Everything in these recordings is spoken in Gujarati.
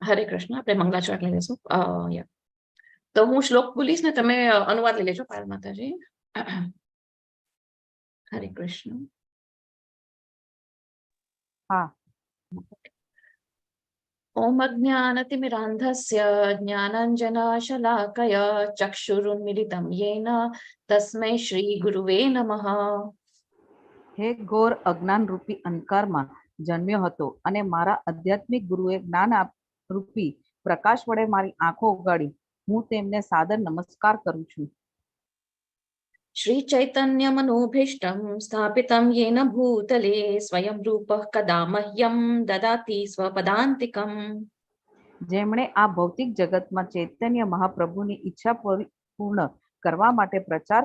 હરે કૃષ્ણ. આપણે મંગલાચરણ લઈ લઈશું. તો હું શ્લોક બોલીશ ને તમે અનુવાદ લઈ લેજો. પાયલ માતાજી. હરે કૃષ્ણ. હા. ઓમ અજ્ઞાનતિમિરાંધસ્ય જ્ઞાનાંજનશલાકય ચક્ષુરુન્મિલિतं येन તસ્मै શ્રી ગુરુવે નમઃ. હે ઘોર અજ્ઞાન રૂપી અંધકારમાં જન્મ્યો હતો અને મારા આધ્યાત્મિક ગુરુએ જ્ઞાન રૂપી પ્રકાશ વડે મારી આંખો ઉગાડી. હું તેમને સાદર નમસ્કાર કરું છું. શ્રી ચૈતન્ય મનોભીષ્ટમ સ્થાપિતમ येन ભૂતલે સ્વયં રૂપઃ કદા મહ્યમ દદાતિ સ્વપદાંતિકમ. જેમણે આ ભૌતિક જગતમાં ચૈતન્ય મહાપ્રભુની ઈચ્છા પૂર્ણ કરવા માટે પ્રચાર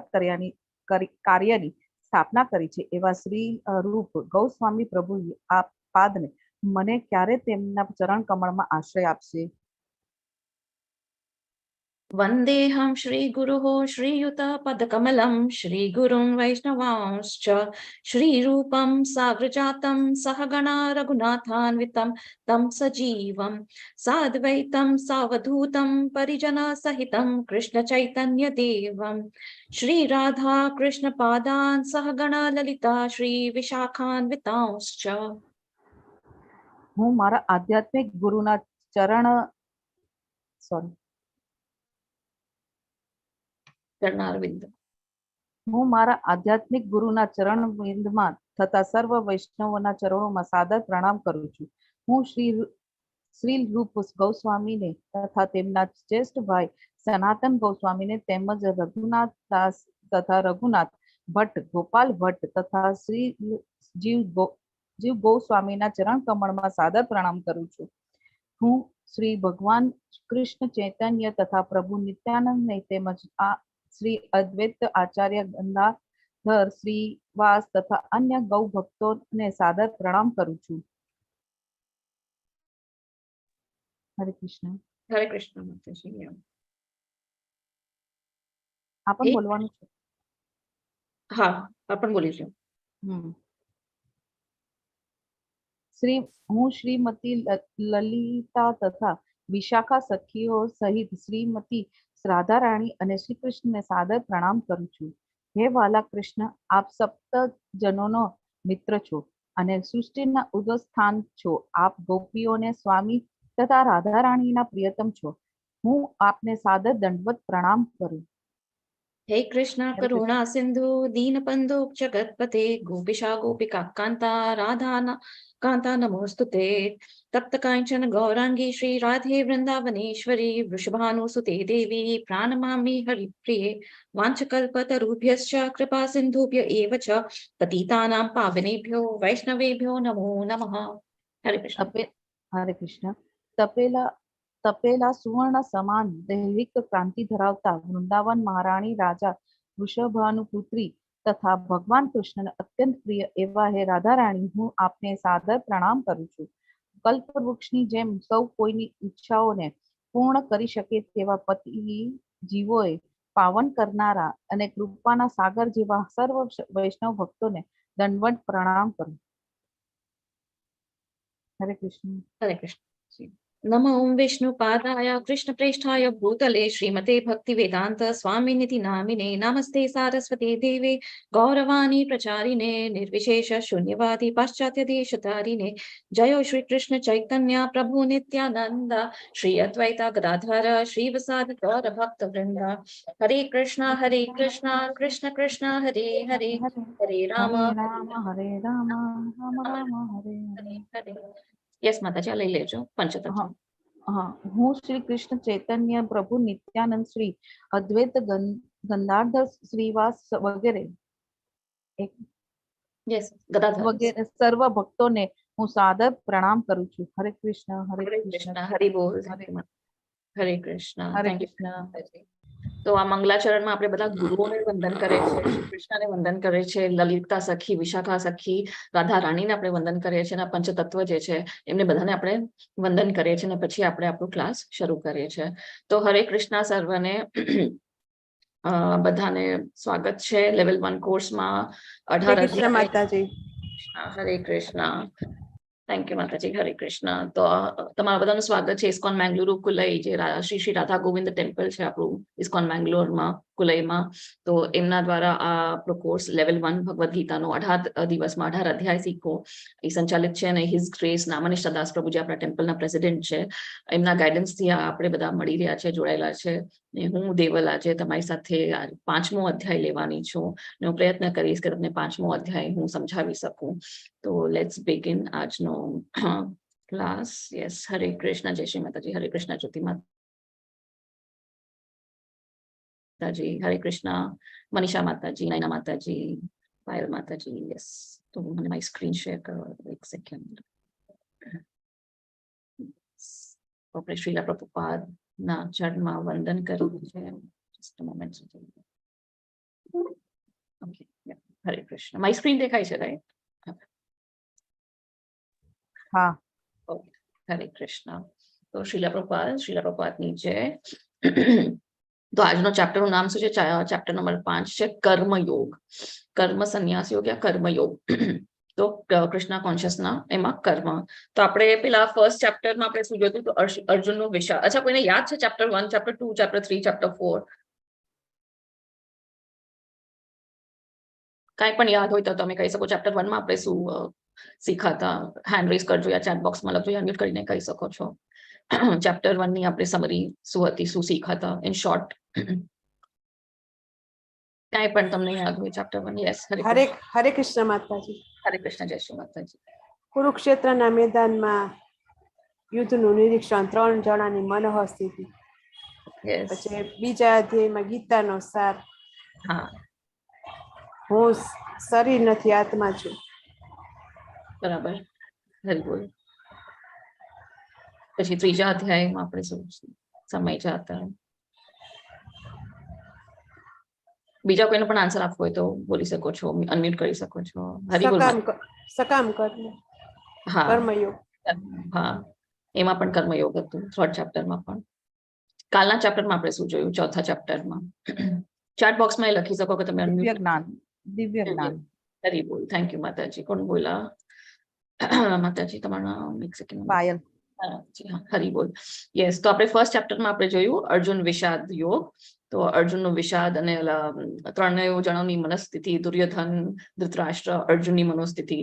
કાર્યની સ્થાપના કરી છે એવા શ્રી રૂપ ગૌસ્વામી પ્રભુ આ પાદને મને ક્યારે તેમના ચરણ કમળમાં આશ્રય આપશે. વંદેહમ શ્રી ગુરુઃ શ્રીયુત પદકમલમ શ્રી ગુરું વૈષ્ણવાંશ્ચ શ્રી રૂપમ સાગ્રજાતમ સહગણા રઘુનાથાન્વિતમ તમ સજીવમ સાદ્વૈતમ સાવધૂતમ પરિજન સહિતમ કૃષ્ણ ચૈતન્ય દેવમ શ્રી રાધા કૃષ્ણ પાદાન સહગણા લલિતા શ્રી વિશાખાન્વિતાંશ્ચ. હું મારા આધ્યાત્મિક ગુરુના હું મારા આધ્યાત્મિક ગુરુના ચરણવિંદમાં થતા સર્વ વૈષ્ણવોના ચરણોમાં સાદર પ્રણામ કરું છું. હું શ્રી રૂપ ગૌસ્વામીને તથા તેમના જ્યેષ્ઠ ભાઈ સનાતન ગૌસ્વામીને તેમજ રઘુનાથ દાસ તથા રઘુનાથ ભટ્ટ, ગોપાલ ભટ્ટ તથા શ્રી જીવ ગૌસ્વામીના ચરણ કમળમાં સાદર પ્રણામ કરું છું. હું શ્રી ભગવાન કૃષ્ણ ચૈતન્ય તથા પ્રભુ નિત્યાનંદને તેમજ શ્રી અદ્વૈત આચાર્ય ગંગાધર શ્રીવાસ તથા અન્ય ગૌ ભક્તોને સાદર પ્રણામ કરું છું. હરે કૃષ્ણ. હરે કૃષ્ણ માતાજી. આપણ બોલવાનું છે. હા, આપણ બોલીશું. હું શ્રીમતી લલિતા તથા વિશાખા સખીઓ સહિત શ્રીમતી રાધારાણી અને શ્રી કૃષ્ણને સાદર પ્રણામ કરું છું. હે વાલા કૃષ્ણ, આપ સપ્ત જનોનો મિત્ર છો અને સૃષ્ટિના ઉદ્ગમસ્થાન છો. આપ ગોપીઓને સ્વામી તથા રાધારાણીના પ્રિયતમ છો. હું આપને સાદર દંડવત પ્રણામ કરું. હે કૃષ્ણ કરુણા સિંધુ દીનબંધુ જગતપતે ગોપિશા ગોપિકા કાંતા રાધા કાંતા નમોસ્તુતે. તપ્ત કાંચન ગૌરાંગી શ્રી રાધે વૃંદાવનેશ્વરી વૃષભાનુસુતે દેવી પ્રાણમામી હરિપ્રિયે વાંછકલ્પતરુભ્યશ્ચ કૃપા સિંધુભ્ય એવ ચ પતિતાનાં પાવનેભ્યો વૈષ્ણવેભ્યો નમો નમઃ. હરે કૃષ્ણ. હરે કૃષ્ણ. તપેલા સુવર્ણ સમાન દૈવિક ક્રાંતિ ધરાવતા વૃંદાવન મહારાણી રાજા વૃષભાનુપુત્રી તથા ભગવાન કૃષ્ણને અત્યંત પ્રિય એવા હે રાધારાણી, હું આપને સાદર પ્રણામ કરું છું. કલ્પવૃક્ષની જેમ સૌ કોઈની ઈચ્છાઓને પૂર્ણ કરી શકે તેવા પતિ જીવોએ પાવન કરનારા અને કૃપાના સાગર જેવા સર્વ વૈષ્ણવ ભક્તોને દંડવત પ્રણામ કરું. હરે કૃષ્ણ. હરે કૃષ્ણ. નમો વિષ્ણુપાદાય કૃષ્ણપ્રેષ્ઠાય ભૂતલે શ્રીમતે ભક્તિવેદાંત સ્વામિનિતિ નામિને નમસ્તે સારસ્વતી દેવે ગૌરવાણી પ્રચારિણે નિર્વિશેષ શૂન્યવાદી પાશ્ચાત્ય દેશધારિણે જયો શ્રી કૃષ્ણ ચૈતન્ય પ્રભુ નિત્યાનંદ શ્રી અદ્વૈતા ગદાધર શ્રીવસાદ ગૌર ભક્ત વૃંદ. હરે કૃષ્ણ કૃષ્ણ કૃષ્ણ હરે હરે હરે રામ હરે રામ રામ રામ હરે હરે. યસ માતાજી, લઈ લેજો પંચતત્વ. હું શ્રી કૃષ્ણ ચૈતન્ય પ્રભુ નિત્યાનંદ શ્રી અદ્વૈત ગંગાધર શ્રીવાસ વગેરે સર્વ ભક્તોને હું સાદર પ્રણામ કરું છું. હરે કૃષ્ણ. હરે કૃષ્ણ. હરિ બોલ. હરે કૃષ્ણ. Thank you. તો આ મંગલાચરણમાં આપણે બધા ગુરુઓને વંદન કરે છે, શ્રી કૃષ્ણને વંદન કરે છે, લલિતા સખી, વિશાખા સખી, રાધા રાણીને આપણે વંદન કરીએ છીએ અને પંચતત્વ જે છે એમને બધાને આપણે વંદન કરીએ છીએ અને પછી આપણે આપણું ક્લાસ શરૂ કરીએ છીએ. તો હરે કૃષ્ણ સર્વને બધાને સ્વાગત છે લેવલ 1 કોર્સમાં. 18 માતાજી. હરે કૃષ્ણ. થેન્ક યુ માતાજી. હરે કૃષ્ણ. તો તમારા બધાનું સ્વાગત છે ઇસ્કોન મેંગલુરુ કુલઈ, જે શ્રી શ્રી રાધા ગોવિંદ ટેમ્પલ છે આપણું ઇસ્કોન મેંગલોરમાં કુલઈમાં. તો એમના દ્વારા આ આપણો કોર્સ લેવલ 1 ભગવદ્ ગીતાનો 18 દિવસમાં 18 અધ્યાય શીખો એ સંચાલિત છે. અને હિઝ ગ્રેસ નામનિષ્ઠા દાસ પ્રભુ જે આપણા ટેમ્પલના પ્રેસિડેન્ટ છે, એમના ગાઈડન્સથી આપણે બધા મળી રહ્યા છે, જોડાયેલા છે. ને હું દેવલ આજે તમારી સાથે 5મો અધ્યાય લેવાની છું. ને હું પ્રયત્ન કરીશ કે તમને 5મો અધ્યાય હું સમજાવી શકું. તો લેટ્સ બિગિન આજનો ક્લાસ. યસ, હરે કૃષ્ણ. જય શ્રી માતાજી. હરે કૃષ્ણ જ્યોતિ માતાજી. હરે કૃષ્ણ મનીષા માતાજી, નૈના માતાજી, પાયલ માતાજી. યસ, તો મને મારી સ્ક્રીન શેર કરો એક સેકન્ડ. આપણે શ્રીલા પ્રભુપાદના ચરણમાં વંદન કરવું છે. Just a moment. ઓકે, હરે કૃષ્ણ. મારી સ્ક્રીન દેખાય છે, રાઈટ? હા. ઓકે, હરે કૃષ્ણ. તો શ્રીલા પ્રભુપાદની જય. તો આજનો ચેપ્ટરનું નામ શું છે? ચેપ્ટર નંબર 5 છે કર્મયોગ. કર્મ સંન્યાસ યોગ યા કર્મયોગ. તો કૃષ્ણ કોન્શિયસના એમાં કર્મ. તો આપણે પેલા ફર્સ્ટ ચેપ્ટરમાં આપણે શું જોયું? તો અર્જુનનો વિષાદ. અચ્છા, કોઈને યાદ છે ચેપ્ટર 1, ચેપ્ટર 2, ચેપ્ટર 3, ચેપ્ટર 4? કાંઈ પણ યાદ હોય તો તમે કહી શકો. ચેપ્ટર 1 માં આપણે શું શીખાતા? હેન્ડ રેઝ કરજો યા ચેટ બોક્સમાં લખજો, યા મ્યુટ કરીને કહી શકો છો. ચેપ્ટર 1 ની આપણે સમરી શું હતી, શું શીખાતા ઇન શોર્ટ? કાંઈ પણ તમને યાદ હોય ચેપ્ટર 1? યસ, હરે કૃષ્ણ માતાજી. હરે કૃષ્ણ. જય શ્રી માતાજી. કુરુક્ષેત્રના મેદાનમાં યુદ્ધનું નિરીક્ષણ, 3 જણાની મનોહ સ્થિતિ. યસ, પછી બીજા અધ્યાયમાં ગીતાનો સાર. હા, હું શરીર નથી, આત્મા છું. બરાબર. હરી બોલ. પછી ત્રીજા અધ્યાયમાં આપણે શું સમય જાતા? બીજા કોઈને પણ આન્સર આપવો હોય તો બોલી શકો છો, અનમ્યુટ કરી શકો છો. હરી બોલ. સકામ કર્મ, હા, કર્મયોગ. હા, એમાં પણ કર્મયોગ હતું 3rd ચેપ્ટરમાં પણ. કાલના ચેપ્ટરમાં આપણે શું જોયું? 4થા ચેપ્ટરમાં ચેટ બોક્સમાં એ લખી શકો કે તમે દિવ્ય અનમ્યુટ. જ્ઞાન. દિવ્ય જ્ઞાન. હરી બોલ. થેન્ક યુ માતાજી. કોણ બોલા? માતાજી તમારું નામ એક સેકન્ડ. પાયલ. હરી બોલ. યસ, તો આપણે ફર્સ્ટ ચેપ્ટરમાં આપણે જોયું અર્જુન વિષાદ યોગ. તો અર્જુનનો વિષાદ અને 3 જણોની મનસ્થિતિ, દુર્યોધન, ધૃતરાષ્ટ્ર, અર્જુનની મનોસ્થિતિ.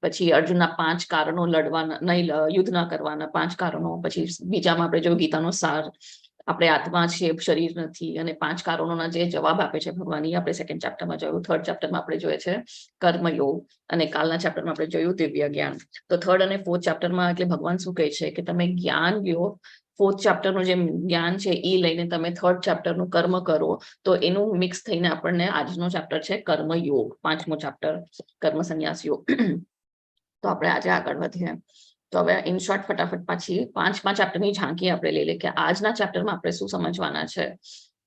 પછી અર્જુનના 5 કારણો લડવાના, નહીં યુદ્ધ ના કરવાના 5 કારણો. પછી બીજામાં આપણે જોયું ગીતાનો સાર, આપણે આત્મા છે, શરીર નથી, અને 5 કારણોના જે જવાબ આપે છે ભગવાન, એ આપણે સેકન્ડ ચેપ્ટરમાં જોયું. 3rd ચેપ્ટરમાં આપણે જોઈએ છે કર્મયોગ. અને કાલના ચેપ્ટરમાં આપણે જોયું દિવ્ય જ્ઞાન. તો 3rd અને 4th ચેપ્ટરમાં એટલે ભગવાન શું કહે છે કે તમે જ્ઞાન લ્યો. 4th ચેપ્ટરનું જે જ્ઞાન છે એ લઈને તમે 3rd ચેપ્ટરનું કર્મ કરો. તો એનું મિક્સ થઈને આપણને આજનો ચેપ્ટર છે કર્મયોગ, 5મો ચેપ્ટર કર્મ સંન્યાસ યોગ. તો આપણે આજે આગળ વધીએ. તો હવે ઇન શોર્ટ ફટાફટ પાછી 5મા ચેપ્ટરની ઝાંકી આપણે લઈ લઈએ કે આજના ચેપ્ટરમાં આપણે શું સમજવાના છે.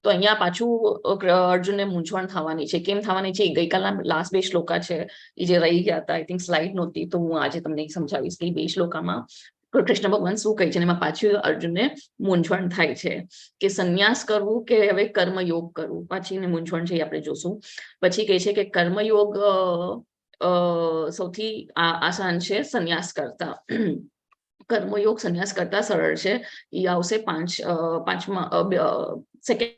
તો અહીંયા પાછું અર્જુનને મૂંઝવણ થવાની છે. કેમ થવાની છે? ગઈકાલના લાસ્ટ 2 શ્લોકા છે એ જે રહી ગયા હતા, આઈ થિંક સ્લાઇડ નહોતી, તો હું આજે તમને સમજાવીશ કે 2 શ્લોકામાં કૃષ્ણ ભગવાન શું કહે છે. એમાં પાછું અર્જુનને મૂંઝવણ થાય છે કે સંન્યાસ કરવું કે હવે કર્મયોગ કરવું. પાછી મૂંઝવણ છે એ આપણે જોશું. પછી કહે છે કે કર્મયોગ સૌથી આસાન છે સંન્યાસ કરતા. કર્મયોગ સંન્યાસ કરતા સરળ છે. એ આવશે 5મા સેકન્ડ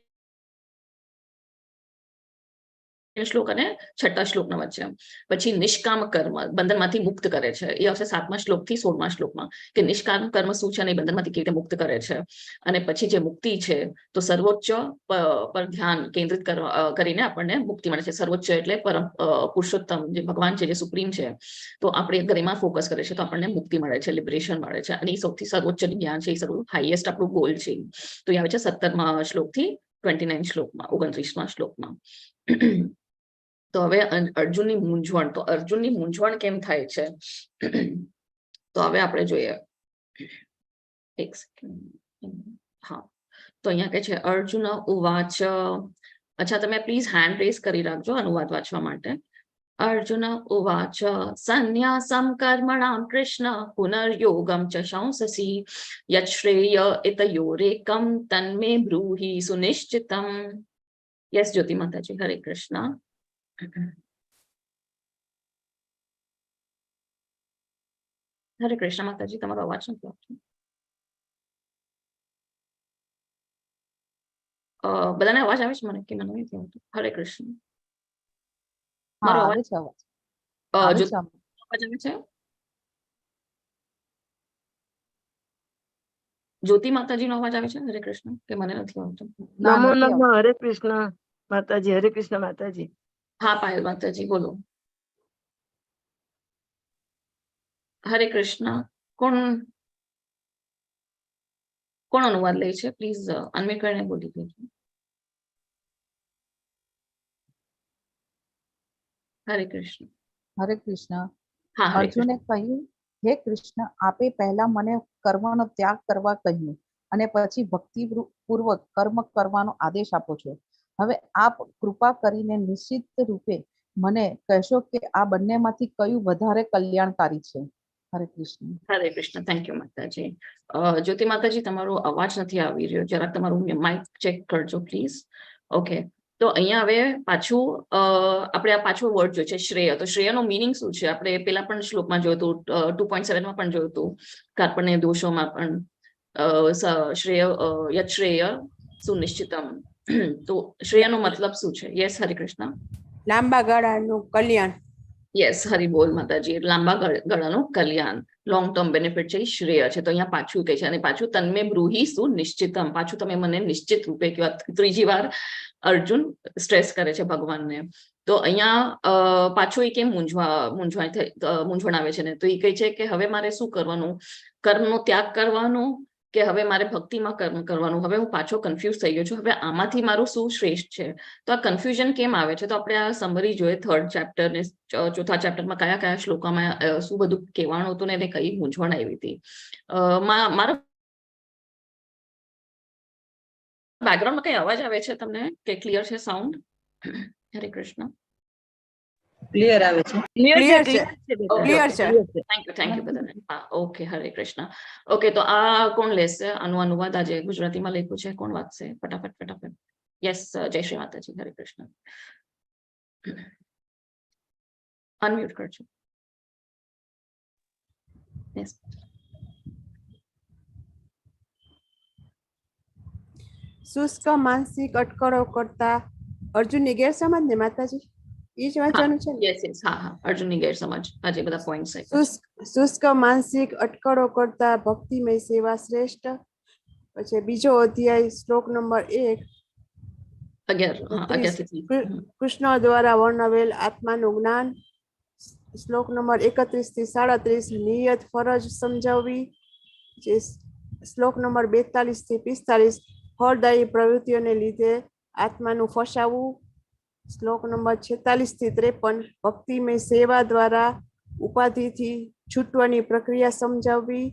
શ્લોક અને 6ઠા શ્લોકના વચ્ચે. પછી નિષ્કામ કર્મ બંધનમાંથી મુક્ત કરે છે. એ આવશે 7મા શ્લોકથી 16મા શ્લોકમાં કે નિષ્કામ કર્મ શું છે અને બંધનમાંથી કેવી રીતે મુક્ત કરે છે. અને પછી જે મુક્તિ છે તો સર્વોચ્ચ પર ધ્યાન કેન્દ્રિત કરીને આપણને મુક્તિ મળે છે. સર્વોચ્ચ એટલે પરમ પુરુષોત્તમ જે ભગવાન છે, જે સુપ્રીમ છે. તો આપણે અગર એમાં ફોકસ કરીએ છીએ તો આપણને મુક્તિ મળે છે, લિબરેશન મળે છે. અને એ સૌથી સર્વોચ્ચ જ્ઞાન છે, એ સર્વ હાઈએસ્ટ આપણું ગોલ છે. તો એ આવે છે 17મા શ્લોકથી 29 શ્લોકમાં, 29મા શ્લોકમાં. તો હવે અર્જુનની મૂંઝવણ. તો અર્જુનની મૂંઝવણ કેમ થાય છે? તો હવે આપણે જોઈએ. એક સેકન્ડ. હા, તો અહીંયા કહે છે અર્જુન ઉવાચ. અચ્છા, તમે પ્લીઝ હેન્ડ રેઝ કરી રાખજો અનુવાદ વાંચવા માટે. અર્જુન ઉવાચ સંન્યાસમ કર્મણામ કૃષ્ણ પુનર્યોગમ ચ શંસસી યત શ્રેય ઇતયોરેકમ તન્મે બ્રૂહિ સુનિશ્ચિતમ. યસ જ્યોતિ માતાજી. હરે કૃષ્ણ. હરે કૃષ્ણ માતાજી, તમારો અવાજ નથી આવતો. બધાને અવાજ આવે છે મને કે મને નથી આવતો? હરે કૃષ્ણ. હા, મારો આવે અવાજ છે અવાજ. આવે જો છે અમને. અવાજ આવે છે? જ્યોતિ માતાજીનો અવાજ આવે છે? હરે કૃષ્ણ. કે મને નથી આવતો? ના, નમો નથી નમઃ, આવતું. હરે કૃષ્ણ માતાજી, હરે કૃષ્ણ માતાજી. હા પાયલ માતાજી બોલો. હરે કૃષ્ણ. કોણ કોણ અનુવાદ લે છે? પ્લીઝ અનમ્યુટ કરીને બોલી દેજો. હરે કૃષ્ણ. હરે કૃષ્ણ. હા હરે અર્જુને કૃષ્ણ. કહ્યું, હે કૃષ્ણ, આપે પહેલા મને કર્મનો ત્યાગ કરવા કહ્યું અને પછી ભક્તિપૂર્વક કર્મ કરવાનો આદેશ આપો છો. હવે આપ કૃપા કરીને નિશ્ચિત રૂપે મને કહેશો કે આ બંનેમાંથી કયું વધારે કલ્યાણકારી છે? હરે કૃષ્ણ. હરે કૃષ્ણ. થેન્ક યુ માતાજી. જ્યોતિ માતાજી, તમારો અવાજ નથી આવી રહ્યો. જરાક તમારું માઇક ચેક કરજો પ્લીઝ. ઓકે, તો અહીંયા હવે પાછું આપણે આ પાછો વર્ડ જોયો છે શ્રેય. તો શ્રેયનો મિનિંગ શું છે? આપણે પેલા પણ શ્લોકમાં જોયું હતું, 2.7 માં પણ જોયું હતું, કાર્પણ્ય દોષોમાં પણ શ્રેય યત શ્રેય સુનિશ્ચિતમ. તો શ્રેયનો મતલબ શું છે? યસ હરે કૃષ્ણ. લાંબા ગાળાનું કલ્યાણ. યસ હરિ બોલ માતાજી. લાંબા ગાળાનું કલ્યાણ, લોંગ ટર્મ બેનિફિટ છે, એ શ્રેય છે. તો અહીંયા પાછું કહે છે, અને પાછું તન્મે બ્રૂહી સુનિશ્ચિતમ, પાછું તમે મને નિશ્ચિત રૂપે કહો. ત્રીજી વાર અર્જુન સ્ટ્રેસ કરે છે ભગવાનને. તો અહીંયા પાછું એ કેમ મૂંઝવણ આવે છે ને? તો એ કહે છે કે હવે મારે શું કરવાનું? કર્મનો ત્યાગ કરવાનો કે હવે મારે ભક્તિમાં કર્મ કરવાનું? હવે હું પાછો કન્ફ્યુઝ થઈ ગયો છું. હવે આમાંથી મારું શું શ્રેષ્ઠ છે? તો આ કન્ફ્યુઝન કેમ આવે છે? તો આપણે આ સમરી જોઈએ, 3rd ચેપ્ટર ને 4થા ચેપ્ટરમાં કયા કયા શ્લોકામાં શું બધું કહેવાનું હતું ને એને કઈ મૂંઝવણ આવી હતી. મારો બેકગ્રાઉન્ડમાં કઈ અવાજ આવે છે તમને કે ક્લિયર છે સાઉન્ડ? હરે કૃષ્ણ. ક્લિયર આવે છે. Clear છે. ક્લિયર છે. થેન્ક યુ બધાને. હા ઓકે, હરે કૃષ્ણ. ઓકે, તો આ કોણ લેશે આનું અનુવાદ? આજે ગુજરાતીમાં લખ્યું છે, કોણ વાંચશે? ફટાફટ. યસ, જય શ્રી માતાજી. હરે કૃષ્ણ. અનમ્યુટ કરજો. યસ. શુષ્ક માનસિક અટકળો કરતા અર્જુનની ગેરસમજ ને માતાજી, એ જ વાંચવાનું છે ને? યસ હા, અર્જુનની ગેરસમજ. આજે બધા પોઈન્ટ્સ શુષ્ક માનસિક અટકળો કરતા ભક્તિમય સેવા શ્રેષ્ઠ. પછી બીજો અધ્યાય શ્લોક નંબર 1. 11 થી કૃષ્ણ દ્વારા વર્ણવેલ આત્માનું જ્ઞાન. શ્લોક નંબર 31 થી 37 નિયત ફરજ સમજાવવી. જે શ્લોક નંબર 42 થી 45 ફળદાયી પ્રવૃત્તિઓને લીધે આત્માનું ફસાવવું. શ્લોક નંબર 46 થી 53 ભક્તિમય સેવા દ્વારા ઉપાધિથી છૂટવાની પ્રક્રિયા સમજાવવી.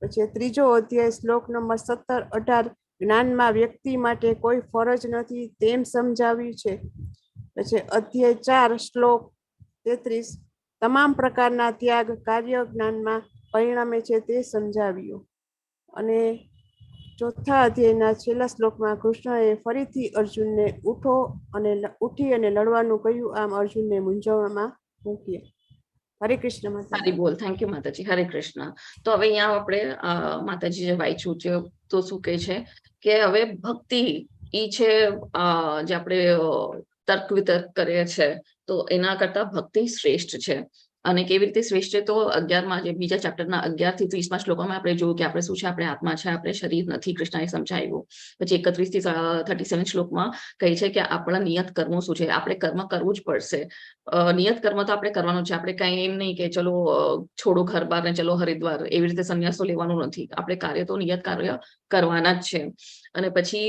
પછી ત્રીજો અધ્યાય શ્લોક નંબર 17-18 જ્ઞાનમાં વ્યક્તિ માટે કોઈ ફરજ નથી તેમ સમજાવ્યું છે. પછી અધ્યાય 4 શ્લોક 33 તમામ પ્રકારના ત્યાગ કાર્ય જ્ઞાનમાં પરિણમે છે તે સમજાવ્યું. અને ચોથા અધ્યાયના છેલ્લા શ્લોકમાં કૃષ્ણએ ફરીથી અર્જુનને ઉઠી અને લડવાનું કહ્યું. આમ અર્જુનને મૂંઝવણમાં મૂક્યા. હરે કૃષ્ણ માતાજી. હરી બોલ. થેન્ક યુ માતાજી. હરે કૃષ્ણ. તો હવે અહીંયા આપણે માતાજી જે વાંચ્યું છે તો શું કહે છે કે હવે ભક્તિ ઈ છે જે આપણે તર્ક વિતર્ક કરીએ છે, તો એના કરતા ભક્તિ શ્રેષ્ઠ છે. અને કેવી રીતે શ્રેષ્ઠ છે? તો 11માં જે બીજા ચેપ્ટરના 11 થી 30માં શ્લોકોમાં આપણે જોયું કે આપણે શું છે, આપણે આત્મા છે, આપણે શરીર નથી. કૃષ્ણએ સમજાવ્યું. પછી 31 થી 37 શ્લોકમાં કહે છે કે આપણા નિયત કર્મો શું છે. આપણે કર્મ કરવું જ પડશે. નિયત કર્મ તો આપણે કરવાનું છે. આપણે કઈ એમ નહીં કે ચલો છોડો ઘર બાર ને ચલો હરિદ્વાર, એવી રીતે સંન્યાસો લેવાનું નથી. આપણે કાર્ય તો નિયત કાર્ય કરવાના જ છે. અને પછી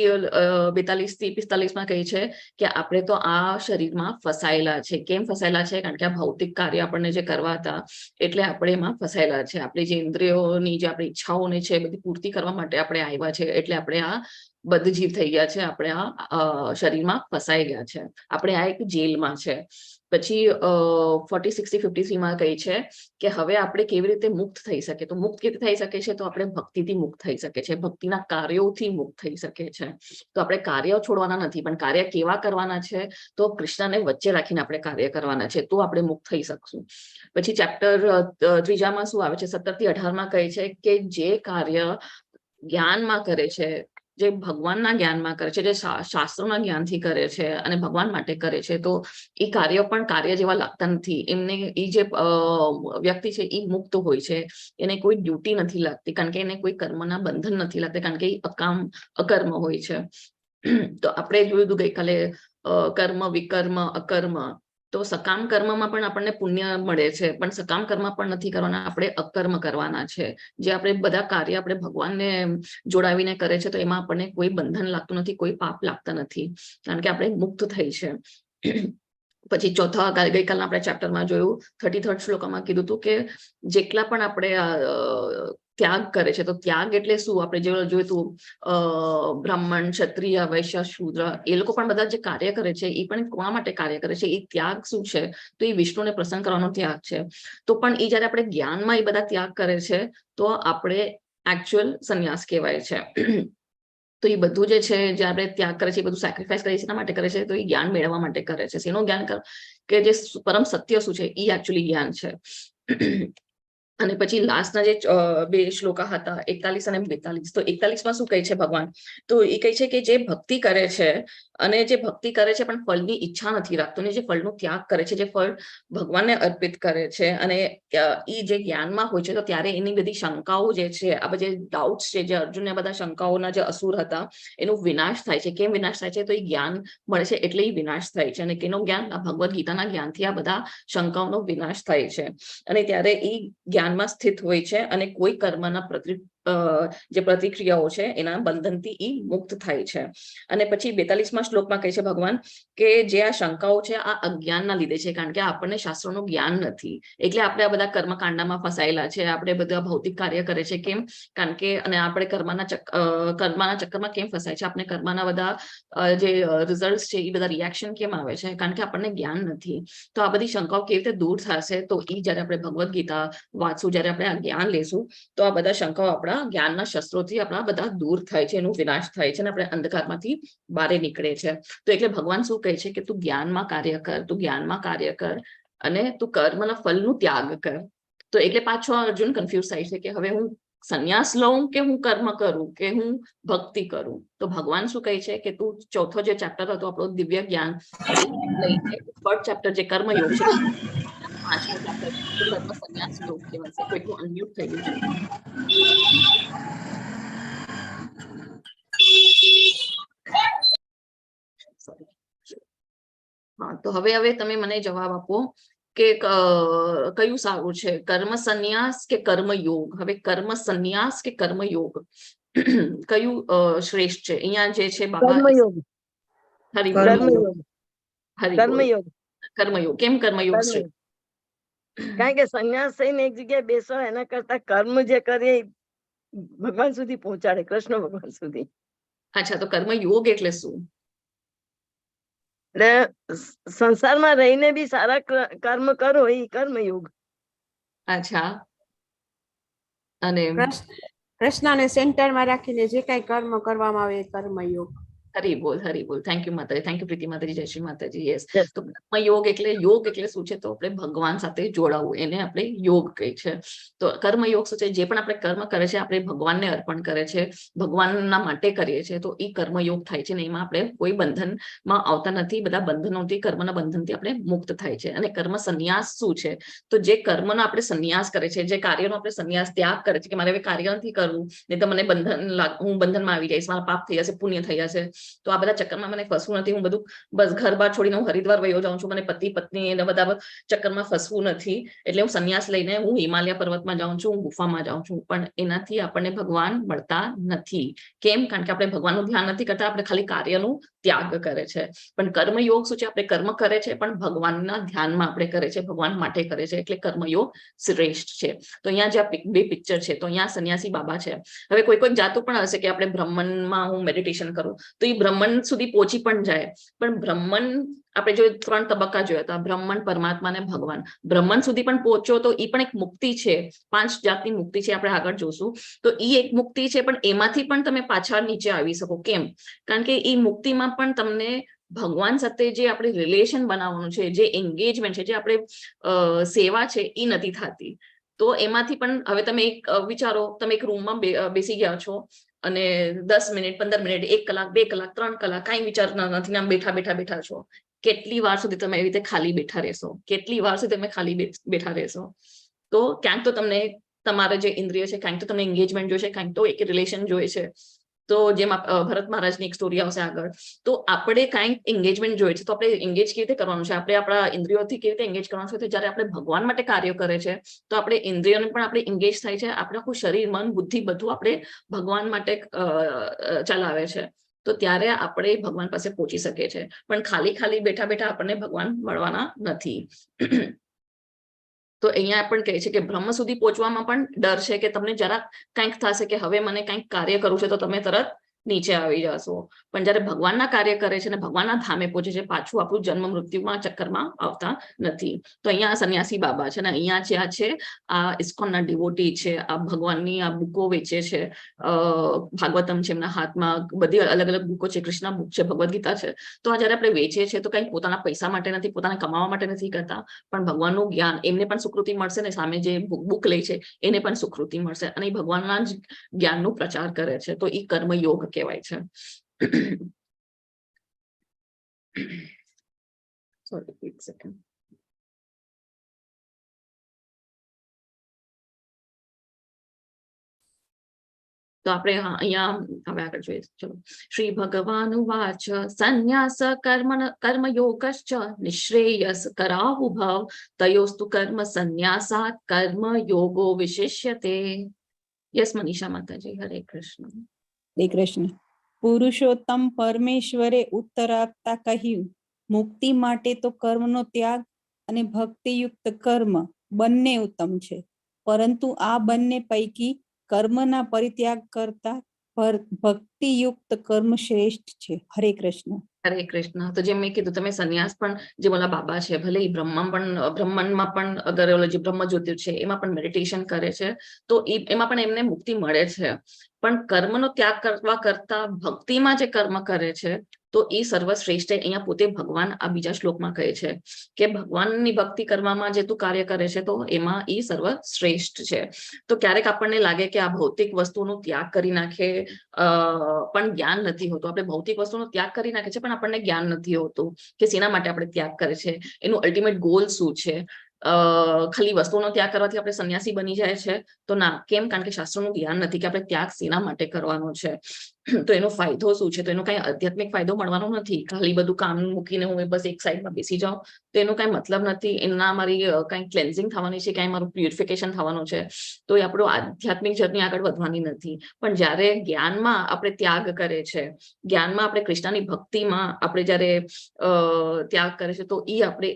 42 થી 45માં કહે છે કે આપણે તો આ શરીરમાં ફસાયેલા છે. કેમ ફસાયેલા છે? કારણ કે આ ભૌતિક કાર્ય આપણને જે કરવા હતા એટલે આપણે એમાં ફસાયેલા છે. આપણી જે ઇન્દ્રિયોની જે આપણી ઈચ્છાઓને છે બધી પૂર્તિ કરવા માટે આપણે આવ્યા છે. એટલે આપણે આ બદ્ધ જીવ થઈ ગયા છે, આપણે આ શરીરમાં ફસાઈ ગયા છે, આપણે આ એક જેલમાં છે. પછી 46 થી 53 માં કહી છે કે હવે આપણે કેવી રીતે મુક્ત થઈ શકે. તો મુક્ત કેવી થઈ શકે છે? તો આપણે ભક્તિથી મુક્ત થઈ શકે છે, ભક્તિના કાર્યોથી મુક્ત થઈ શકે છે. તો આપણે કાર્યો છોડવાના નથી, પણ કાર્ય કેવા કરવાના છે? તો કૃષ્ણને વચ્ચે રાખીને આપણે કાર્ય કરવાના છે, તો આપણે મુક્ત થઈ શકશું. પછી ચેપ્ટર 3 શું આવે છે? 17 થી 18 માં કહે છે કે જે કાર્ય જ્ઞાનમાં કરે છે, જે ભગવાનના જ્ઞાનમાં કરે છે, જે શાસ્ત્રોના જ્ઞાનથી કરે છે અને ભગવાન માટે કરે છે, તો એ કાર્ય પણ કાર્ય જેવા લાગતા નથી. એમને એ જે વ્યક્તિ છે એ મુક્ત હોય છે, એને કોઈ ડ્યુટી નથી લાગતી, કારણ કે એને કોઈ કર્મના બંધન નથી લાગતા, કારણ કે એ અકર્મ હોય છે. તો આપણે જોયું હતું ગઈકાલે કર્મ, વિકર્મ, અકર્મ. તો સકામ કર્મમાં પણ આપણને પુણ્ય મળે છે, પણ સકામ કર્મ પણ નથી કરવાના, આપણે અકર્મ કરવાના છે. જે આપણે બધા કાર્ય આપણે ભગવાનને જોડાવીને કરે છે, તો એમાં આપણને કોઈ બંધન લાગતું નથી, કોઈ પાપ લાગતા નથી, કારણ કે આપણે મુક્ત થઈ છે. પછી ગઈકાલના આપણે ચેપ્ટરમાં જોયું 33rd શ્લોકમાં કીધું હતું કે જેટલા પણ આપણે ત્યાગ કરે છે, તો ત્યાગ એટલે શું? આપણે જે જોયું હતું બ્રાહ્મણ, ક્ષત્રિય, વૈશ્ય, શૂદ્ર, એ લોકો પણ બધા જે કાર્ય કરે છે એ પણ કોના માટે કાર્ય કરે છે? એ ત્યાગ શું છે? તો એ વિષ્ણુને પ્રસન્ન કરવાનો ત્યાગ છે. તો પણ એ જયારે આપણે જ્ઞાનમાં એ બધા ત્યાગ કરે છે, તો આપણે એકચ્યુઅલ સંન્યાસ કહેવાય છે. તો એ બધું જે છે, જે આપણે ત્યાગ કરે છે, એ બધું સેક્રિફાઈસ કરે છે, એના માટે કરે છે? તો એ જ્ઞાન મેળવવા માટે કરે છે. એનું જ્ઞાન કે જે પરમ સત્ય શું છે, એ એકચ્યુઅલી જ્ઞાન છે. અને પછી લાસ્ટના જે 2 શ્લોકા હતા 41 અને 42. તો 41માં શું કહે છે ભગવાન? તો એ કહે છે કે જે ભક્તિ કરે છે અને જે ભક્તિ કરે છે પણ ફળની ઈચ્છા નથી રાખતો, ને જે ફળનો ત્યાગ કરે છે, જે ફળ ભગવાનને અર્પિત કરે છે, અને એ જે જ્ઞાનમાં હોય છે, તો ત્યારે એની બધી શંકાઓ જે છે, આ બધી ડાઉટ્સ છે, જે અર્જુનને બધા શંકાઓના જે અસુર હતા, એનો વિનાશ થાય છે. કેમ વિનાશ થાય છે? તો એ જ્ઞાન મળે છે એટલે એ વિનાશ થાય છે. અને કેનો જ્ઞાન? આ ભગવદ્ ગીતાના જ્ઞાનથી આ બધા શંકાઓનો વિનાશ થાય છે. અને ત્યારે એ જ્ઞાનમાં સ્થિત હોય છે, અને કોઈ કર્મના જે પ્રતિક્રિયાઓ છે એના બંધનથી એ મુક્ત થાય છે. અને પછી 42માં શ્લોકમાં કહે છે ભગવાન કે જે આ શંકાઓ છે, આ અજ્ઞાનના લીધે છે, કારણ કે આપણને શાસ્ત્રોનું જ્ઞાન નથી, એટલે આપણે આ બધા કર્મકાંડમાં ફસાયેલા છે, આપણે બધા ભૌતિક કાર્ય કરે છે. કેમ? કારણ કે અને આપણે કર્મના ચક્કરમાં કેમ ફસાય છે? આપણે કર્મના બધા જે રિઝલ્ટ છે, એ બધા રિએક્શન કેમ આવે છે? કારણ કે આપણને જ્ઞાન નથી. તો આ બધી શંકાઓ કેવી રીતે દૂર થશે? તો એ જયારે આપણે ભગવદ્ ગીતા વાંચશું, જયારે આપણે આ જ્ઞાન લેશું, તો આ બધા શંકાઓ આપણા જ્ઞાનના શસ્ત્રોથી આપણા બધા દૂર થાય છે, એનું વિનાશ થાય છે, અને આપણે અંધકારમાંથી બહાર નીકળે છે. તો એટલે ભગવાન શું કહે છે કે તું જ્ઞાનમાં કાર્ય કર, તું જ્ઞાનમાં કાર્ય કર, અને તું કર્મના ફળનું ત્યાગ કર. તો એટલે પાછો અર્જુન કન્ફ્યુઝ થાય છે કે હવે હું સંન્યાસ લઉં કે હું કર્મ કરું કે હું ભક્તિ કરું? તો ભગવાન શું કહે છે કે તું ચોથો જે ચેપ્ટર હતો આપણો દિવ્ય જ્ઞાન લઈને 3rd ચેપ્ટર જે કર્મયોગ છે, 5મો ચેપ્ટર કર્મ સંન્યાસ યોગ કહેવાશે. કોઈકનું અનમ્યુટ થઈ ગયું છે. હા, તો હવે તમે મને જવાબ આપો કે કયું સારું છે, કર્મ સંન્યાસ કે કર્મયોગ? હવે કર્મ સંન્યાસ કે કર્મયોગ કયું શ્રેષ્ઠ છે? અહીંયા જે છે બાબા કર્મયોગ. હરિબોલ, કર્મયોગ. હરિબોલ. કર્મયોગ. કર્મયોગ. કેમ કર્મયોગ કર્મયોગ. શ્રેષ્ઠ? કારણ કે સંન્યાસ થઈને એક જગ્યાએ બેસો, એના કરતા કર્મ જે કરીએ એ ભગવાન સુધી પહોંચાડે, કૃષ્ણ ભગવાન સુધી. અચ્છા, તો કર્મયોગ એટલે શું? એટલે સંસારમાં રહીને બી સારા કર્મ કરો, એ કર્મયોગ. અચ્છા. અને કૃષ્ણને સેન્ટરમાં રાખીને જે કઈ કર્મ કરવામાં આવે એ કર્મયોગ. હરિબોલ, હરિબોલ. થેન્ક યુ માતાજી, થેન્ક યુ પ્રીતિ માતાજી, જય શ્રી માતાજી. યસ. તો કર્મયોગ એટલે શું છે? તો આપણે ભગવાન સાથે જોડાવું, એને આપણે યોગ કહે છે. તો કર્મયોગ શું છે? જે પણ આપણે કર્મ કરે છે, આપણે ભગવાનને અર્પણ કરે છે, ભગવાનના માટે કરીએ છીએ, તો એ કર્મયોગ થાય છે. ને એમાં આપણે કોઈ બંધનમાં આવતા નથી, બધા બંધનોથી, કર્મના બંધનથી આપણે મુક્ત થાય છે. અને કર્મ સંન્યાસ શું છે? તો જે કર્મનો આપણે સંન્યાસ કરે છે, જે કાર્યનો આપણે સંન્યાસ ત્યાગ કરે છે, કે મારે હવે કાર્ય નથી કરવું, નહીં તો મને હું બંધનમાં આવી જઈશ, મારા પાપ થઈ જશે, પુણ્ય થઈ જશે, તો આ બધા ચક્કરમાં મને ફસવું નથી. હું બધું બસ ઘર બાર છોડીને હું હરિદ્વાર વયો જાઉં છું, મને પતિ પત્ની એના બધા ચક્કરમાં ફસવું નથી, એટલે હું સંન્યાસ લઈને હું હિમાલય પર્વતમાં જાઉં છું, હું ગુફામાં જાઉં છું. પણ એનાથી આપણને ભગવાન મળતા નથી. કેમ? કારણ કે આપણે ભગવાનનું ધ્યાન નથી કરતા, આપણે ખાલી કાર્યનું ત્યાગ કરે છે. પણ કર્મયોગ શું છે? આપણે કર્મ કરે છે પણ ભગવાનના ધ્યાનમાં આપણે કરે છે, ભગવાન માટે કરે છે, એટલે કર્મયોગ શ્રેષ્ઠ છે. તો અહીંયા જે બે પિક્ચર છે, તો અહીંયા સંન્યાસી બાબા છે. હવે કોઈ કોઈ જાતું પણ હશે કે આપણે બ્રહ્મનમાં હું મેડિટેશન કરું તો એ બ્રહ્મન સુધી પહોંચી પણ જાય. પણ બ્રહ્મન આપણે જો 3 તબક્કા જોયા હતા, બ્રહ્મન, પરમાત્મા અને ભગવાન. બ્રહ્મન સુધી પણ પહોંચો તો એ પણ એક મુક્તિ છે. 5 જાતની મુક્તિ છે, આપણે આગળ જોશું. તો એ એક મુક્તિ છે, પણ એમાંથી પણ તમે પાછા નીચે આવી શકો. કેમ? કારણ કે એ મુક્તિમાં પણ તમને ભગવાન સાથે જે આપણે રિલેશન બનાવવાનું છે, જે એન્ગેજમેન્ટ છે, જે આપણે સેવા છે, એ નથી થતી. તો એમાંથી પણ હવે તમે એક વિચારો, તમે એક રૂમમાં બેસી ગયા છો અને 10 મિનિટ, 15 મિનિટ, 1 કલાક, 2 કલાક, 3 કલાક કાંઈ વિચારતા નથી, આમ બેઠા બેઠા બેઠા છો. કેટલી વાર સુધી તમે એવી રીતે ખાલી બેઠા રહેશો? કેટલી વાર સુધી તમે ખાલી બેઠા રહેશો? તો ક્યાંક તો તમને તમારા જે ઇન્દ્રિય છે, ક્યાંક તો તમને એન્ગેજમેન્ટ જોઈએ છે, ક્યાંક તો એક રિલેશન જોઈએ છે. તો જેમ ભરત મહારાજની એક સ્ટોરી આવશે આગળ. તો આપણે કાંઈક એન્ગેજમેન્ટ જોઈએ છે, તો આપણે એન્ગેજ કેવી રીતે કરવાનું છે? આપણે આપણા ઇન્દ્રિયોથી કેવી રીતે એન્ગેજ કરવાનું છે? તો જ્યારે આપણે ભગવાન માટે કાર્ય કરે છે તો આપણે ઇન્દ્રિયોને પણ આપણે એન્ગેજ થાય છે. આપણે આખું શરીર, મન, બુદ્ધિ બધું આપણે ભગવાન માટે ચલાવે છે. તો ત્યારે આપણે ભગવાન પાસે પહોંચી શકીએ છીએ. પણ ખાલી ખાલી બેઠા બેઠા આપણને ભગવાન મળવાના નથી. તો અહીંયા પણ કહે છે કે બ્રહ્મ સુધી પહોંચવામાં પણ ડર છે કે તમને જરાક કંઈક થશે કે હવે મને કંઈક કાર્ય કરવું છે તો તમે તરત નીચે આવી જશો. પણ જ્યારે ભગવાનના કાર્ય કરે છે અને ભગવાનના ધામે પહોંચે છે, પાછું આપણું જન્મ મૃત્યુમાં ચક્કરમાં આવતા નથી. તો અહીંયા સંન્યાસી બાબા છે, અને અહીંયા જે આ છે આ ઇસ્કોનના ડિવોટી છે, આ ભગવાનની આ બુકો વેચે છે. ભાગવતમ છે એમના હાથમાં, બધી અલગ અલગ બુકો છે, કૃષ્ણ બુક છે, ભગવદ્ ગીતા છે. તો આ જ્યારે આપણે વેચીએ છીએ તો કંઈક પોતાના પૈસા માટે નથી, પોતાને કમાવા માટે નથી કરતા, પણ ભગવાનનું જ્ઞાન, એમને પણ સુકૃતિ મળશે ને સામે જે બુક લે છે એને પણ સુકૃતિ મળશે, અને એ ભગવાનના જ જ્ઞાનનો પ્રચાર કરે છે. તો એ કર્મયોગ કહેવાય છે. Sorry, એક સેકન્ડ. તો આપણે અહીંયા હવે આગળ જોઈએ. ચલો. શ્રી ભગવાન વાચ સંન્યાસ કર્મયોગશ્ચ નિશ્રેયસ કરાહુભવ તયોસ્તુ કર્મ સંન્યાસાત કર્મ યોગો વિશિષ્યતે. યસ મનીષા માતાજી, હરે કૃષ્ણ. હરે કૃષ્ણ. પુરુષોત્તમ પરમેશ્વરે ઉત્તર આપતા કહ્યું, મુક્તિ માટે તો કર્મનો ત્યાગ અને ભક્તિયુક્ત કર્મ બંને ઉત્તમ છે, પરંતુ આ બંને પૈકી કર્મના પરિત્યાગ કરતા ભક્તિયુક્ત કર્મ શ્રેષ્ઠ છે. હરે કૃષ્ણ. હરે કૃષ્ણ. તો જેમ મેં કીધું, તમે સંન્યાસ પણ, જે ઓલા બાબા છે, ભલે એ બ્રહ્માંડમાં પણ અગર ઓલો જે બ્રહ્મ જ્યોતિર છે એમાં પણ મેડિટેશન કરે છે, તો એમાં પણ એમને મુક્તિ મળે છે. પણ કર્મનો ત્યાગ કરવા કરતા ભક્તિમાં જે કર્મ કરે છે તો એ સર્વશ્રેષ્ઠ. અહીંયા પોતે ભગવાન આ બીજા શ્લોકમાં કહે છે કે ભગવાનની ભક્તિ કરવામાં જે તું કાર્ય કરે છે તો એમાં એ સર્વશ્રેષ્ઠ છે. તો ક્યારેક આપણને લાગે કે આ ભૌતિક વસ્તુનો ત્યાગ કરી નાખે પણ જ્ઞાન નથી હોતું. આપણે ભૌતિક વસ્તુનો ત્યાગ કરી નાખે છે પણ આપણને જ્ઞાન નથી હોતું કે શેના માટે આપણે ત્યાગ કરે છે, એનું અલ્ટિમેટ ગોલ શું છે. ખાલી વસ્તુનો ત્યાગ કરવાથી આપણે સંન્યાસી બની જાય છે તો ના. કેમ? કારણ કે શાસ્ત્રોનું જ્ઞાન નથી કે આપણે ત્યાગ શેના માટે કરવાનો છે, તો એનો ફાયદો શું છે. તો એનો કઈ આધ્યાત્મિક ફાયદો મળવાનો નથી. ખાલી બધું કામ મૂકીને હું બસ એક સાઈડમાં બેસી જાઉં તો એનો કઈ મતલબ નથી. એના મારી કઈ ક્લેન્ઝિંગ થવાની છે, કઈ મારું પ્યુરિફિકેશન થવાનું છે, તો એ આપણું આધ્યાત્મિક જર્ની આગળ વધવાની નથી. પણ જ્યારે જ્ઞાનમાં આપણે ત્યાગ કરે છે, જ્ઞાનમાં આપણે કૃષ્ણની ભક્તિમાં આપણે જ્યારે ત્યાગ કરે છે તો એ આપણે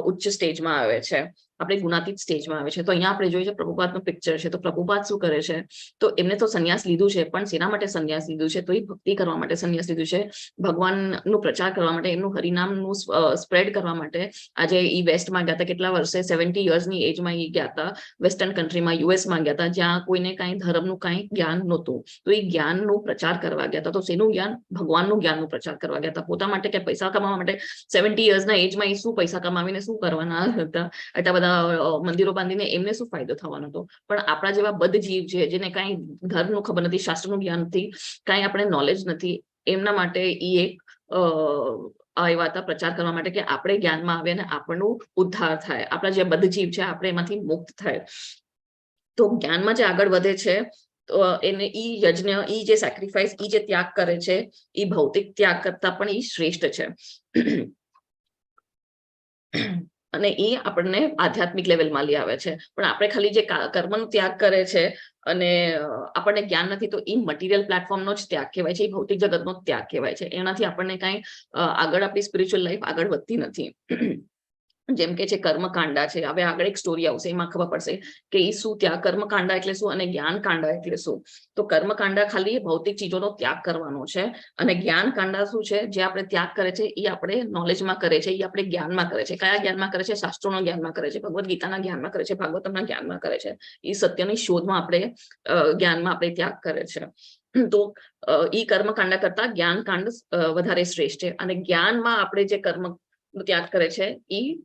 ઉચ્ચ સ્ટેજમાં આવે છે, આપણે ગુણાતીત સ્ટેજમાં આવે છે. તો અહીંયા આપણે જોઈએ છે પ્રભુપાદનું પિક્ચર છે. તો પ્રભુપાદ શું કરે છે, તો એમને તો સંન્યાસ લીધું છે, પણ શેના માટે સંન્યાસ લીધું છે, તો એ ભક્તિ કરવા માટે સંન્યાસ લીધું છે, ભગવાનનું પ્રચાર કરવા માટે, એમનું હરિનામનું સ્પ્રેડ કરવા માટે. આજે એ વેસ્ટમાં ગયા હતા, કેટલા વર્ષે, 70 યર્સની એજમાં એ ગયા હતા વેસ્ટર્ન કન્ટ્રીમાં, યુએસમાં ગયા હતા, જ્યાં કોઈને કાંઈ ધર્મનું કાંઈ જ્ઞાન નહોતું. તો એ જ્ઞાનનું પ્રચાર કરવા ગયા હતા. તો શેનું જ્ઞાન? ભગવાનનું જ્ઞાનનું પ્રચાર કરવા ગયા હતા. પોતા માટે કે પૈસા કમાવા માટે 70 યર્સના એજમાં એ શું પૈસા કમાવીને શું કરવાના હતા? એટલા બધા મંદિરો બાંધીને એમને શું ફાયદો થવાનો હતો? પણ આપણા જેવા બદ્ધ જીવ છે, જેને કાંઈ ધર્મનું ખબર નથી, શાસ્ત્રનું જ્ઞાન નથી, કાંઈ આપણે નોલેજ નથી, એમના માટે એ એક આવ્યા હતા પ્રચાર કરવા માટે કે આપણે જ્ઞાનમાં આવે અને આપણનું ઉદ્ધાર થાય, આપણા જે બદ્ધ જીવ છે આપણે એમાંથી મુક્ત થાય. તો જ્ઞાનમાં જે આગળ વધે છે તો એને ઈ યજ્ઞ, ઈ જે સેક્રિફાઈસ, ઈ જે ત્યાગ કરે છે, એ ભૌતિક ત્યાગ કરતા પણ ઈ શ્રેષ્ઠ છે. અને એ આપણને આધ્યાત્મિક લેવલમાં લઈ આવે છે. પણ આપણે ખાલી જે કર્મનો ત્યાગ કરે છે અને આપણને જ્ઞાન નથી, તો એ મટીરિયલ પ્લેટફોર્મનો જ ત્યાગ કહેવાય છે, એ ભૌતિક જગતનો જ ત્યાગ કહેવાય છે. એનાથી આપણને કાંઈ આગળ આપણી સ્પિરિચ્યુઅલ લાઈફ આગળ વધતી નથી. જેમ કે છે કર્મકાંડા છે. હવે આગળ એક સ્ટોરી આવશે, એમાં ખબર પડશે કે એ શું ત્યાગ, કર્મકાંડા એટલે શું અને જ્ઞાન કાંડા એટલે શું. તો કર્મકાંડા ખાલી ભૌતિક ચીજોનો ત્યાગ કરવાનો છે, અને જ્ઞાન કાંડા શું છે, જે આપણે ત્યાગ કરે છે એ આપણે નોલેજમાં કરે છે, એ આપણે જ્ઞાનમાં કરે છે. કયા જ્ઞાનમાં કરે છે? શાસ્ત્રોના જ્ઞાનમાં કરે છે, ભગવદ્ ગીતાના જ્ઞાનમાં કરે છે, ભાગવતમના જ્ઞાનમાં કરે છે. એ સત્યની શોધમાં આપણે જ્ઞાનમાં આપણે ત્યાગ કરે છે. તો ઈ કર્મકાંડા કરતા જ્ઞાનકાંડ વધારે શ્રેષ્ઠ છે. અને જ્ઞાનમાં આપણે જે કર્મ ત્યાગ કરે છે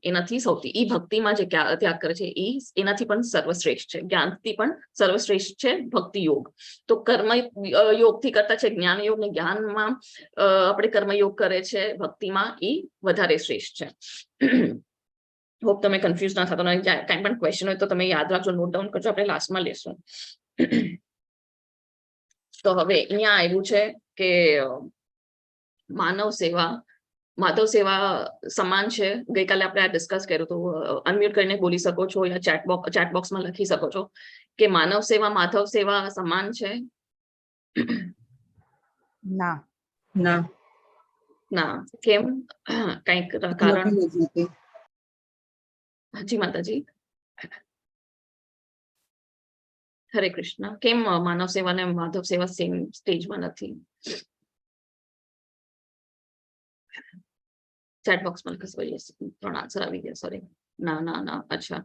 એનાથી સૌથી, ઈ ભક્તિમાં જે ત્યાગ કરે છે એનાથી પણ સર્વશ્રેષ્ઠ છે. જ્ઞાનથી પણ સર્વશ્રેષ્ઠ છે ભક્તિ યોગ. તો કર્મ યોગથી કરતા છે જ્ઞાન યોગ, ને જ્ઞાનમાં આપણે કર્મયોગ કરે છે ભક્તિમાં, એ વધારે શ્રેષ્ઠ છે. હોપ તમે કન્ફ્યુઝ ના થતો, કઈ પણ ક્વેશ્ચન હોય તો તમે યાદ રાખજો, નોટ ડાઉન કરજો, આપણે લાસ્ટમાં લેશું. તો હવે અહીંયા આવ્યું છે કે માધવ સેવા સમાન છે. ગઈકાલે આપણે આ ડિસ્કસ કર્યું, તો અનમ્યુટ કરીને બોલી શકો છો, યા ચેટ બોક્સમાં લખી શકો છો કે માનવ સેવા માધવ સેવા સમાન છે. ના. ના. ના, કેમ? કઈક કારણ? જી માતાજી. હરે કૃષ્ણ. કેમ માનવ સેવા અને માધવ સેવા સેમ સ્ટેજમાં નથી? ચેટ બોક્સમાં લખી શકો. 3 આન્સર આવી ગયા. સોરી. ના ના ના. અચ્છા,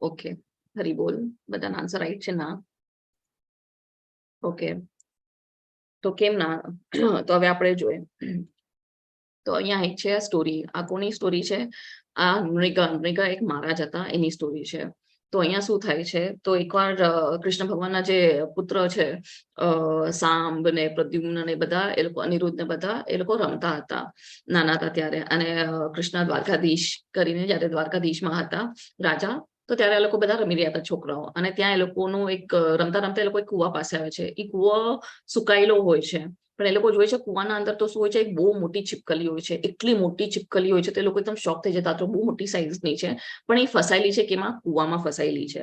ઓકે. હરી બોલ. બધાના આન્સર રાઈટ છે? ના. ઓકે, તો કેમ ના? તો હવે આપણે જોઈએ. તો અહીંયા એક છે સ્ટોરી. આ કોની સ્ટોરી છે? આ મૃગા એક મહારાજ હતા, એની સ્ટોરી છે. તો અહીંયા શું થાય છે, તો એકવાર કૃષ્ણ ભગવાનના જે પુત્ર છે સાંબ ને પ્રદ્યુમ્ન ને બધા, એ લોકો અનિરુદ્ધ ને બધા, એ લોકો રમતા હતા નાના હતા ત્યારે. અને કૃષ્ણ દ્વારકાધીશ કરીને જયારે દ્વારકાધીશમાં હતા રાજા, તો ત્યારે એ લોકો બધા રમી રહ્યા હતા છોકરાઓ. અને ત્યાં એ લોકોનું એક રમતા રમતા એ લોકો એક કુવા પાસે આવે છે. એ કુવો સુકાયેલો હોય છે, પણ એ લોકો જોઈ છે કુવાના અંદર તો શું હોય છે, એક બહુ મોટી છીપકલી હોય છે. એટલી મોટી છીપકલી હોય છે, તો એ લોકો એકદમ શોક થઈ જતા. તો બહુ મોટી સાઈઝની છે, પણ એ ફસાયેલી છે કે એમાં કુવામાં ફસાયેલી છે.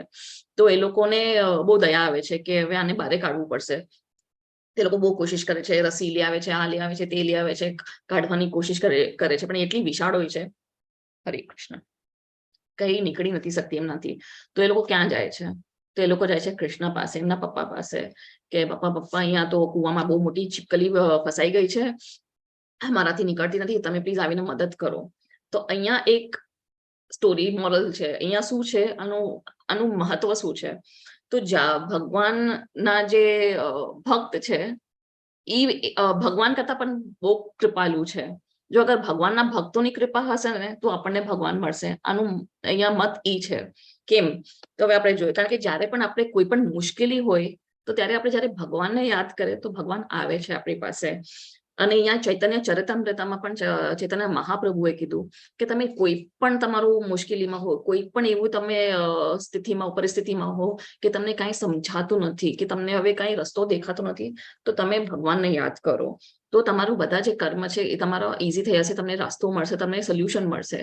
તો એ લોકોને બહુ દયા આવે છે કે હવે આને બહાર કાઢવું પડશે. તે લોકો બહુ કોશિશ કરે છે, રસી લઈ આવે છે, આ લઈ આવે છે, તે લઈ આવે છે, કાઢવાની કોશિશ કરે છે, પણ એટલી વિશાળ હોય છે, હરે કૃષ્ણ, કઈ નીકળી નથી શકતી એમનાથી. તો એ લોકો ક્યાં જાય છે? તો એ લોકો જાય છે કૃષ્ણ પાસે, એમના પપ્પા પાસે, કે પપ્પા અહીંયા તો કુવામાં બહુ મોટી છીપકલી ફસાઈ ગઈ છે, મારાથી નીકળતી નથી, તમે પ્લીઝ આવીને મદદ કરો. તો અહીંયા એક સ્ટોરી મોરલ છે. અહીંયા શું છે, આનું મહત્વ શું છે? તો ભગવાનના જે ભક્ત છે એ ભગવાન કરતા પણ બહુ કૃપાલુ છે. જો અગર ભગવાનના ભક્તોની કૃપા હશે ને, તો આપણને ભગવાન મળશે. આનું અહીંયા મત ઈ છે. કેમ? તો હવે આપણે જોઈએ, કારણ કે જયારે પણ આપણે કોઈ પણ મુશ્કેલી હોય, તો ત્યારે આપણે જયારે ભગવાનને યાદ કરીએ તો ભગવાન આવે છે આપણી પાસે. અને અહીંયા ચૈતન્ય ચરિતામૃતમાં પણ ચૈતન્ય મહાપ્રભુએ કીધું કે તમે કોઈ પણ તમારું મુશ્કેલીમાં હો, કોઈ પણ એવું તમે પરિસ્થિતિમાં હો કે તમને કાંઈ સમજાતું નથી, કે તમને હવે કાંઈ રસ્તો દેખાતો નથી, તો તમે ભગવાનને યાદ કરો. તો તમારું બધા જે કર્મ છે એ તમારા ઈઝી થઈ જશે, તમને રસ્તો મળશે, તમને સોલ્યુશન મળશે.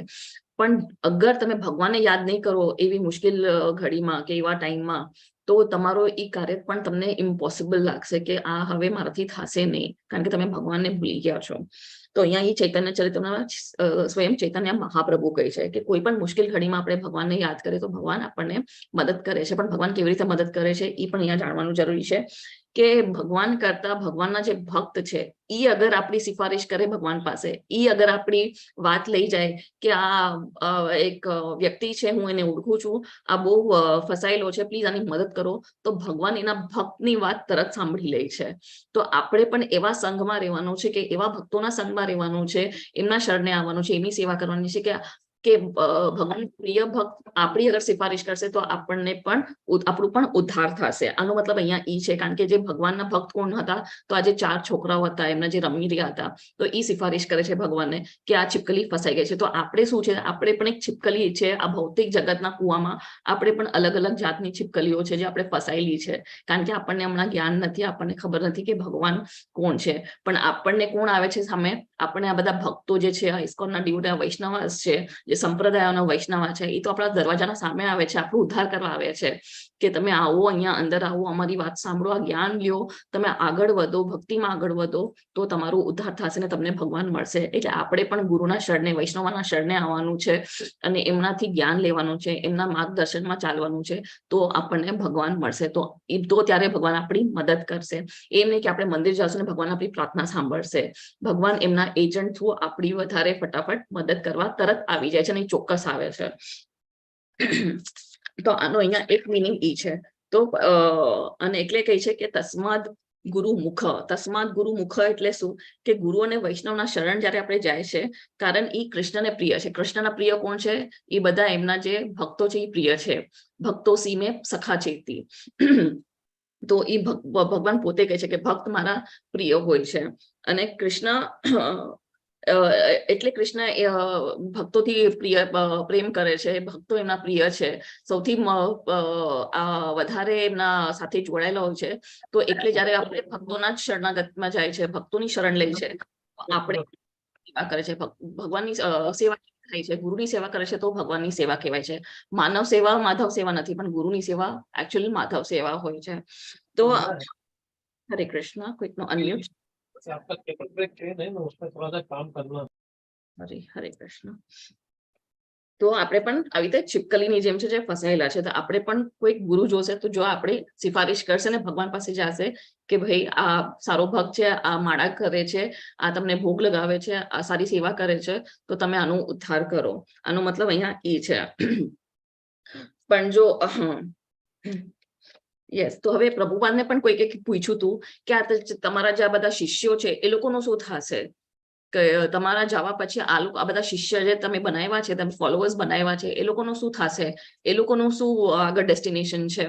પણ અગર તમે ભગવાનને યાદ નહીં કરો એવી મુશ્કેલ ઘડીમાં કે એવા ટાઈમમાં, તો તમારો એ કાર્ય પણ તમને ઇમ્પોસિબલ લાગશે કે આ હવે મારાથી થશે નહીં, કારણ કે તમે ભગવાનને ભૂલી ગયા છો. તો અહીંયા એ ચૈતન્ય ચરિત્રમાં સ્વયં ચૈતન્ય મહાપ્રભુ કહે છે કે કોઈ પણ મુશ્કેલ ઘડીમાં આપણે ભગવાનને યાદ કરીએ તો ભગવાન આપણને મદદ કરે છે. પણ ભગવાન કેવી રીતે મદદ કરે છે એ પણ અહીંયા જાણવાનું જરૂરી છે, કે ભગવાન કરતા ભગવાનના જે ભક્ત છે એ અગર આપણી સિફારિશ કરે ભગવાન પાસે, એ અગર આપણી વાત લઈ જાય કે આ એક વ્યક્તિ છે, હું એને ઓળખું છું, આ બહુ ફસાયેલો છે, પ્લીઝ આની મદદ કરો, તો ભગવાન એના ભક્તની વાત તરત સાંભળી લે છે. તો આપણે પણ એવા સંઘમાં રહેવાનું છે, કે એવા ભક્તોના સંઘમાં રહેવાનું છે, એમના શરણે આવવાનું છે, એમની સેવા કરવાની છે, કે ભગવાન પ્રિય ભક્ત આપણી અગર સિફારિશ કરશે તો આપણને પણ આપણું પણ ઉદ્ધાર થશે. આનો મતલબ અહીંયા ઈ છે, કારણ કે જે ભગવાનના ભક્ત કોણ હતા? તો આ જે 4 છોકરાઓ હતા, એમના જે રમી રહ્યા હતા, તો એ સિફારિશ કરે છે ભગવાનને કે આ છીપકલી ફસાઈ ગઈ છે. તો આપણે શું છે? આપણે પણ એક છીપકલી છે આ ભૌતિક જગતના કુવામાં. આપણે પણ અલગ અલગ જાતની છીપકલીઓ છે જે આપણે ફસાયેલી છે, કારણ કે આપણને હમણાં જ્ઞાન નથી, આપણને ખબર નથી કે ભગવાન કોણ છે. પણ આપણને કોણ આવે છે સામે? આપણને આ બધા ભક્તો જે છે, આ ઇસ્કોનના ડિવોટી વૈષ્ણવ છે, જે સંપ્રદાયોના વૈષ્ણવ છે એ તો આપણા દરવાજાના સામે આવે છે, આપણો ઉદ્ધાર કરવા આવે છે કે તમે આવો, અહીંયા અંદર આવો, અમારી વાત સાંભળો, આ જ્ઞાન લ્યો, તમે આગળ વધો, ભક્તિમાં આગળ વધો, તો તમારો ઉદ્ધાર થશે ને તમને ભગવાન મળશે. એટલે આપણે પણ ગુરુના શરણે, વૈષ્ણવના શરણે આવવાનું છે અને એમનાથી જ્ઞાન લેવાનું છે, એમના માર્ગદર્શનમાં ચાલવાનું છે, તો આપણને ભગવાન મળશે. તો ત્યારે ભગવાન આપણી મદદ કરશે. એમ નહીં કે આપણે મંદિર જશું ને ભગવાન આપણી પ્રાર્થના સાંભળશે. ભગવાન એમના એજન્ટ થ્રુ આપણી વધારે ફટાફટ મદદ કરવા તરત આવી જાય છે અને ચોક્કસ આવે છે. તો આનો અહીંયા એક મિનિંગ ઈ છે. તો અને એટલે કહે છે કે તસ્માદ ગુરુમુખ. તસ્માદ ગુરુમુખ એટલે શું કે ગુરુ અને વૈષ્ણવના શરણ જયારે આપણે જાય છે, કારણ ઈ કૃષ્ણને પ્રિય છે. કૃષ્ણના પ્રિય કોણ છે? એ બધા એમના જે ભક્તો છે એ પ્રિય છે. ભક્તો સી મેં સખા ચેતી. તો એ ભગવાન પોતે કહે છે કે ભક્ત મારા પ્રિય હોય છે. અને કૃષ્ણ એટલે કૃષ્ણ ભક્તોથી પ્રેમ કરે છે, ભક્તો એમના પ્રિય છે, સૌથી વધારે એમના સાથે જોડાયેલા હોય છે. તો એટલે જયારે આપણે ભક્તોના જ શરણાગતમાં જાય છે, ભક્તોની શરણ લે છે, આપણે સેવા કરે છે, ભગવાનની સેવા થાય છે, ગુરુની સેવા કરે છે, તો ભગવાનની સેવા કહેવાય છે. માનવ સેવા માધવ સેવા નથી, પણ ગુરુની સેવા એકચ્યુઅલી માધવ સેવા હોય છે. તો હરે કૃષ્ણ. ક્વિક નો અનમ્યુટ. आपका पेपर ब्रेक ट्रेन है ना, उसमें थोड़ा सा काम करना. હરે કૃષ્ણ. તો આપણે પણ આવી રીતે છીપકલીની જેમ છે જે ફસાયેલા છે, તો આપણે પણ કોઈક ગુરુ જોશે તો જો આપણે સિફારિશ કરશે ને ભગવાન પાસે જશે કે ભાઈ આ સારો ભક્ત છે, આ માળા કરે છે, આ તમને ભોગ લગાવે છે, આ સારી સેવા કરે છે, તો તમે આનો ઉદ્ધાર કરો. આનો મતલબ અહીંયા ઈ છે. પણ જો યસ, તો હવે પ્રભુપાદને પણ કોઈકે પૂછ્યું હતું કે આ તમારા જે આ બધા શિષ્યો છે એ લોકોનું શું થશે, કે તમારા જવા પછી આ લોકો, આ બધા શિષ્ય જે તમે બનાવ્યા છે, તમે ફોલોઅર્સ બનાવ્યા છે, એ લોકોનું શું થશે, એ લોકોનું શું આગળ ડેસ્ટિનેશન છે?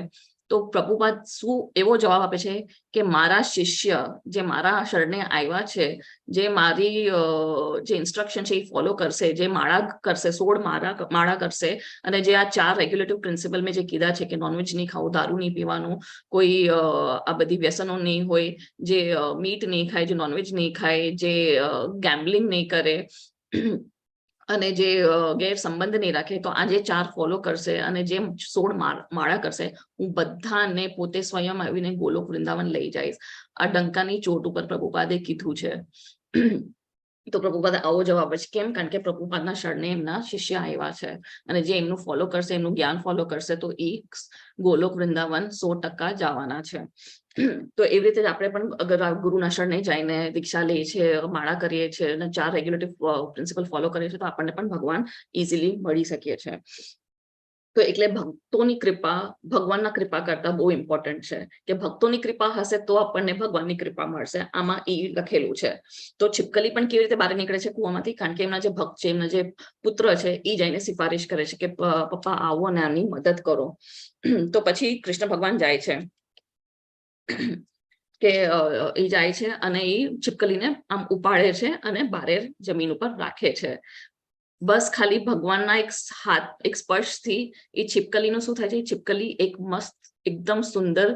તો પ્રભુપાદ શું એવો જવાબ આપે છે કે મારા શિષ્ય જે મારા શરણે આવ્યા છે, જે મારી જે ઇન્સ્ટ્રક્શન છે એ ફોલો કરશે, જે માળા કરશે, 16 માળા કરશે, અને જે આ 4 રેગ્યુલેટિવ પ્રિન્સિપલ મેં જે કીધા છે કે નોનવેજ નહીં ખાવું, દારૂ નહીં પીવાનું, કોઈ આ બધી વ્યસનો નહીં હોય, જે મીટ નહીં ખાય, જે નોનવેજ નહીં ખાય, જે ગેમ્બલિંગ નહીં કરે અને જે ગેર સંબંધ નહીં રાખે, તો આ જે 4 ફોલો કરશે અને જે 16 માળા કરશે, હું બધાને પોતે સ્વયં આવીને ગોલોક વૃંદાવન લઈ જઈશ. આ ડંકાની ચોટ ઉપર પ્રભુપાદે કીધું છે. તો પ્રભુપાદ આવો જવાબ છે. કેમ? કારણ કે પ્રભુપાદના શરણે એમના શિષ્ય આવ્યા છે અને જે એમનું ફોલો કરશે, એમનું જ્ઞાન ફોલો કરશે, તો એ ગોલોક વૃંદાવન 100% જવાના છે. તો એવી રીતે જ આપણે પણ અગર ગુરુના શરણે જઈને દીક્ષા લઈએ છીએ, માળા કરીએ છીએ અને 4 રેગ્યુલેટિવ પ્રિન્સિપલ ફોલો કરીએ છીએ, તો આપણને પણ ભગવાન ઇઝીલી મળી શકીએ છીએ. તો એટલે ભક્તોની કૃપા ભગવાનના કૃપા કરતા બહુ ઇમ્પોર્ટન્ટ છે કે ભક્તોની કૃપા હશે તો આપણને ભગવાનની કૃપા મળશે. આમાં એ લખેલું છે. તો છીપકલી પણ કેવી રીતે બહાર નીકળે છે કુવામાંથી? કારણ કે એમના જે ભક્ત છે, એમના જે પુત્ર છે, એ જઈને સિફારિશ કરે છે કે પપ્પા આવો અને આમની મદદ કરો. તો પછી કૃષ્ણ ભગવાન જાય છે કે એ જાય છે અને એ છીપકલીને આમ ઉપાડે છે અને બારે જમીન ઉપર રાખે છે. બસ ખાલી ભગવાનના એક સ્પર્શથી એ છીપકલીનું શું થાય છે? છીપકલી એક મસ્ત એકદમ સુંદર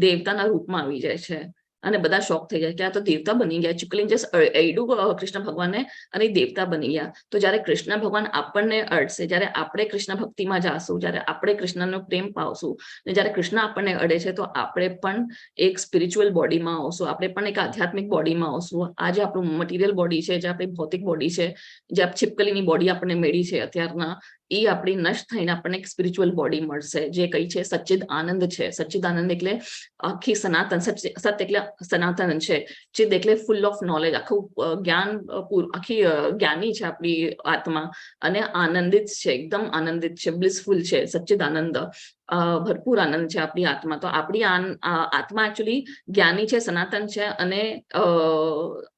દેવતાના રૂપમાં આવી જાય છે અને બધા શોક થઈ જાય કે આ તો દેવતા બની ગયા. છીપકલી જે અડ્યું કૃષ્ણ ભગવાનને અને દેવતા બની ગયા. તો જયારે કૃષ્ણ ભગવાન આપણને અડશે, જયારે આપણે કૃષ્ણ ભક્તિમાં જાશું, જયારે આપણે કૃષ્ણનો પ્રેમ પાવશું, અને જયારે કૃષ્ણ આપણને અડે છે, તો આપણે પણ એક સ્પિરિચ્યુઅલ બોડીમાં આવશું, આપણે પણ એક આધ્યાત્મિક બોડીમાં આવશું. આ જે આપણું મટીરિયલ બોડી છે, જે આપણી ભૌતિક બોડી છે, જે છીપકલીની બોડી આપણને મળી છે અત્યારના, એ આપણી નષ્ટ થઈને આપણને એક સ્પિરિચ્યુઅલ બોડી મળશે, જે કઈ છે સચ્ચિદ આનંદ છે. સચ્ચિદ આનંદ એટલે આખી સનાતન, સત્ય એટલે સનાતન છે, ચિદ એટલે ફૂલ ઓફ નોલેજ, આખું જ્ઞાન, આખી જ્ઞાની છે આપણી આત્મા, અને આનંદિત છે, એકદમ આનંદિત છે, બ્લિસફુલ છે, સચ્ચિદ આનંદ, ભરપૂર આનંદ છે આપણી આત્મા. તો આપણી આત્મા એકચ્યુઅલી જ્ઞાની છે, સનાતન છે અને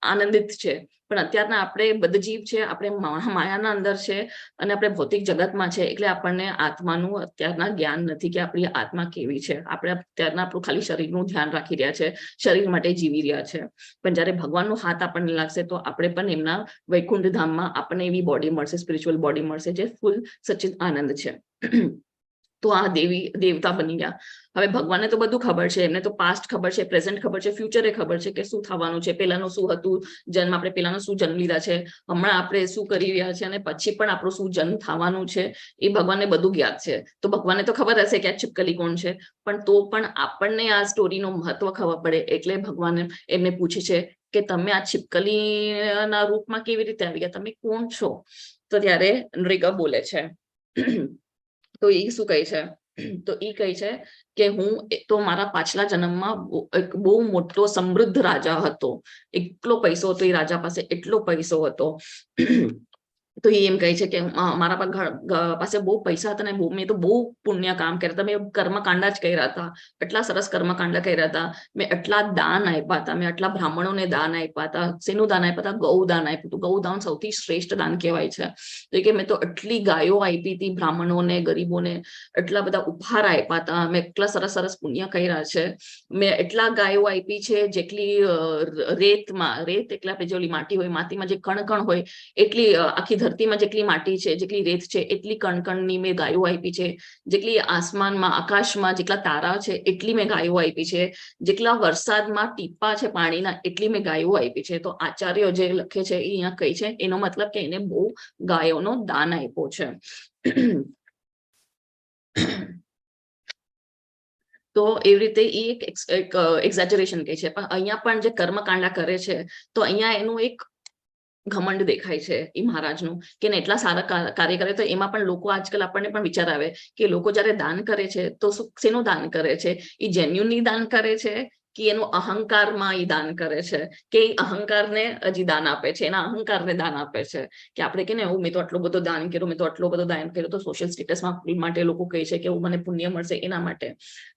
આનંદિત છે. પણ અત્યારના આપણે બદજીવ છે, આપણે માયાના અંદર છે અને આપણે ભૌતિક જગતમાં છે, એટલે આપણને આત્માનું અત્યારના જ્ઞાન નથી કે આપણી આત્મા કેવી છે. આપણે અત્યારના આપણું ખાલી શરીરનું ધ્યાન રાખી રહ્યા છે, શરીર માટે જીવી રહ્યા છે. પણ જયારે ભગવાનનો હાથ આપણને લાગશે, તો આપણે પણ એમના વૈકુંઠ ધામમાં આપણને એવી બોડી મળશે, સ્પિરિચ્યુઅલ બોડી મળશે, જે ફૂલ સચ્ચિદ આનંદ છે. તો આ દેવતા બની ગયા. હવે ભગવાનને તો બધું ખબર છે, એમને તો પાસ્ટ ખબર છે, પ્રેઝન્ટ ખબર છે, ફ્યુચરે ખબર છે કે શું થવાનું છે, પેલાનું શું હતું જન્મ, આપણે પેલાનો શું જન્મ લીધા છે, હમણાં આપણે શું કરી રહ્યા છે, અને પછી પણ આપણું શું જન્મ થવાનું છે, એ ભગવાનને બધું જ્ઞાત છે. તો ભગવાનને તો ખબર હશે કે આ છીપકલી કોણ છે, પણ તો પણ આપણને આ સ્ટોરીનું મહત્વ ખબર પડે એટલે ભગવાન એમને પૂછે છે કે તમે આ છીપકલીના રૂપમાં કેવી રીતે આવી ગયા, તમે કોણ છો? તો ત્યારે નૃગા બોલે છે. તો એ શું કહે છે? તો એ કહે છે કે હું તો મારા પાછલા જન્મમાં એક બહુ મોટો સમૃદ્ધ રાજા હતો, એટલો પૈસો હતો એ રાજા પાસે, એટલો પૈસો હતો. તો એ એમ કહે છે કે મારા પાસે બહુ પૈસા હતા ને મેં તો બહુ પુણ્ય કામ કર્યા હતા, મેં કર્મકાંડા જ કર્યા હતા, એટલા સરસ કર્મકાંડા કર્યા હતા, મેં એટલા દાન આપ્યા હતા, મેં આટલા બ્રાહ્મણોને દાન આપ્યા હતા. શેનું દાન આપ્યા હતા? ગૌદાન આપ્યું હતું. ગૌદાન સૌથી શ્રેષ્ઠ દાન કહેવાય છે. તો કે મેં તો એટલી ગાયો આપી હતી બ્રાહ્મણોને, ગરીબોને, એટલા બધા ઉપહાર આપ્યા હતા, મેં એટલા સરસ સરસ પુણ્ય કર્યા છે, મેં એટલા ગાયો આપી છે જેટલી રેત એટલે આપણે જેટલી માટી હોય, માટીમાં જે કણ હોય એટલી, આખી ધરતીમાં જેટલી માટી છે, જેટલી રેત છે, એટલી કણની મેં ગાયો આપી છે, જેટલી આસમાનમાં આકાશમાં જેટલા તારા છે એટલી મેં ગાયો આપી છે, જેટલા વરસાદમાં ટીપા છે પાણીના એટલી મેં ગાયો આપી છે. તો આચાર્ય જે લખે છે એ અહીંયા કહે છે, એનો મતલબ કે એને બહુ ગાયોનો દાન આપ્યો છે. તો એવી રીતે એ એક એક્ઝેજરેશન કહે છે. પણ અહીંયા પણ જે કર્મકાંડા કરે છે તો અહીંયા એનું એક ઘમંડ દેખાય છે એ મહારાજનું, કે એટલા સારા કાર્ય કરે. તો એમાં પણ લોકો આજકાલ આપણને પણ વિચાર આવે કે લોકો જયારે દાન કરે છે તો શેનું દાન કરે છે? એ જેન્યુનલી દાન કરે છે કે એનું અહંકારમાં એ દાન કરે છે, કે અહંકારને હજી દાન આપે છે, એના અહંકારને દાન આપે છે કે આપણે કે ને મેં તો આટલો બધો દાન કર્યો, મેં તો આટલો બધો દાન કર્યો, તો સોશિયલ સ્ટેટસમાં માટે લોકો કહે છે કે મને પુણ્ય મળશે એના માટે.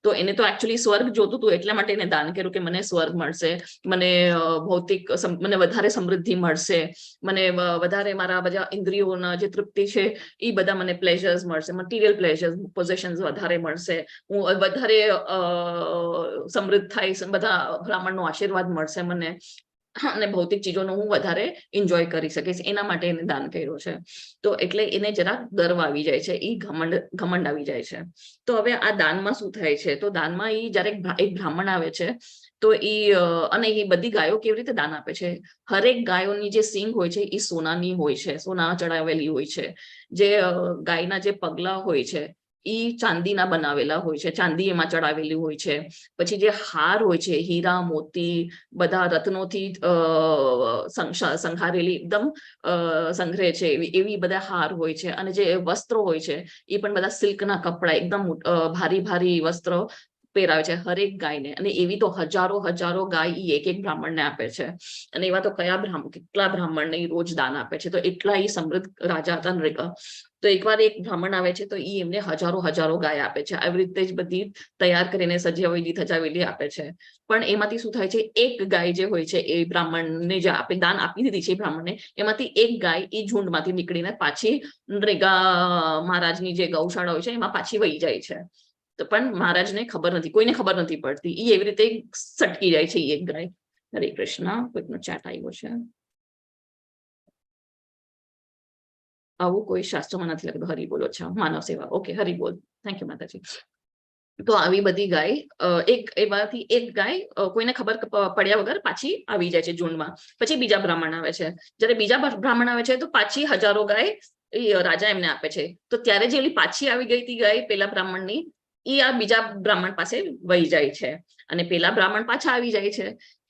તો એને તો એકચ્યુઅલી સ્વર્ગ જોતું હતું, એટલા માટે એને દાન કર્યું કે મને સ્વર્ગ મળશે, મને ભૌતિક, મને વધારે સમૃદ્ધિ મળશે, મને વધારે મારા બધા ઇન્દ્રિયોના જે તૃપ્તિ છે એ બધા મને પ્લેઝર્સ મળશે, મટીરિયલ પ્લેઝર્સ, પોઝેશન્સ વધારે મળશે, હું વધારે સમૃદ્ધ થાય, બધા બ્રાહ્મણનો આશીર્વાદ મળશે મને, અને ભૌતિક ચીજોનો હું વધારે એન્જોય કરી શકીશ, એના માટે એને દાન કર્યું છે. તો એટલે એને જરા ગર્વ આવી જાય છે, એ ઘમંડ આવી જાય છે. તો હવે આ દાનમાં શું થાય છે? તો દાનમાં એ જયારે એક બ્રાહ્મણ આવે છે તો અને એ બધી ગાયો કેવી રીતે દાન આપે છે? હરેક ગાયોની જે સિંગ હોય છે એ સોનાની હોય છે, સોના ચડાવેલી હોય છે. જે ગાયના જે પગલા હોય છે એ ચાંદીના બનાવેલા હોય છે, ચાંદી એમાં ચડાવેલી હોય છે. પછી જે હાર હોય છે, હીરા મોતી બધા રત્નોથી સંઘારેલી એકદમ સંઘરે છે એવી બધા હાર હોય છે. અને જે વસ્ત્રો હોય છે એ પણ બધા સિલ્કના કપડા, એકદમ ભારી વસ્ત્રો પહેરાવે છે હરેક ગાયને. અને એવી તો હજારો ગાય એક બ્રાહ્મણને આપે છે. અને એવા તો કેટલા બ્રાહ્મણને રોજ દાન આપે છે. તો એટલા એ સમૃદ્ધ રાજા હતા નૃગા. તો એકવાર એક બ્રાહ્મણ આવે છે તો એ એમને હજારો ગાય આપે છે. આવી રીતે જ બધી તૈયાર કરીને સજાવેલી આપે છે. પણ એમાંથી શું થાય છે? એક ગાય જે હોય છે એ બ્રાહ્મણને જે દાન આપી દીધી છે બ્રાહ્મણને, એમાંથી એક ગાય એ ઝુંડમાંથી નીકળીને પાછી નૃગા મહારાજની જે ગૌશાળા હોય છે એમાં પાછી વહી જાય છે. તો પણ મહારાજને ખબર નથી, કોઈને ખબર નથી પડતી. એ એવી રીતે સટકી જાય છે એક ગાય. હરે કૃષ્ણ. કોઈકનો ચેટ આવ્યો છે. આવું કોઈ શાસ્ત્રમાં નથી લખતું. હરિ બોલો. અચ્છા, માનવ સેવા. ઓકે, હરિ બોલ. થેન્ક યુ માતાજી. તો આવી બધી ગાય એમાંથી એક ગાય કોઈને ખબર પડ્યા વગર પાછી આવી જાય છે ઝુંડમાં. પછી બીજા બ્રાહ્મણ આવે છે. જ્યારે બીજા બ્રાહ્મણ આવે છે તો પાછી હજારો ગાય એ રાજા એમને આપે છે. તો ત્યારે જે પાછી આવી ગઈ હતી ગાય પેલા બ્રાહ્મણની, એ આ બીજા બ્રાહ્મણ પાસે વહી જાય છે. અને પેલા બ્રાહ્મણ પાછા આવી જાય છે.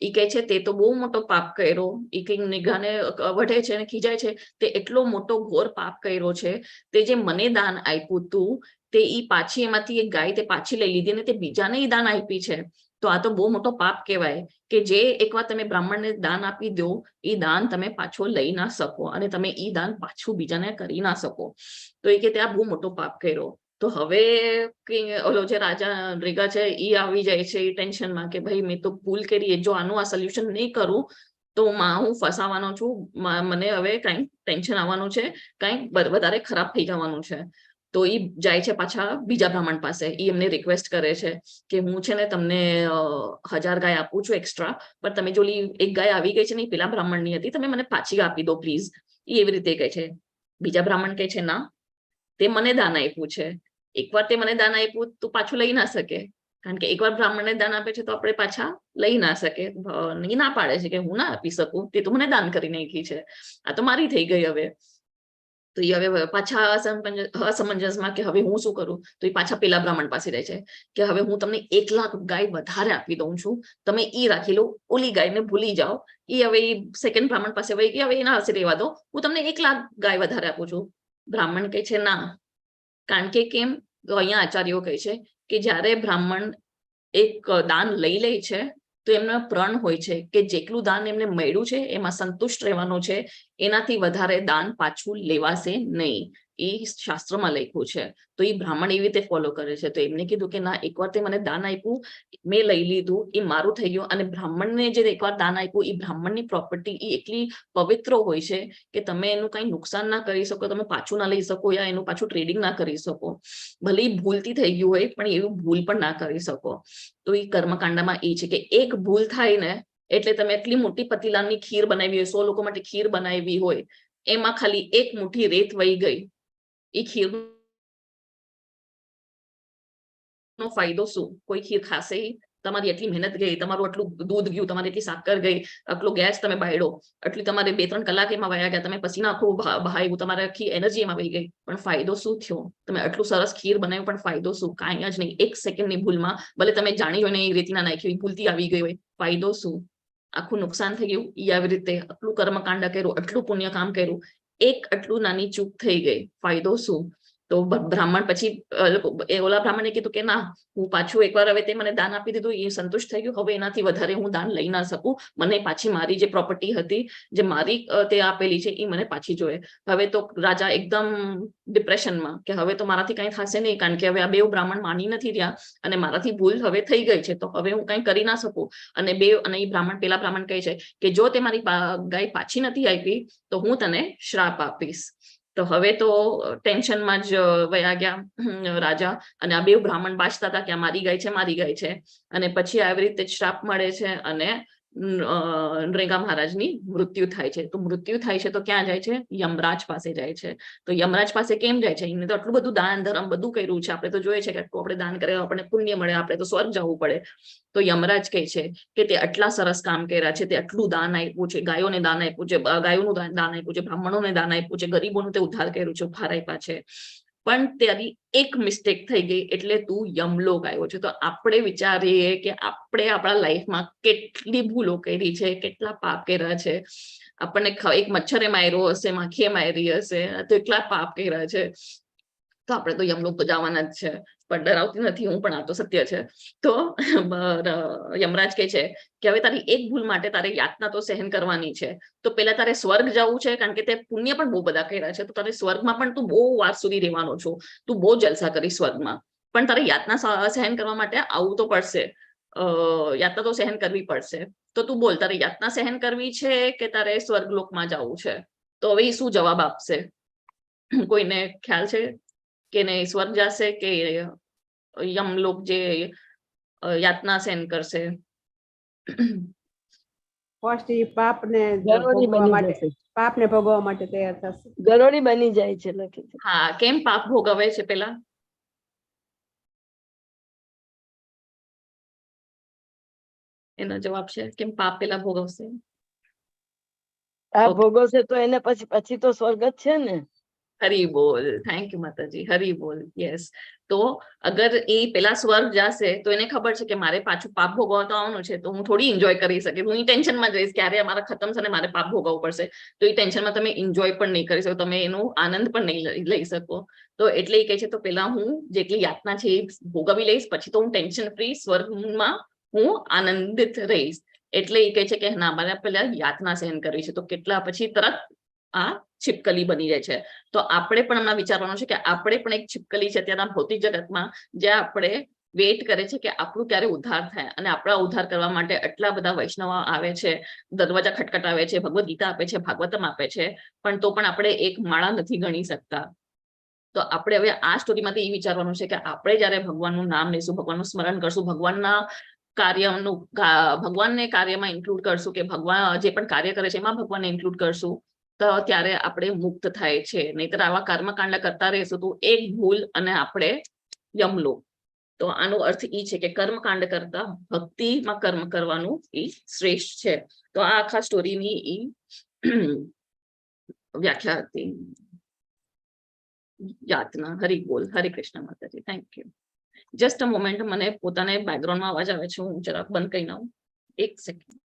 એ કહે છે તે તો બહુ મોટો પાપ કર્યો. એ કઈ નિગાને વઢે છે અને ખીજાય છે, તે એટલો મોટો ઘોર પાપ કર્યો છે. તે જે મને દાન આપ્યું તું તે ઈ પાછી એમાંથી એક ગાય તે પાછી લઈ લીધી અને તે બીજાને દાન આપી છે. તો આ તો બહુ મોટો પાપ કહેવાય કે જે એકવાર તમે બ્રાહ્મણને દાન આપી દો, એ દાન તમે પાછો લઈ ના શકો અને તમે ઈ દાન પાછું બીજાને કરી ના શકો. તો એ કે ત્યાં બહુ મોટો પાપ કર્યો. તો હવે ઓલો જે રાજા નૃગા છે એ આવી જાય છે એ ટેન્શનમાં કે ભાઈ મેં તો ભૂલ કરી, જો આનું આ સોલ્યુશન નહીં કરું તો હું ફસાવાનો છું, મને હવે કંઈક ટેન્શન આવવાનું છે, કંઈક વધારે ખરાબ થઈ જવાનું છે. તો એ જાય છે પાછા બીજા બ્રાહ્મણ પાસે. એ એમને રિક્વેસ્ટ કરે છે કે હું છે ને તમને 1000 ગાય આપું છું એક્સ્ટ્રા, પણ તમે જો એક ગાય આવી ગઈ છે ને પેલા બ્રાહ્મણની હતી, તમે મને પાછી આપી દો પ્લીઝ. એ એવી રીતે કહે છે. બીજા બ્રાહ્મણ કહે છે ના, તે મને દાન આપ્યું છે, એકવાર તે મને દાન આપ્યું તું પાછું લઈ ના શકે, કારણ કે એકવાર બ્રાહ્મણને દાન આપે છે તો આપણે પાછા લઈ ના શકે. એ ના પાડે છે કે હું ના આપી શકું, તે તો મને દાન કરી નાખી છે, આ તો મારી થઈ ગઈ. હવે તો એ હવે પાછા અસમંજસમાં કે હવે હું શું કરું, તો એ પાછા પેલા બ્રાહ્મણ પાસે રહે છે કે હવે હું તમને 1 લાખ ગાય વધારે આપી દઉં છું, તમે ઈ રાખી લો, ઓલી ગાયને ભૂલી જાઓ. એ હવે સેકન્ડ બ્રાહ્મણ પાસે વહી ગયા, હવે એના હશે રહેવા દો, હું તમને 1 લાખ ગાય વધારે આપું છું. બ્રાહ્મણ કહે છે ના, કારણ કે કેમ, તો અહીંયા આચાર્યો કહે છે કે જ્યારે બ્રાહ્મણ એક દાન લઈ લે છે તો એમનો પ્રણ હોય છે કે જેટલું દાન એમને મળ્યું છે એમાં સંતુષ્ટ રહેવાનું છે, એનાથી વધારે દાન પાછું લેવાશે નહીં. એ શાસ્ત્રમાં લખ્યું છે. તો એ બ્રાહ્મણ એવી રીતે ફોલો કરે છે. તો એમને કીધું કે ના, એકવાર તે મને દાન આપ્યું, મેં લઈ લીધું, એ મારું થઈ ગયું. અને બ્રાહ્મણને જે એકવાર દાન આપ્યું, એ બ્રાહ્મણની પ્રોપર્ટી એ એટલી પવિત્ર હોય છે કે તમે એનું કઈ નુકસાન ના કરી શકો, તમે પાછું ના લઈ શકો, યા એનું પાછું ટ્રેડિંગ ના કરી શકો. ભલે ભૂલથી થઈ ગયું હોય પણ એવું ભૂલ પણ ના કરી શકો. તો એ કર્મકાંડમાં એ છે કે એક ભૂલ થાય ને એટલે તમે એટલી મોટી પતીલાની ખીર બનાવી હોય, 100 લોકો માટે ખીર બનાવી હોય, એમાં ખાલી 1 મુઠ્ઠી રેત વહી ગઈ, એ ખીર નો ફાયદો શું? કોઈ ખીર ખાશે? તમારી એટલી મહેનત ગઈ, તમારું આટલું દૂધ ગયું, તમારી એટલી સાકર ગઈ, આટલો ગેસ તમે બાળ્યો, એટલી તમારે 2-3 કલાક એમાં વયા ગયા, તમે પસીના આખું બહાવ્યું, તમારે આખી એનર્જી એમાં વહી ગઈ, પણ ફાયદો શું થયો? તમે આટલું સરસ ખીર બનાવ્યું પણ ફાયદો શું? કાંઈ જ નહીં. 1 સેકન્ડની ભૂલમાં, ભલે તમે જાણી જોઈને એ રીતના નાખ્યું, ભૂલથી આવી ગઈ હોય, ફાયદો શું? આખું નુકસાન થઈ ગયું. એ આવી રીતે આટલું કર્મકાંડ કર્યું, આટલું પુણ્ય કામ કર્યું, આટલું નાની ચૂક થઈ ગઈ, ફાયદો શું? તો બ્રાહ્મણ પછી ઓલા બ્રાહ્મણે કીધું કે ના, હું પાછું એકવાર હવે તે મને દાન આપી દીધું, એ સંતુષ્ટ થઈ ગયું, હવે એનાથી વધારે હું દાન લઈ ના શકું, મને પાછી મારી જે પ્રોપર્ટી હતી, જે મારી તે આપેલી છે, એ મને પાછી જોઈએ. હવે તો રાજા એકદમ ડિપ્રેશનમાં કે હવે તો મારાથી કઈ થશે નહીં, કારણ કે હવે આ 2 બ્રાહ્મણ માની નથી રહ્યા અને મારાથી ભૂલ હવે થઈ ગઈ છે, તો હવે હું કઈ કરી ના શકું. અને એ બ્રાહ્મણ, પેલા બ્રાહ્મણ કહે છે કે જો તે મારી ગાય પાછી નથી આપી તો હું તને શ્રાપ આપીશ. તો હવે તો ટેન્શનમાં જ વયા ગયા રાજા, અને આ 2 બ્રાહ્મણ બાજતા હતા કે આ મારી ગાય છે, મારી ગાય છે. અને પછી આવી રીતે શ્રાપ મળે છે અને નૃગા મહારાજની મૃત્યુ થાય છે. તો મૃત્યુ થાય છે તો ક્યાં જાય છે? યમરાજ પાસે જાય છે. તો યમરાજ પાસે કેમ જાય છે? એને તો આટલું બધું દાન ધર્મ બધું કર્યું છે, આપણે તો જોઈએ છે કે આટલું આપણે દાન કરે આપણને પુણ્ય મળે, આપણે તો સ્વર્ગ જવું પડે. તો યમરાજ કહે છે કે તે આટલા સરસ કામ કર્યા છે, તે આટલું દાન આપ્યું છે, ગાયોને દાન આપ્યું છે, ગાયોનું દાન આપ્યું છે, બ્રાહ્મણોને દાન આપ્યું છે, ગરીબોનું તે ઉદ્ધાર કર્યું છે, ઉદ્ધાર આપ્યા છે, પણ તારી એક મિસ્ટેક થઈ ગઈ એટલે તું યમલોક આવ્યો છે. તો આપણે વિચારીએ કે આપણે આપણા લાઈફમાં કેટલી ભૂલો કરી છે, કેટલા પાપ કર્યા છે. આપણને એક મચ્છરે માર્યો હશે, માખીએ મારી હશે, તો એટલા પાપ કર્યા છે. તો આપણે તો યમલોક તો જવાના જ છે. પણ ડરાવતી નથી હું, પણ આ તો સત્ય છે. તો યમરાજ કહે છે કે હવે તારી એક ભૂલ માટે તારે યાતના તો સહન કરવાની છે. તો પેલા તારે સ્વર્ગ જવું છે, કારણ કે તે પુણ્ય પણ બહુ બધા કર્યા છે, તો તારે સ્વર્ગમાં પણ તું બહુ વાર સુધી રહેવાનો છો, તું બહુ જલસા કરી સ્વર્ગમાં, પણ તારે યાતના સહન કરવા માટે આવવું તો પડશે, યાતના તો સહન કરવી પડશે. તો તું બોલ, તારે યાતના સહન કરવી છે કે તારે સ્વર્ગલોકમાં જવું છે? તો હવે શું જવાબ આપશે? કોઈને ખ્યાલ છે કે નહીં સ્વર્ગ જશે કે યમલોક જે યાતના સહન કરશે? ફર્સ્ટ એ પાપને ગરોળી ભોગવવા બની માટે, જશે, પાપને ભોગવવા માટે તૈયાર થશે. ગરોળી બની જાય છે, લખે છે. હા, કેમ પાપ ભોગવે છે પેલા? એનો જવાબ છે કેમ પાપ પેલા ભોગવશે. આ Okay. ભોગવશે તો એને પછી તો સ્વર્ગ જ છે ને. હરી બોલ, થેન્ક યુ માતાજી, હરી બોલ. યસ, તો અગર એ પેલા સ્વર્ગ જશે તો એને ખબર છે કે મારે પાછું પાપ ભોગવતો આવવાનું છે, તો હું થોડી એન્જોય કરી શકીશ, હું ટેન્શનમાં જઈશ ક્યારે અમારા ખતમ છે ને મારે પાપ ભોગવવું પડશે. તો એ ટેન્શનમાં તમે એન્જોય પણ નહીં કરી શકો, તમે એનો આનંદ પણ નહીં લઈ શકો. તો એટલે એ કહે છે તો પેલા હું જેટલી યાતના છે એ ભોગવી લઈશ, પછી તો હું ટેન્શન ફ્રી સ્વર્ગમાં હું આનંદિત રહીશ. એટલે એ કહે છે કે ના, મારે પેલા યાતના સહન કરવી છે. તો કેટલા પછી તરત આ छिपकली बनी जाए छे। तो आपणे पण हमણાં વિચારવાનું છે કે આપણે પણ એક छिपकली છે અત્યારના ભૌતિક જગતમાં, જે આપણે વેઇટ કરે છે કે આપણું ક્યારે ઉદ્ધાર થાય, અને આપણા ઉદ્ધાર કરવા માટે આટલા બધા વૈષ્ણવ આવે છે, દરવાજા ખટખટાવે છે, ભગવદ ગીતા આપે છે, ભાગવતમ આપે છે, પણ તો પણ આપણે એક માળા નથી ગણી શકતા. તો આપણે હવે આ સ્ટોરીમાંથી એ વિચારવાનું છે કે આપણે જ્યારે ભગવાનનું નામ લઈશું, ભગવાનનું સ્મરણ કરશું, ભગવાનના કાર્યનું ભગવાનને કાર્યમાં ઇન્ક્લુડ કરશું, કે ભગવાન જે પણ કાર્ય કરે છે એમાં ભગવાનને ઇન્ક્લુડ કરશું, તો ત્યારે આપણે મુક્ત થાય છે. નહીતર આવા કર્મકાંડ કરતા રહીશું તો એક ભૂલ અને આપણે યમલોક. તો આનો અર્થ એ છે કે કર્મકાંડ કરતા ભક્તિમાં કર્મ કરવાનું એ શ્રેષ્ઠ છે. તો આ આખા સ્ટોરીની એ વ્યાખ્યા હતી. યાતના. હરિ બોલ. હરે કૃષ્ણ માતાજી. Thank you. Just a moment, મને પોતાને બેકગ્રાઉન્ડમાં અવાજ આવે છે, હું જરાક બંધ કરી નાઉં. એક સેકન્ડ.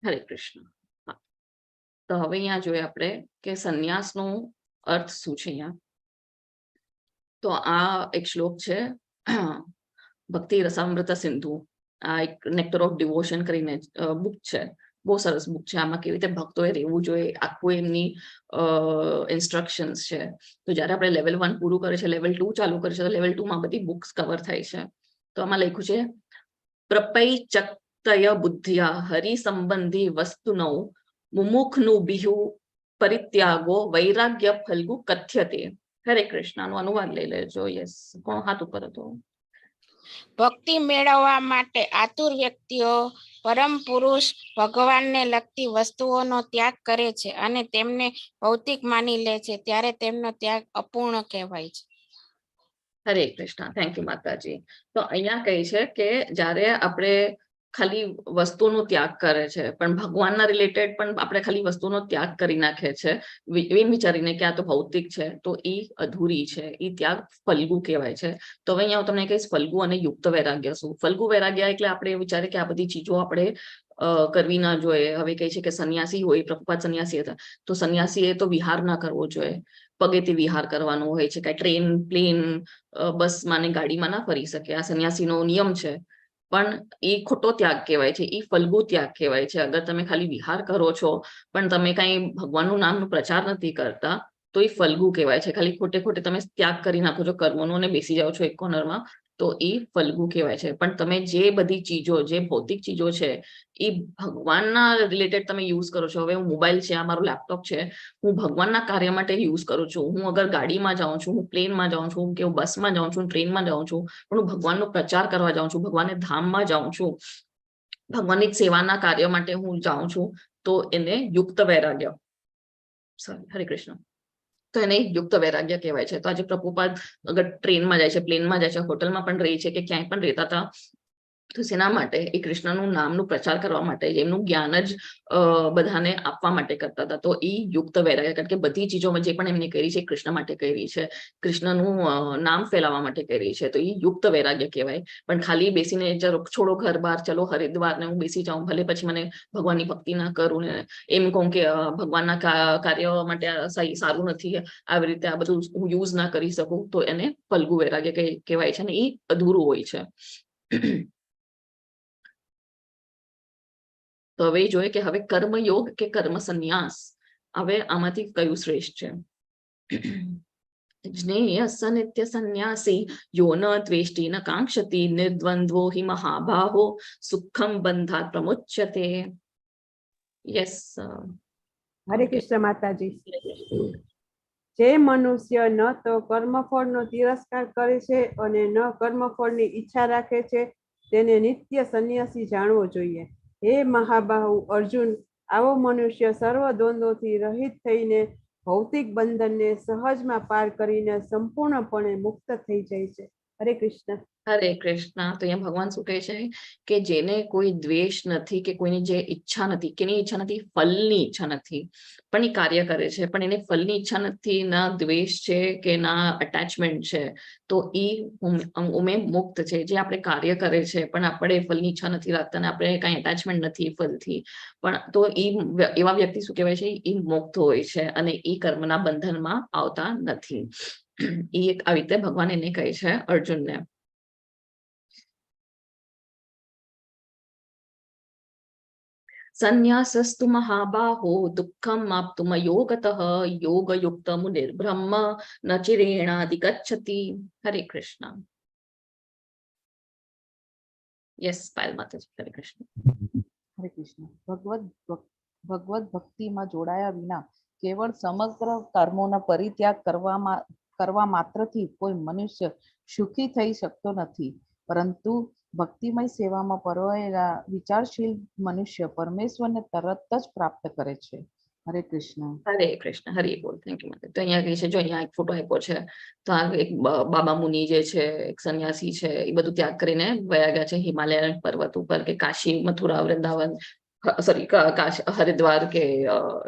હરે કૃષ્ણ. હા, તો હવે અહીંયા જોઈએ આપણે કે સંન્યાસનો અર્થ શું છે અહીંયા. તો આ એક શ્લોક છે ભક્તિ રસામૃત સિંધુ. આ એક નેક્ટર ઓફ ડિવોશન કરીને બુક છે. બહુ સરસ બુક છે. આમાં કેવી રીતે ભક્તોએ રહેવું જોઈએ, આખું એમની ઇન્સ્ટ્રક્શન્સ છે. તો જયારે આપણે લેવલ 1 પૂરું કરે છે, લેવલ 2 ચાલુ કરે છે, તો લેવલ 2 માં બધી બુક્સ કવર થાય છે. તો આમાં લખ્યું છે પ્રપૈચક્તય બુદ્ધિયા હરિ સંબંધી વસ્તુનો મુમુખનું બિહુ પરિત્યાગો વૈરાગ્ય ફલ્ગુ કથ્યતે. હરે કૃષ્ણનો અનુવાદ લઈ લેજો. યસ, કોણ હાથ ઉપર હતો? ભક્તિ મેળવવા માટે આતુર વ્યક્તિઓ પરમ પુરુષ ભગવાનને લગતી વસ્તુઓનો ત્યાગ કરે છે અને તેમને ભૌતિક માની લે છે, ત્યારે તેમનો ત્યાગ અપૂર્ણ કહેવાય છે. હરે કૃષ્ણ. થેન્ક યુ માતાજી. તો અહીંયા કહે છે કે જ્યારે આપણે ખાલી વસ્તુનો ત્યાગ કરે છે, પણ ભગવાનના રિલેટેડ પણ આપણે ખાલી વસ્તુનો ત્યાગ કરી નાખે છે એમ વિચારીને કે આ તો ભૌતિક છે, તો એ અધૂરી છે, એ ત્યાગ ફલ્ગુ કહેવાય છે. તો હવે અહીંયા હું તમને કહીશ ફલ્ગુ અને યુક્ત વૈરાગ્ય શું. ફલ્ગુ વૈરાગ્ય એટલે આપણે વિચારે કે આ બધી ચીજો આપણે કરવી ના જોઈએ. હવે કહે છે કે સંન્યાસી હોય, પ્રભુપાદ સંન્યાસી હતા, તો સંન્યાસીએ તો વિહાર ના કરવો જોઈએ, પગેથી વિહાર કરવાનો હોય છે. કઈ ટ્રેન, પ્લેન, બસ માં ને ગાડીમાં ના ફરી શકે. આ સંન્યાસીનો નિયમ છે. પણ એ ખોટો ત્યાગ કહેવાય છે, એ ફલ્ગુ ત્યાગ કહેવાય છે. અગર તમે ખાલી વિહાર કરો છો પણ તમે કઈ ભગવાનનું નામનો પ્રચાર નથી કરતા, તો એ ફલ્ગુ કહેવાય છે. ખાલી ખોટે ખોટે તમે ત્યાગ કરી નાખો છો કર્મોનો અને બેસી જાઓ છો એક કોર્નરમાં, તો એ ફલ્ગુ કહેવાય છે. પણ તમે જે બધી ચીજો, જે ભૌતિક ચીજો છે, એ ભગવાનના રિલેટેડ તમે યુઝ કરો છો. હવે હું મોબાઈલ છે, આ મારું લેપટોપ છે, હું ભગવાનના કાર્ય માટે યુઝ કરું છું. હું અગર ગાડીમાં જાઉં છું, હું પ્લેનમાં જાઉં છું, કે હું બસમાં જાઉં છું, ટ્રેનમાં જાઉં છું, પણ હું ભગવાનનો પ્રચાર કરવા જાઉં છું, ભગવાનને ધામમાં જાઉં છું, ભગવાનની સેવાના કાર્ય માટે હું જાઉં છું, તો એને યુક્ત વૈરાગ્ય, સોરી, હરે કૃષ્ણ, તો એને યુક્ત વૈરાગ્ય કહેવાય છે. તો આજે પ્રભુપાદ અગર ટ્રેનમાં જાય છે, પ્લેનમાં જાય છે, હોટલમાં પણ રહી છે, કે ક્યાંય પણ રહેતા હતા, તો શેના માટે? એ કૃષ્ણનું નામનું પ્રચાર કરવા માટે, એમનું જ્ઞાન જ બધાને આપવા માટે કરતા હતા. તો એ યુક્ત વૈરાગ્ય, કારણ કે બધી ચીજોમાં જે પણ એમને કરી છે કૃષ્ણ માટે કરી છે, કૃષ્ણનું નામ ફેલાવવા માટે કરી છે. તો એ યુક્ત વૈરાગ્ય કહેવાય. પણ ખાલી બેસીને છોડો ઘર બહાર, ચલો હરિદ્વાર ને હું બેસી જાઉં, ભલે પછી મને ભગવાનની ભક્તિ ના કરું ને એમ કહું કે ભગવાનના કાર્ય માટે સારું નથી, આવી રીતે આ બધું હું યુઝ ના કરી શકું, તો એને ફલ્ગુ વૈરાગ્ય કહેવાય છે, અને એ અધૂરું હોય છે. તો હવે જોઈએ કે હવે કર્મયોગ કે કર્મ સંન્યાસ, હવે આમાંથી કયું શ્રેષ્ઠ છે? જ્ઞેયસ નિત્ય સંન્યાસી યો ન દ્વેષ્ટિ ન કાંક્ષતિ નિર્દ્વંદ્વો હિ મહાબાહો સુખમ બંધાત પ્રમુચ્યતે. યસ. હરે કૃષ્ણ માતાજી. જે મનુષ્ય ન તો કર્મફળનો તિરસ્કાર કરે છે અને ન કર્મફળની ઈચ્છા રાખે છે, તેને નિત્ય સંન્યાસી જાણવો જોઈએ. હે મહાબાહુ અર્જુન, આવો મનુષ્ય સર્વ દ્વંદ્વોથી રહિત થઈને ભૌતિક બંધનને સહજમાં પાર કરીને સંપૂર્ણપણે મુક્ત થઈ જાય છે. હરે કૃષ્ણ. હરે કૃષ્ણ. તો અહીંયા ભગવાન શું કહે છે કે જેને કોઈ દ્વેષ નથી, કે કોઈની જે ઈચ્છા નથી, કેની ઈચ્છા નથી? ફલની ઈચ્છા નથી, પણ એ કાર્ય કરે છે, પણ એને ફલની ઈચ્છા નથી, ના દ્વેષ છે કે ના અટેચમેન્ટ છે, તો એ ઉમે મુક્ત છે. જે આપણે કાર્ય કરે છે પણ આપણે ફલની ઈચ્છા નથી રાખતા, અને આપણે કઈ અટેચમેન્ટ નથી ફલથી, પણ તો એ એવા વ્યક્તિ શું કહેવાય છે? એ મુક્ત હોય છે અને એ કર્મના બંધનમાં આવતા નથી. એ એક આવી રીતે ભગવાન એને કહે છે અર્જુનને. સંન્યાસસ્તુ મહાબાહો દુઃખમ માપ્તુમ યોગતઃ યોગયુક્ત મુનિર્બ્રહ્મ ન ચિરેણાધિગચ્છતિ. હરે કૃષ્ણ. યસ, પાયલ માતાજી. હરે કૃષ્ણ. હરે કૃષ્ણ. ભગવદ ભક્તિમાં જોડાયા વિના કેવળ સમગ્ર કર્મોનો પરિત્યાગ કરવા માત્રથી કોઈ મનુષ્ય સુખી થઈ શકતો નથી, પરંતુ ભક્તિમય સેવામાં પરોવાયેલા વિચારશીલ મનુષ્ય પરમેશ્વરને તરત જ પ્રાપ્ત કરે છે. હરે કૃષ્ણ. હરે કૃષ્ણ, હરિ બોલ. થેન્ક યુ માતા. તો અહીંયા કહે છે, જો અહીંયા એક ફોટો આપ્યો છે, તો આ એક બાબા મુનિ જે છે, એક સંન્યાસી છે, એ બધું ત્યાગ કરીને વયા ગયા છે હિમાલય પર્વત ઉપર, કે કાશી, મથુરા, વૃંદાવન, સોરી હરિદ્વાર, કે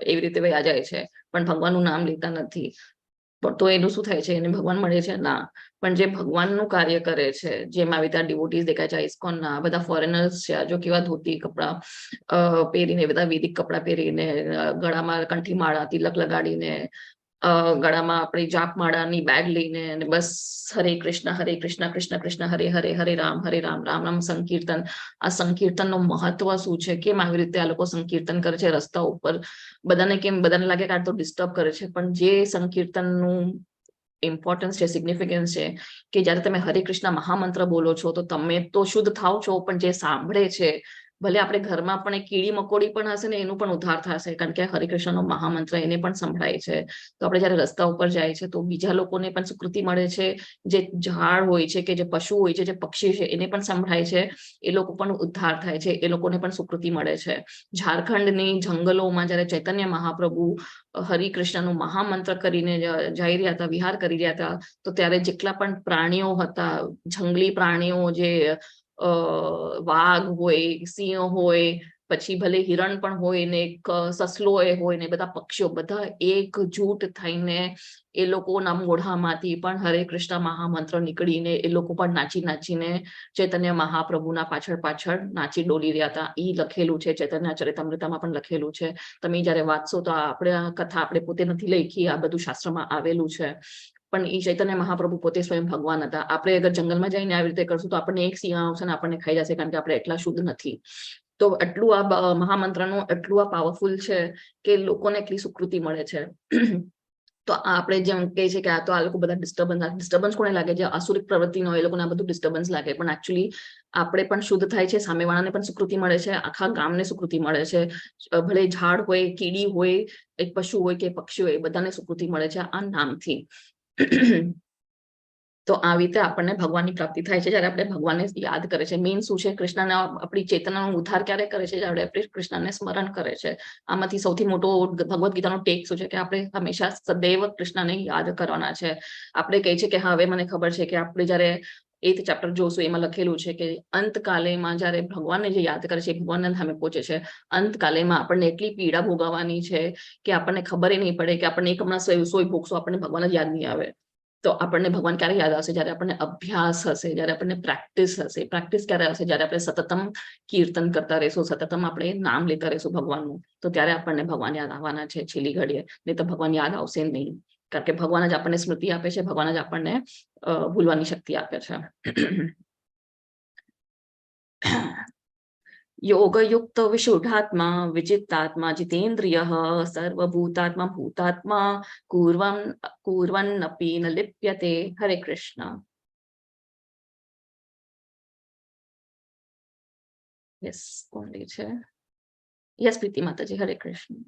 એવી રીતે વયા જાય છે, પણ ભગવાનનું નામ લેતા નથી. પણ તો એનું શું થાય છે? એને ભગવાન મળે છે? ના. પણ જે ભગવાનનું કાર્ય કરે છે, જેમ આવી રીતે ડિવોટીઝ દેખાય છે ઇસ્કોનના, બધા ફોરેનર્સ છે, જો કેવા ધોતી કપડા પહેરીને, બધા વૈદિક કપડા પહેરીને, ગળામાં કંઠી માળા, તિલક લગાડીને, ગળામાં આપણી જાપ માળાની બેગ લઈને, અને બસ હરે કૃષ્ણ કૃષ્ણ કૃષ્ણ હરે હરે, હરે રામ રામ રામ સંકીર્તન. આ સંકીર્તનનું મહત્વ શું છે? કેમ આવી રીતે આ લોકો સંકીર્તન કરે છે રસ્તા ઉપર? બધાને લાગે કે આ તો ડિસ્ટર્બ કરે છે, પણ જે સંકીર્તનનું ઇમ્પોર્ટન્સ છે, સિગ્નિફિકન્સ છે, કે જયારે તમે હરે કૃષ્ણ મહામંત્ર બોલો છો તો તમે તો શુદ્ધ થાવ છો, પણ જે સાંભળે છે, ભલે આપણે ઘરમાં પણ એક કીડી મકોડી પણ હશે ને, એનું પણ ઉદ્ધાર થશે, કારણ કે હરે કૃષ્ણનો મહામંત્ર એને પણ સંભળાય છે. તો આપણે જયારે રસ્તા ઉપર જાય છે તો બીજા લોકોને પણ સુકૃતિ મળે છે, જે ઝાડ હોય છે, કે જે પશુ હોય છે, જે પક્ષી છે, એને પણ સંભળાય છે, એ લોકો પણ ઉદ્ધાર થાય છે, એ લોકોને પણ સુકૃતિ મળે છે. ઝારખંડની જંગલોમાં જયારે ચૈતન્ય મહાપ્રભુ હરિ કૃષ્ણનું મહામંત્ર કરીને જઈ રહ્યા હતા, વિહાર કરી રહ્યા હતા, તો ત્યારે જેટલા પણ પ્રાણીઓ હતા, જંગલી પ્રાણીઓ, જે વાઘ હોય, સિંહ હોય, પછી ભલે હિરણ પણ હોય ને, એક સસલો હોય ને, બધા પક્ષીઓ બધા એકજૂટ થઈને એ લોકોના મોઢામાંથી પણ હરે કૃષ્ણ મહામંત્ર નીકળીને એ લોકો પણ નાચી નાચીને ચૈતન્ય મહાપ્રભુના પાછળ પાછળ નાચી ડોલી રહ્યા હતા. એ લખેલું છે ચૈતન્ય ચરિતામૃતમાં પણ લખેલું છે. તમે જયારે વાંચશો તો આપણે આ કથા આપણે પોતે નથી લખી, આ બધું શાસ્ત્રમાં આવેલું છે. પણ એ ચૈતન્ય મહાપ્રભુ પોતે સ્વયં ભગવાન હતા. આપણે અગર જંગલમાં જઈને આવી રીતે કરશું તો આપણને એક સિંહ આવશે ને આપણને ખાઈ જશે, કારણ કે આપણે એટલા શુદ્ધ નથી. તો એટલું આ મહામંત્રનું એટલું આ પાવરફુલ છે કે લોકોને એટલી સુકૃતિ મળે છે. તો આપણે જેમ કહે છે કે આ તો આ લોકો બધા ડિસ્ટર્બન્સ કોને લાગે? જે આસુરિક પ્રવૃત્તિનો એ લોકોને આ બધું ડિસ્ટર્બન્સ લાગે, પણ એકચ્યુઅલી આપણે પણ શુદ્ધ થાય છે, સામેવાળાને પણ સુકૃતિ મળે છે, આખા ગામને સુકૃતિ મળે છે. ભલે ઝાડ હોય, કીડી હોય, એક પશુ હોય કે પક્ષી હોય, બધાને સુકૃતિ મળે છે આ નામથી. તો આવી રીતે આપણને ભગવાનની પ્રાપ્તિ થાય છે જયારે આપણે ભગવાનને યાદ કરે છે. મેઇન શું છે? કૃષ્ણના આપણી ચેતનાનો ઉદ્ધાર ક્યારે કરે છે? જયારે આપણે કૃષ્ણને સ્મરણ કરે છે. આમાંથી સૌથી મોટો ભગવદ્ ગીતાનો ટેક શું છે? કે આપણે હંમેશા સદૈવ કૃષ્ણને યાદ કરવાના છે. આપણે કહે છે કે હવે મને ખબર છે કે આપણે જયારે 8th ચેપ્ટર જોશું, એમાં લખેલું છે કે અંતકાલેમાં જયારે ભગવાનને જે યાદ કરે છે, ભગવાનના ધામે પહોંચે છે. અંતકાલેમાં આપણને એટલી પીડા ભોગવવાની છે કે આપણને ખબર નહીં પડે કે આપણને એક હમણાં સોય ભોગશું, આપણને ભગવાન જ યાદ નહીં આવે. તો આપણને ભગવાન ક્યારે યાદ આવશે? જયારે આપણને અભ્યાસ હશે, જયારે આપણને પ્રેક્ટિસ હશે. પ્રેક્ટિસ ક્યારે હશે? જયારે આપણે સતતમ કીર્તન કરતા રહીશું, સતતમ આપણે નામ લેતા રહીશું ભગવાનનું, તો ત્યારે આપણને ભગવાન યાદ આવવાના છે છેલ્લી ઘડીએ. નહીં તો ભગવાન યાદ આવશે નહીં, કારણ કે ભગવાન જ આપણને સ્મૃતિ આપે છે, ભગવાન જ આપણને ભૂલવાની શક્તિ આપે છે. યોગયુક્ત વિશુદ્ધાત્મા વિજિતાત્મા જીતેન્દ્રિય સર્વભૂતાત્મા ભૂતાત્મા કુર્વન્નપી ન લિપ્યતે. હરે કૃષ્ણ. યસ, કોણ છે? યસ, પ્રીતિ માતાજી. હરે કૃષ્ણ.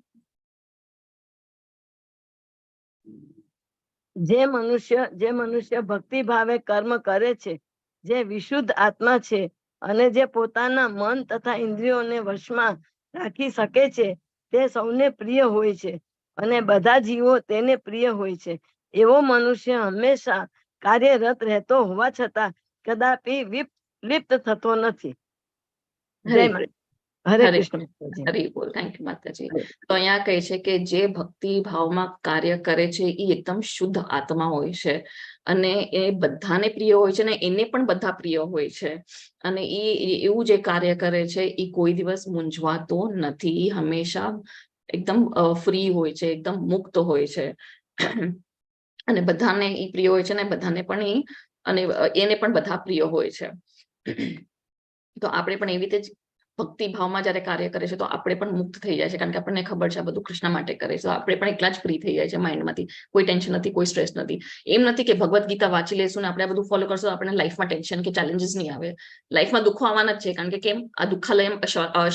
જે મનુષ્ય ભક્તિ ભાવે કર્મ કરે છે, જે વિશુદ્ધ આત્મા છે અને જે પોતાના મન તથા ઇન્દ્રિયોને વશમાં રાખી શકે છે, તે સૌને પ્રિય હોય છે અને બધા જીવો તેને પ્રિય હોય છે. એવો મનુષ્ય હંમેશા કાર્યરત રહેતો હોવા છતાં કદાપી લિપ્ત થતો નથી. જય માતા. હરે કૃષ્ણ. હરે બોલ. થેન્ક યુ માતાજી. તો અહીંયા કહે છે કે જે ભક્તિ ભાવમાં કાર્ય કરે છે એ એકદમ શુદ્ધ આત્મા હોય છે, અને એ બધાને પ્રિય હોય છે, ને એને પણ બધા પ્રિય હોય છે. અને એ એવું જે કાર્ય કરે છે એ કોઈ દિવસ મૂંઝવાતો નથી. એ હંમેશા એકદમ ફ્રી હોય છે, એકદમ મુક્ત હોય છે, અને બધાને એ પ્રિય હોય છે, ને બધાને પણ અને એને પણ બધા પ્રિય હોય છે. તો આપણે પણ એવી રીતે જ ભક્તિ ભાવમાં જયારે કાર્ય કરે છે તો આપણે પણ મુક્ત થઈ જાય છે, કારણ કે આપણને ખબર છે આ બધું કૃષ્ણ માટે કરે છે, તો આપણે પણ એકલા જ ફ્રી થઈ જાય છે માઇન્ડમાંથી. કોઈ ટેન્શન નથી, કોઈ સ્ટ્રેસ નથી. એમ નથી કે ભગવદ્ ગીતા વાંચી લેશું ને આપણે આ બધું ફોલો કરશું તો આપણે લાઈફમાં ટેન્શન કે ચેલેન્જીસ નહીં આવે. લાઈફમાં દુઃખો આવવાના જ છે, કારણ કે કેમ આ દુઃખાલયમ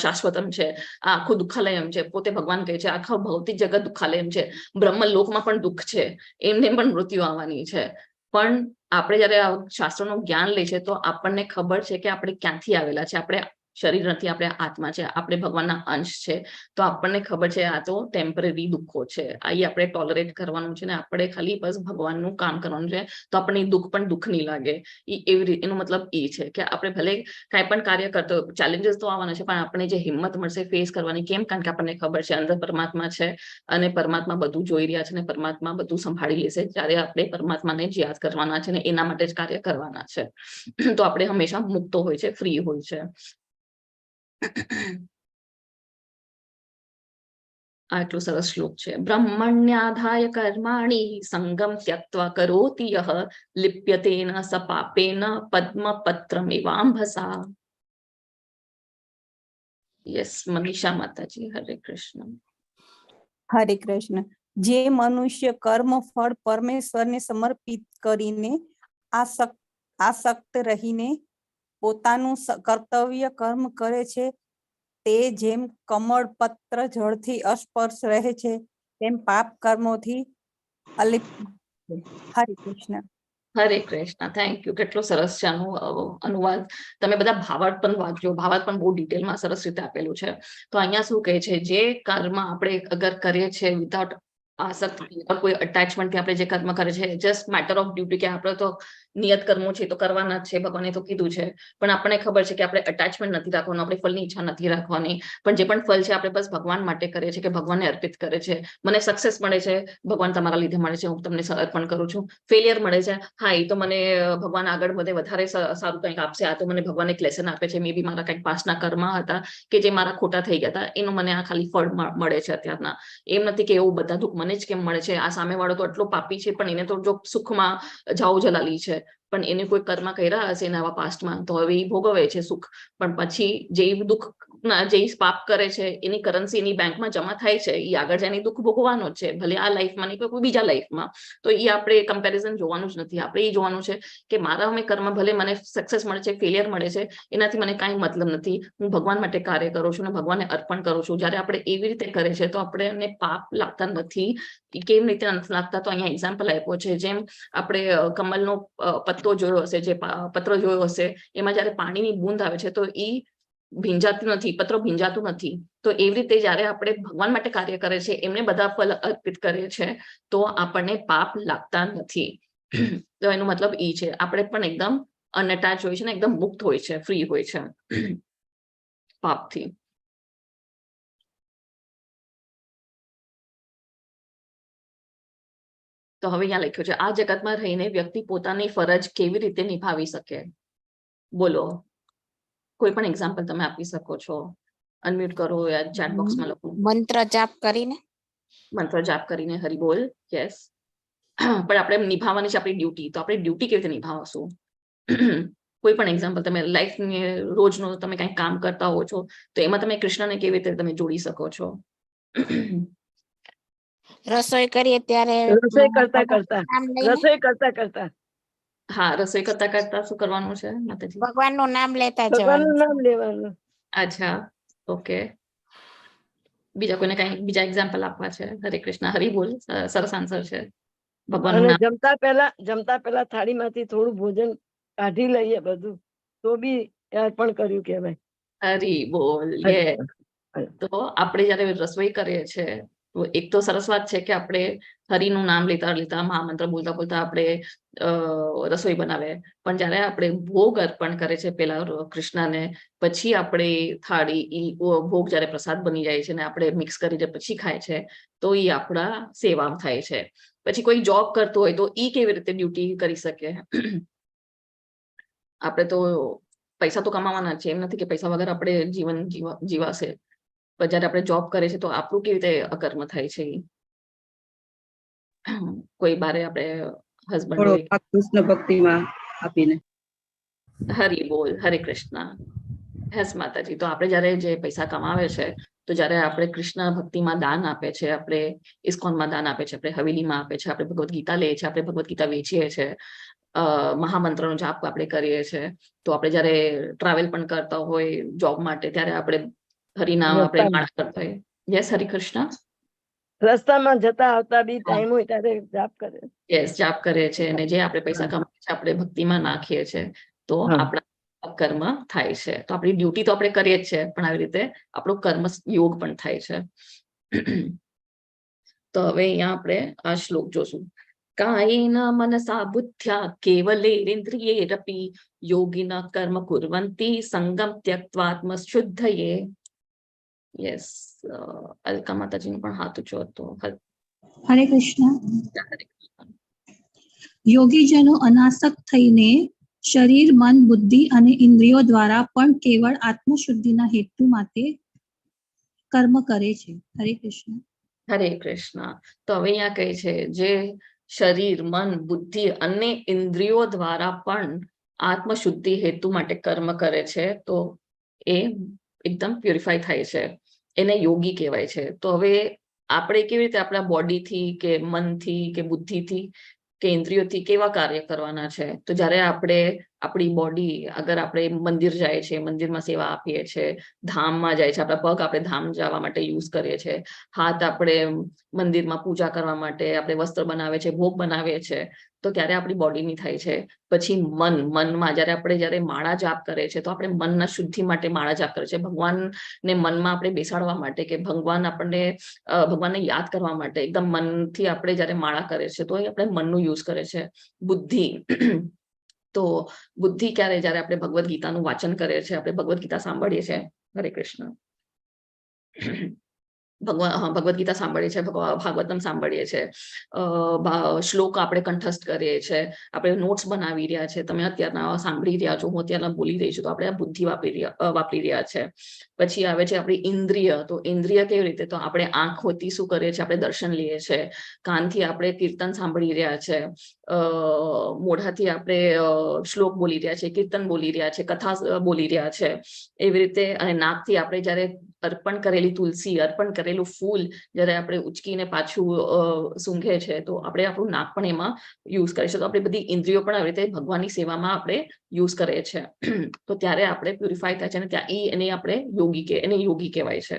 શાશ્વતમ છે, આ આખું દુઃખાલયમ છે. પોતે ભગવાન કહે છે આખા ભૌતિક જગત દુઃખાલયમ છે, બ્રહ્મ લોકમાં પણ દુઃખ છે, એમને પણ મૃત્યુ આવવાની છે. પણ આપણે જયારે શાસ્ત્રોનું જ્ઞાન લે છે તો આપણને ખબર છે કે આપણે ક્યાંથી આવેલા છે. આપણે શરીર નથી, આપણે આત્મા છે, આપણે ભગવાનના અંશ છે. તો આપણને ખબર છે આ તો ટેમ્પરરી દુઃખો છે, આ આપણે ટોલરેટ કરવાનું છે ને આપણે ખાલી બસ ભગવાનનું કામ કરવાનું છે. તો આપણને દુઃખ પણ દુઃખ નહીં લાગે. એવી રીતે એનો મતલબ એ છે કે આપણે ભલે કાંઈ પણ કાર્ય કરતો, ચેલેન્જીસ તો આવવાના છે, પણ આપણે જે હિંમત મળશે ફેસ કરવાની. કેમ? કારણ કે આપણને ખબર છે અંદર પરમાત્મા છે અને પરમાત્મા બધું જોઈ રહ્યા છે ને પરમાત્મા બધું સંભાળી લેશે. જ્યારે આપણે પરમાત્માને જ યાદ કરવાના છે ને એના માટે જ કાર્ય કરવાના છે. તો આપણે હંમેશા મુક્ત હોય છે, ફ્રી હોય છે. આટલું સરસ શ્લોક છે. બ્રહ્મણ્યાધાય કર્માણી સંગમ ત્યક્ત્વા કરોતિ યઃ લિપ્યતેન સ પાપેન પદ્મપત્રમિવાંભસા. યસ, મનીષા માતાજી. હરે કૃષ્ણ. હરે કૃષ્ણ. જે મનુષ્ય કર્મ ફળ પરમેશ્વરને સમર્પિત કરીને આસક્ત રહીને પોતાનું કર્તવ્ય કર્મ કરે છે, તે જેમ કમળ પત્ર જળથી અસ્પર્શ રહે છે તેમ પાપ કર્મોથી અલિપ્ત. હરે કૃષ્ણ. હરે કૃષ્ણ. Thank you. કેટલો સરસ છે આનો અનુવાદ. તમે બધા ભાવાર્થ પણ વાંચજો, ભાવાર્થ પણ બહુ ડિટેલમાં સરસ રીતે આપેલું છે. તો અહીંયા શું કહે છે, જે કર્મ આપણે અગર કરીએ છીએ વિધાઉટ આસક્તિ, કોઈ અટેચમેન્ટથી આપણે જે કર્મ કરે છે, જસ્ટ મેટર ઓફ ડ્યુટી, કે આપણે તો નિયત કર્મો છે તો કરવાના જ છે, ભગવાને તો કીધું છે. પણ આપણને ખબર છે કે આપણે અટેચમેન્ટ નથી રાખવાનું, આપણે ફળની ઈચ્છા નથી રાખવાની. પણ જે પણ ફળ છે આપણે બસ ભગવાન માટે કરીએ છીએ, કે ભગવાનને અર્પિત કરે છે. મને સક્સેસ મળે છે, ભગવાન તમારા લીધે મળે છે, હું તમને અર્પણ કરું છું. ફેલિયર મળે છે, હા એ તો મને ભગવાન આગળ વધે વધારે સારું કંઈક આપશે, આ તો મને ભગવાન એક લેસન આપે છે, મે બી મારા કંઈક પાસના કર્મ હતા કે જે મારા ખોટા થઈ ગયા હતા, એનું મને આ ખાલી ફળ મળે છે અત્યારના. એમ નથી કે એવું બધા દુઃખ મને જ કેમ મળે છે, આ સામે વાળો તો એટલો પાપી છે પણ એને તો જો સુખમાં જાઓ જલાલી છે, પણ એને કોઈ કર્મ કર્યા હશે એના પાસ્ટમાં તો હવે એ ભોગવે છે સુખ. પણ પછી જે દુઃખ જે પાપ કરે છે એની કરન્સી એની બેંકમાં જમા થાય છે, એ આગળ જઈને દુઃખ ભોગવાનો જ છે, ભલે આ લાઈફમાં નહીં કોઈ બીજા લાઈફમાં. તો એ આપણે કમ્પેરિઝન જોવાનું જ નથી. આપણે એ જોવાનું છે કે મારા અમે કર્મ, ભલે મને સક્સેસ મળે છે, ફેલિયર મળે છે, એનાથી મને કાંઈ મતલબ નથી. હું ભગવાન માટે કાર્ય કરું છું અને ભગવાનને અર્પણ કરું છું. જ્યારે આપણે એવી રીતે કરે છે તો આપણે પાપ લાગતા નથી. કેમ રીતે નથી લાગતા? તો અહીંયા એક્ઝામ્પલ આપ્યો છે. જેમ આપણે કમલનો પત્તો જોયો હશે, જે પત્ર જોયો હશે, એમાં જયારે પાણીની બૂંદ આવે છે તો એ ભીંજાતું નથી, પત્રો ભીંજાતું નથી. તો એવી રીતે જયારે આપણે ભગવાન માટે કાર્ય કરે છે, એમને બધા ફળ અર્પિત કરે છે, તો આપણને પાપ લાગતા નથી. તો એનો મતલબ એ છે આપણે પણ એકદમ અનઅટેચ હોય છે ને એકદમ મુક્ત હોય છે, ફ્રી હોય છે પાપથી. તો હવે અહીંયા લખ્યું છે, આ જગતમાં રહીને વ્યક્તિ પોતાની ફરજ કેવી રીતે નિભાવી શકે? બોલો, કોઈ પણ એક્ઝામ્પલ તમે આપી શકો છો. અનમ્યુટ કરો યા ચેટ બોક્સમાં લખો. મંત્ર જાપ કરીને. મંત્ર જાપ કરીને. હરી બોલ. યસ. પણ આપણે નિભાવવાની છે આપણી ડ્યુટી. તો આપણે ડ્યુટી કેવી રીતે નિભાવશું? કોઈ પણ એક્ઝામ્પલ, તમે લાઈફની રોજનું તમે કંઈક કામ કરતા હો છો તો એમાં તમે કૃષ્ણને કેવી રીતે તમે જોડી શકો છો? રસોઈ કરીએ ત્યારે રસોઈ કરતા કરતા હા, રસોઈ કરતા કરતા શું કરવાનું છે માતાજી? ભગવાનનું નામ લેતા ભગવાનનું જવાનું. નામ લેવાનું. અચ્છા, ઓકે. બીજા કોઈને કઈ બીજા એક્ઝામ્પલ આપવા છે? હરે કૃષ્ણ. હરી બોલ. સરસ આન્સર છે. ભગવાનનું અને નામ. જમતા પહેલા થાળીમાંથી થોડું ભોજન કાઢી લઈએ બધું, તો બી અર્પણ કર્યું કહેવાય. હરી બોલ. યે. તો આપણે જયારે રસોઈ કરીએ છીએ તો એક તો સરસ વાત છે કે આપણે હરિનું નામ લેતા લેતા મહામંત્ર બોલતા બોલતા આપણે રસોઈ બનાવે. પણ જયારે આપણે ભોગ અર્પણ કરે છે પેલા કૃષ્ણને, પછી આપણે થાળી ભોગ જયારે પ્રસાદ બની જાય છે ને આપણે મિક્સ કરીને પછી ખાય છે, તો એ આપણા સેવા થાય છે. પછી કોઈ જોબ કરતો હોય તો એ કેવી રીતે ડ્યુટી કરી શકે? આપણે તો પૈસા તો કમાવાના છે, એમ નથી કે પૈસા વગર આપણે જીવન જીવાશે. પણ જયારે આપણે જોબ કરે છે તો આપણું કેવી રીતે અકર્મ થાય છે? કોઈ બારે આપણે હસબન્ડ હોય. કૃષ્ણ ભક્તિમાં આપીને. હરી બોલ. હરે કૃષ્ણ. યસ માતાજી. તો આપણે જયારે જે પૈસા કમાવે છે તો જયારે આપણે કૃષ્ણ ભક્તિમાં દાન આપે છે, આપણે ઇસ્કોનમાં દાન આપે છે, આપણે હવેલીમાં આપે છે, આપણે ભગવદ્ ગીતા લઈએ છીએ, આપણે ભગવદ્ ગીતા વેચીએ છીએ, મહામંત્રનો જાપ આપણે કરીએ છીએ, તો આપણે જયારે ટ્રાવેલ પણ કરતા હોય જોબ માટે ત્યારે આપણે હરિનામ આપણે માળા કરતા હોય. યસ હરે કૃષ્ણ. રસ્તામાં જતા આવતા બી ટાઈમ હોય ત્યારે જાપ કરે. યસ જાપ કરે છે, અને જે આપણે પૈસા કમાઈએ છીએ આપણે ભક્તિમાં નાખીએ છીએ તો આપણા કર્મ થાય છે. તો આપણી ડ્યુટી તો આપણે કરીએ જ છે, પણ આવી રીતે આપણો કર્મ યોગ પણ થાય છે. તો હવે અહીંયા આપણે આ શ્લોક જોશું. કાયેન મનસા બુદ્ધ્યા કેવલેન્દ્રિયેરપી યોગિનઃ કર્મ કુર્વન્તિ સંગમ ત્યક્ત્વાત્મ શુદ્ધયે. યસ, અલકા માતાજીનો પણ હાથ ઊંચો હતો. હરે કૃષ્ણ. યોગીજનો અનાસક્ત થઈને શરીર, મન, બુદ્ધિ અને ઇન્દ્રિયો દ્વારા પણ કેવળ આત્મશુદ્ધિના હેતુ માટે કર્મ કરે છે. હરે કૃષ્ણ. હરે કૃષ્ણ. તો હવે અહીંયા કહે છે જે શરીર, મન, બુદ્ધિ અને ઇન્દ્રિયો દ્વારા પણ આત્મશુદ્ધિ હેતુ માટે કર્મ કરે છે તો એ એકદમ પ્યુરિફાય થાય છે, એને યોગી કહેવાય છે. તો હવે આપણે કેવી રીતે આપણા બોડીથી કે મનથી કે બુદ્ધિથી કે ઇન્દ્રિયોથી કેવા કાર્ય કરવાના છે? તો જ્યારે આપણે આપણી બોડી, અગર આપણે મંદિર જાય છે, મંદિરમાં સેવા આપીએ છીએ, ધામમાં જાય છે, આપણા પગ આપણે ધામ જવા માટે યુઝ કરીએ છીએ, હાથ આપણે મંદિરમાં પૂજા કરવા માટે આપણે વસ્ત્ર બનાવે છે, ભોગ બનાવીએ છીએ, તો ત્યારે આપણી બોડીની થાય છે. પછી મનમાં જ્યારે માળા જાપ કરે છે તો આપણે મનના શુદ્ધિ માટે માળા જાપ કરે છે, ભગવાનને મનમાં આપણે બેસાડવા માટે, કે ભગવાનને યાદ કરવા માટે એકદમ મનથી આપણે જ્યારે માળા કરે છે તો એ આપણે મનનું યુઝ કરે છે. બુદ્ધિ તો બુદ્ધિ ક્યારે? જ્યારે આપણે ભગવદ્ ગીતાનું વાંચન કરીએ છીએ, આપણે ભગવદ્ ગીતા સાંભળીએ છીએ. હરે કૃષ્ણ. ભગવદ્ ગીતા સાંભળીએ છીએ, ભાગવતમ સાંભળીએ છીએ, શ્લોક આપણે કંઠસ્થ કરીએ છીએ, આપણે નોટ્સ બનાવી રહ્યા છે, તમે અત્યારના સાંભળી રહ્યા છો, હું અત્યારના બોલી રહી છું, તો આપણે આ બુદ્ધિ વાપરી રહ્યા છે. પછી આવે છે આપણી ઇન્દ્રિય. તો ઇન્દ્રિય કેવી રીતે? તો આપણે આંખોથી શું કરીએ છીએ? આપણે દર્શન લઈએ છીએ, કાનથી આપણે કીર્તન સાંભળી રહ્યા છે, મોઢાથી આપણે શ્લોક બોલી રહ્યા છે, કીર્તન બોલી રહ્યા છે, કથા બોલી રહ્યા છે, એવી રીતે. અને નાકથી આપણે જ્યારે અર્પણ કરેલી તુલસી, અર્પણ કરેલું ફૂલ જ્યારે આપણે ઉચકીને પાછું સૂંઘે છે તો આપણે આપણું નાક પણ એમાં યુઝ કરીએ છીએ. તો આપણે બધી ઇન્દ્રિયો પણ આવી રીતે ભગવાનની સેવામાં આપણે યુઝ કરીએ છીએ. તો ત્યારે આપણે પ્યુરિફાય થાય છે, અને ત્યાં એને આપણે યોગી કહેવાય છે,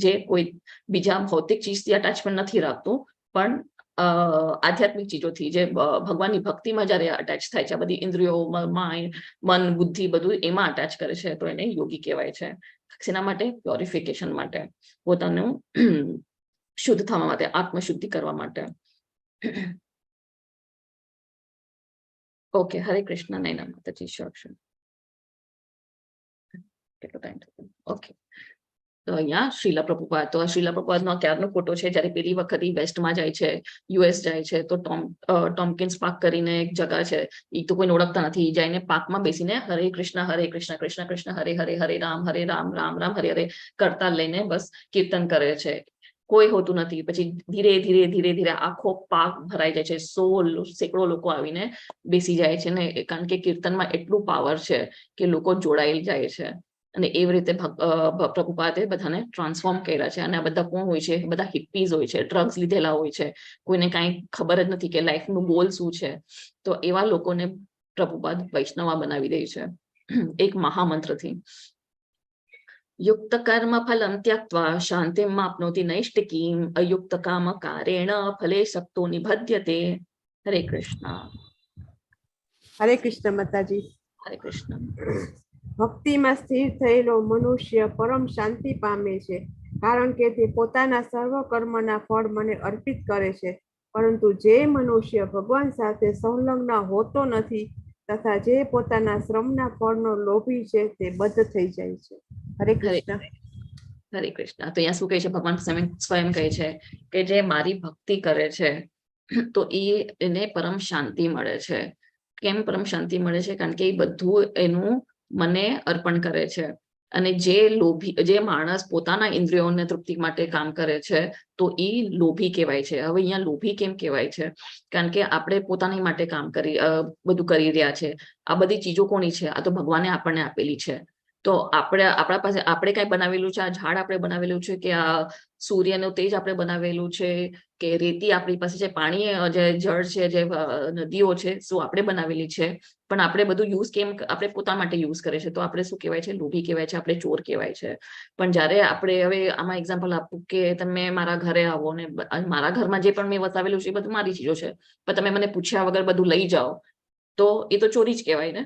જે કોઈ બીજા ભૌતિક ચીજથી અટેચમેન્ટ નથી રાખતું, પણ આધ્યાત્મિક ચીજોથી, જે ભગવાનની ભક્તિમાં જ્યારે અટેચ થાય છે, આ બધી ઇન્દ્રિયો, મન, બુદ્ધિ બધું એમાં અટેચ કરે છે, તો એને યોગી કહેવાય છે. શેના માટે? પ્યોરિફિકેશન માટે, પોતાનું શુદ્ધ થવા માટે, આત્મશુદ્ધિ કરવા માટે. ઓકે, હરે કૃષ્ણ. નૈના માતાજી. શ્યોર. કેટલો ટાઈમ થયો? ઓકે. તો અહીંયા શ્રીલા પ્રભુપાદ. તો શ્રીલા પ્રભુપાદનો ક્યારનો ફોટો છે, જ્યારે પેલી વખત વેસ્ટમાં જાય છે, યુએસ જાય છે, તો ટોમ્કિન્સ પાર્ક કરીને એક જગા છે, એ તો કોઈને ઓળખતા નથી, જઈને પાર્કમાં બેસીને હરે કૃષ્ણ કૃષ્ણ કૃષ્ણ હરે હરે, હરે રામ રામ રામ હરે હરે કરતા લઈને બસ કીર્તન કરે છે, કોઈ હોતું નથી. પછી ધીરે ધીરે ધીરે ધીરે આખો પાર્ક ભરાઈ જાય છે, સેંકડો લોકો આવીને બેસી જાય છે ને, કારણ કે કીર્તનમાં એટલું પાવર છે કે લોકો જોડાઈ જાય છે. અને એવી રીતે પ્રભુપાદે બધાને ટ્રાન્સફોર્મ કર્યા છે. અને આ બધા કોણ હોય છે? બધા હિપ્પીઝ હોય છે, ડ્રગ્સ લીધેલા હોય છે, કોઈને કાંઈ ખબર જ નથી કે લાઈફનું ગોલ શું છે. તો એવા લોકોને પ્રભુપાદ વૈષ્ણવા બનાવી દે છે એક મહામંત્રથી. યુક્ત કર્મ ફલમ ત્યક્ત્વા શાંતિમ આપનોતિ નૈષ્ટિકીમ અયુક્ત કામ કારેણ ફલે શક્તો નિબધ્યતે. હરે કૃષ્ણ. હરે કૃષ્ણ માતાજી. હરે કૃષ્ણ. ભક્તિમાં સ્થિર થયેલો મનુષ્ય પરમ શાંતિ પામે છે, કારણ કે તે પોતાના સર્વ કર્મના ફળ મને અર્પિત કરે છે. પરંતુ જે મનુષ્ય ભગવાન સાથે સંલગ્ન હોતો નથી તથા જે પોતાના શ્રમના ફળનો લોભી છે તે બદ્ધ થઈ જાય છે. હરે કૃષ્ણ. હરે કૃષ્ણ. તો અહીંયા શું કહે છે? ભગવાન સ્વયં કહે છે કે જે મારી ભક્તિ કરે છે તો એને પરમ શાંતિ મળે છે. કેમ પરમ શાંતિ મળે છે? કારણ કે એ બધું એનું મને અર્પણ કરે છે. અને જે માણસ પોતાના ઇન્દ્રિયોને તૃપ્તિ માટે કામ કરે છે તો એ લોભી કહેવાય છે. હવે અહીંયા લોભી કેમ કહેવાય છે? કારણ કે આપણે પોતાની માટે બધું કરી રહ્યા છે. આ બધી ચીજો કોની છે? આ તો ભગવાને આપણને આપેલી છે. તો આપણા પાસે આપણે કઈ બનાવેલું છે, આ ઝાડ આપણે બનાવેલું છે, કે આ સૂર્યનો તેજ આપણે બનાવેલું છે, કે રેતી આપણી પાસે છે, પાણી જે જળ છે, જે નદીઓ છે, શું આપણે બનાવેલી છે? પણ આપણે બધું યુઝ કેમ આપણે પોતા માટે યુઝ કરે છે, તો આપણે શું કહેવાય છે? લોભી કહેવાય છે, આપણે ચોર કહેવાય છે. પણ જ્યારે આપણે હવે આમાં એક્ઝામ્પલ આપું કે તમે મારા ઘરે આવો ને મારા ઘરમાં જે પણ મેં વસાવેલું છે એ બધું મારી ચીજો છે, પણ તમે મને પૂછ્યા વગર બધું લઈ જાઓ તો એ તો ચોરી જ કહેવાય ને.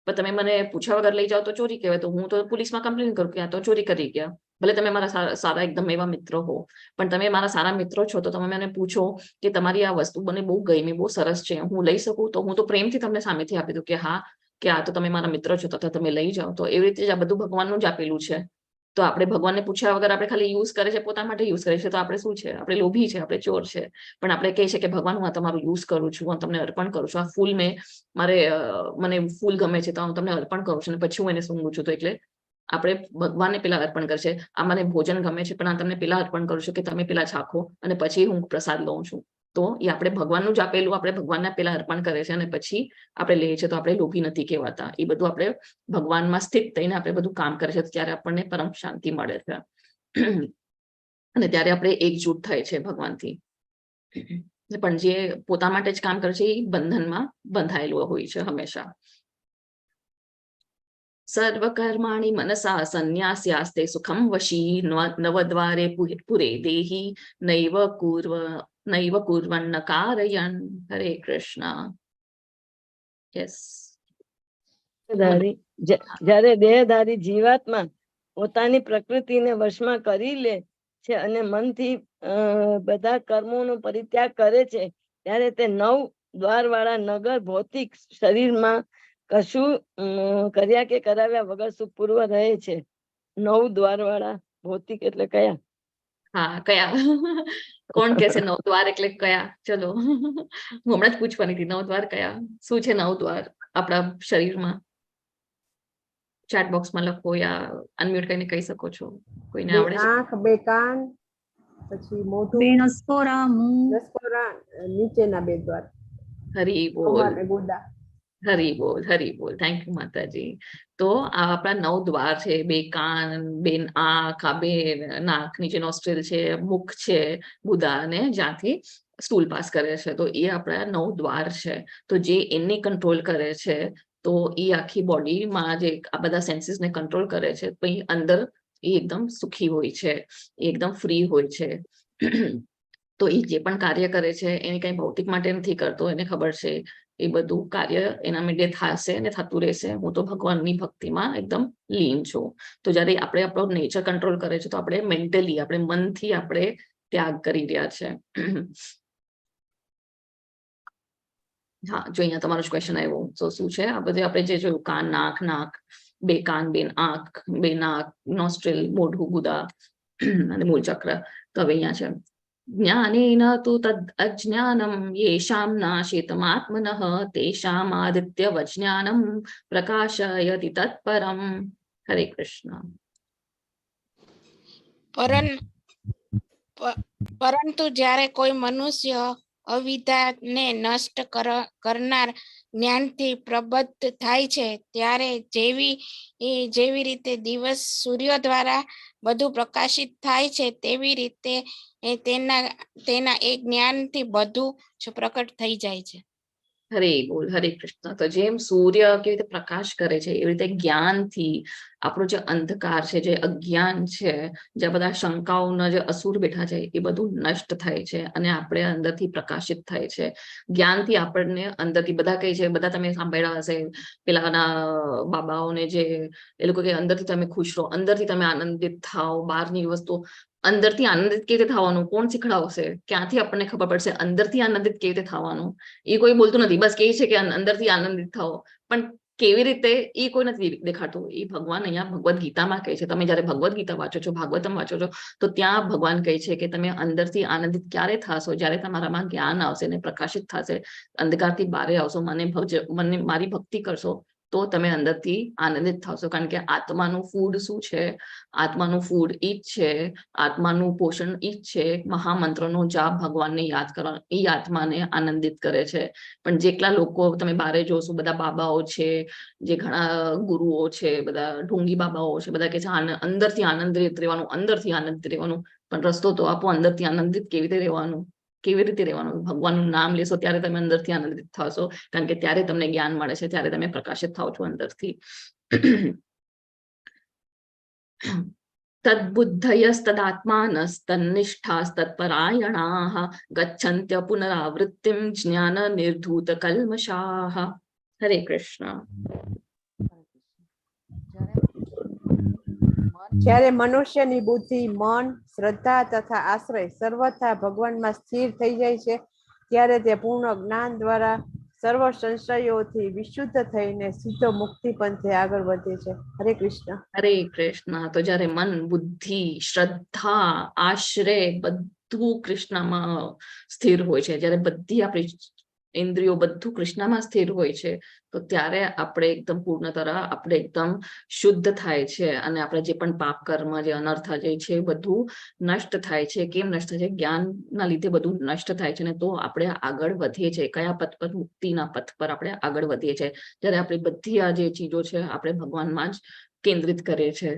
પણ તમે મને પૂછ્યા વગર લઈ જાઓ તો ચોરી કહેવાય. તો હું તો પોલીસમાં કમ્પ્લેન કરું કે આ તો ચોરી કરી ગયા. ભલે તમે મારા સારા એકદમ એવા મિત્રો હો, પણ તમે મારા સારા મિત્રો છો તો તમે મને પૂછો કે તમારી આ વસ્તુ મને બહુ ગમી, બહુ સરસ છે, હું લઈ શકું? તો હું તો પ્રેમથી તમને સામેથી આપી દઉં કે હા, કે આ તો તમે મારા મિત્ર છો તો તમે લઈ જાઓ. તો એવી રીતે જ આ બધું ભગવાનનું જ આપેલું છે. તો આપણે ભગવાનને પૂછ્યા વગર આપણે ખાલી યુઝ કરે છે, પોતા માટે યુઝ કરે છે, તો આપણે શું છે? આપણે લોભી છે, આપણે ચોર છે. પણ આપણે કહે છે કે ભગવાન હું આ તમારું યુઝ કરું છું, હું તમને અર્પણ કરું છું, આ ફૂલ મને ફૂલ ગમે છે તો હું તમને અર્પણ કરું છું, અને પછી હું એને સૂંઘું છું. તો એટલે આપણે ભગવાનને પેલા અર્પણ કરશે, આ મને ભોજન ગમે છે પણ આ તમને પેલા અર્પણ કરું છું કે તમે પેલા ચાખો અને પછી હું પ્રસાદ લઉં છું. તો એ આપણે ભગવાનનું જ આપેલું આપણે ભગવાનને પેલા અર્પણ કરે છે અને પછી આપણે લઈએ છીએ. તો આપણે લોભી નથી કહેવાતા. એ બધું આપણે ભગવાનમાં સ્થિત થઈને આપણે બધું કામ કરે છે, ત્યારે આપણને પરમ શાંતિ મળે છે અને ત્યારે આપણે એકજૂટ થાય છે ભગવાનથી. પણ જે પોતા માટે જ કામ કરે છે એ બંધનમાં બંધાયેલું હોય છે હંમેશા. સર્વકર્માણિ મનસા સંન્યાસ્યાસ્તે સુખમ વશી નવદ્વારે પુરે દેહી નૈવ કુર્વન્ન કારયન. હરે કૃષ્ણ. યસ. જ્યારે દેહધારી જીવાત્મા પોતાની પ્રકૃતિને વશમાં કરી લે છે અને મનથી બધા કર્મોનો પરિત્યાગ કરે છે, ત્યારે તે 9 દ્વાર વાળા નગર ભૌતિક શરીરમાં કશું કર્યા કે કરાવ્યા વગર સુખપૂર્વ રહે છે. 9 દ્વાર વાળા ભૌતિક એટલે કયા? હા, કયા? કોણ કહેશે 9 દ્વાર એટલે કયા? ચલો હું હમણાં જ પૂછવાની હતી, 9 દ્વાર કયા? શું છે 9 દ્વાર આપણા શરીરમાં? ચેટ બોક્સમાં લખો યા અનમ્યુટ કરીને કહી શકો છો. કોઈને બે આવડે છે? આંખ, બે કાન, પછી મોઢું, બે નસકોરા, મું, નસકોરા, નીચેના 2 દ્વાર, હરી બોલ. કમર ને ગોદા. હરી બોલ, હરી બોલ. થેન્ક યુ માતાજી. તો આ આપણા 9 દ્વાર છે. 2 કાન, 2 આંખ, આ 2 નાક, નીચે નોસ્ટ્રિલ છે, મુખ છે, ગુદા, ને જ્યાંથી સ્ટૂલ પાસ કરે છે. તો એ આપણા 9 દ્વાર છે. તો જે એને કંટ્રોલ કરે છે, તો એ આખી બોડીમાં જે આ બધા સેન્સીસ ને કંટ્રોલ કરે છે, તો એ અંદર એ એકદમ સુખી હોય છે, એકદમ ફ્રી હોય છે. તો એ જે પણ કાર્ય કરે છે એને કઈ ભૌતિક માટે નથી કરતો. એને ખબર છે એ બધું કાર્ય એના માટે થશે અને થતું રહેશે. હું તો ભગવાનની ભક્તિમાં એકદમ લીન છું. તો જ્યારે આપણે આપણો નેચર કંટ્રોલ કરે છે, તો આપણે મેન્ટલી, આપણે મનથી આપણે ત્યાગ કરી રહ્યા છે. હા, જો અહીંયા તમારો જ ક્વેશ્ચન આવ્યો. તો શું છે આ બધું આપણે જે જોયું, કાન, નાક, 2 કાન, 2 આંખ, 2 નાક, નોસ્ટ્રિલ, મોઢું, ગુદા અને મૂળચક્ર. તો હવે અહીંયા છે જ્ઞાનેન તુ તદ્ અજ્ઞાનમ યેષામ નાશેતમાત્મનઃ તેષામ આદિત્ય વજ્ઞાનમ પ્રકાશયતિ તત્પરમ. હરે કૃષ્ણ. પરંતુ જ્યારે કોઈ મનુષ્ય અવિદ્યાને નષ્ટ કરનાર જ્ઞાનથી પ્રબુદ્ધ થાય છે, ત્યારે જેવી રીતે દિવસ સૂર્ય દ્વારા બધું પ્રકાશિત થાય છે, તેવી રીતે તેના એ જ્ઞાનથી બધું જ પ્રકટ થઈ જાય છે. હરે બોલ, હરે કૃષ્ણ. તો જેમ સૂર્ય કેવી રીતે પ્રકાશ કરે છે, એવી રીતે જ્ઞાનથી આપણો જે અંધકાર છે, જે અજ્ઞાન છે, જે બધા શંકાઓના જે અસુર બેઠા છે, એ બધું નષ્ટ થાય છે અને આપણે અંદરથી પ્રકાશિત થાય છે. જ્ઞાનથી આપણને અંદરથી, બધા કહે છે, બધા તમે સાંભળ્યા હશે પેલાના બાબાઓને, જે એ લોકો કે અંદરથી તમે ખુશ રહો, અંદરથી તમે આનંદિત થાઓ. બહારની વસ્તુ અંદરથી આનંદિત કેવી રીતે થવાનું કોણ શીખડાવશે? ક્યાંથી આપણને ખબર પડશે અંદરથી આનંદિત કેવી રીતે થવાનું? એ કોઈ બોલતું નથી. બસ કહે છે કે અંદરથી આનંદિત થાઓ, પણ કેવી રીતે એ કોઈ નથી દેખાતું. એ ભગવાન અહીંયા ભગવદ્ ગીતામાં કહે છે. તમે જયારે ભગવદ્ ગીતા વાંચો છો, ભાગવતમ વાંચો છો, તો ત્યાં ભગવાન કહે છે કે તમે અંદરથી આનંદિત ક્યારે થશો? જ્યારે તમારામાં જ્ઞાન આવશે ને પ્રકાશિત થશે, અંધકારથી બહાર આવશો, મને મારી ભક્તિ કરશો, તો તમે અંદરથી આનંદિત થશો. કારણ કે આત્માનું ફૂડ શું છે? આત્માનું ફૂડ ઈ જ છે, આત્માનું પોષણ ઈ જ છે. મહામંત્રનો જાપ, ભગવાનને યાદ કરવા, એ આત્માને આનંદિત કરે છે. પણ જેટલા લોકો તમે બારે જોશો, બધા બાબાઓ છે, જે ઘણા ગુરુઓ છે, બધા ઢોંગી બાબાઓ છે, બધા કે છે અંદરથી આનંદિત રહેવાનું, અંદરથી આનંદિત રહેવાનું. પણ રસ્તો તો આપો, અંદરથી આનંદિત કેવી રીતે રહેવાનું? કેવી રીતે રહેવાનું? ભગવાનનું નામ લેશો ત્યારે તમે અંદરથી આનંદિત થશો, કારણ કે ત્યારે તમને જ્ઞાન મળે છે, ત્યારે તમે પ્રકાશિત થાવ છો અંદરથી. તદ્બુદ્ધયસ્તદાત્માનસ્તન્નિષ્ઠાસ્તત્પરાયણાઃ ગચ્છન્ત્ય પુનરાવૃત્તિમ જ્ઞાન નિર્ધૂત કલ્મષાઃ. હરે કૃષ્ણ. જ્યારે મનુષ્યની બુદ્ધિ, મન, શ્રદ્ધા તથા આશ્રય સર્વથા ભગવાનમાં સ્થિર થઈ જાય છે, ત્યારે તે પૂર્ણ જ્ઞાન દ્વારા સર્વ સંશયોથી વિશુદ્ધ થઈને સીધો મુક્તિ પંથે આગળ વધે છે. હરે કૃષ્ણ. હરે કૃષ્ણ. તો જ્યારે મન, બુદ્ધિ, શ્રદ્ધા, આશ્રય બધું કૃષ્ણમાં સ્થિર હોય છે, જ્યારે બધી આપણી ઇન્દ્રિયો બધું કૃષ્ણમાં સ્થિર હોય છે, તો ત્યારે આપણે એકદમ પૂર્ણતઃ આપણે એકદમ શુદ્ધ થાય છે, અને આપણે જે પણ પાપ કર્મ, જે અનર્થ જે છે બધું નષ્ટ થાય છે. કેમ નષ્ટ થાય છે? જ્ઞાનના લીધે બધું નષ્ટ થાય છે, ને તો આપણે આગળ વધીએ છીએ. કયા પથ પર? મુક્તિના પથ પર આપણે આગળ વધીએ છીએ. જ્યારે આપણી બધી આ જે ચીજો છે આપણે ભગવાનમાં જ કેન્દ્રિત કરે છે,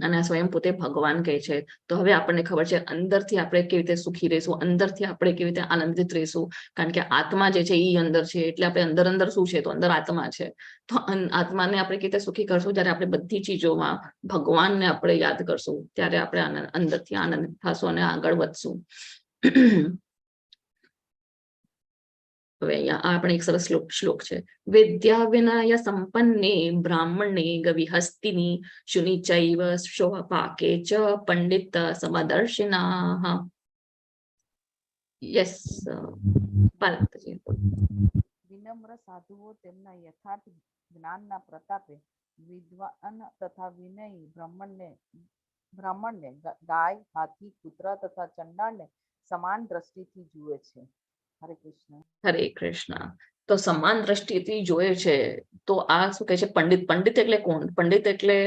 અને આ સ્વયં પોતે ભગવાન કહે છે. તો હવે આપણને ખબર છે અંદરથી આપણે કેવી રીતે સુખી રહીશું, અંદરથી આપણે કેવી રીતે આનંદિત રહીશું. કારણ કે આત્મા જે છે એ અંદર છે, એટલે આપણે અંદર અંદર શું છે? તો અંદર આત્મા છે. તો આત્માને આપણે કેવી રીતે સુખી કરશું? જ્યારે આપણે બધી ચીજોમાં ભગવાનને આપણે યાદ કરશું, ત્યારે આપણે અંદરથી આનંદિત થશું અને આગળ વધશું. હવે અહીંયા આપણે એક સરસ શ્લોક છે. વિદ્યા વિનય સંપન્ને બ્રાહ્મણે ગવિહસ્તિની શુનિ ચૈવ શોપાકે ચ પંડિત સમદર્શિનાઃ. યસ પાર્વતીજી. વિનમ્ર સાધુઓ તેમના યથાર્થ જ્ઞાનના પ્રતાપે વિદ્વાન તથા વિનયી બ્રાહ્મણને ગાય, હાથી, કૂતરા તથા ચંડાળને સમાન દ્રષ્ટિથી જુએ છે. હરે કૃષ્ણ. હરે કૃષ્ણ. તો સમાન દ્રષ્ટિથી જોયે છે. તો આ શું કહે છે? પંડિત. પંડિત એટલે કોણ? પંડિત એટલે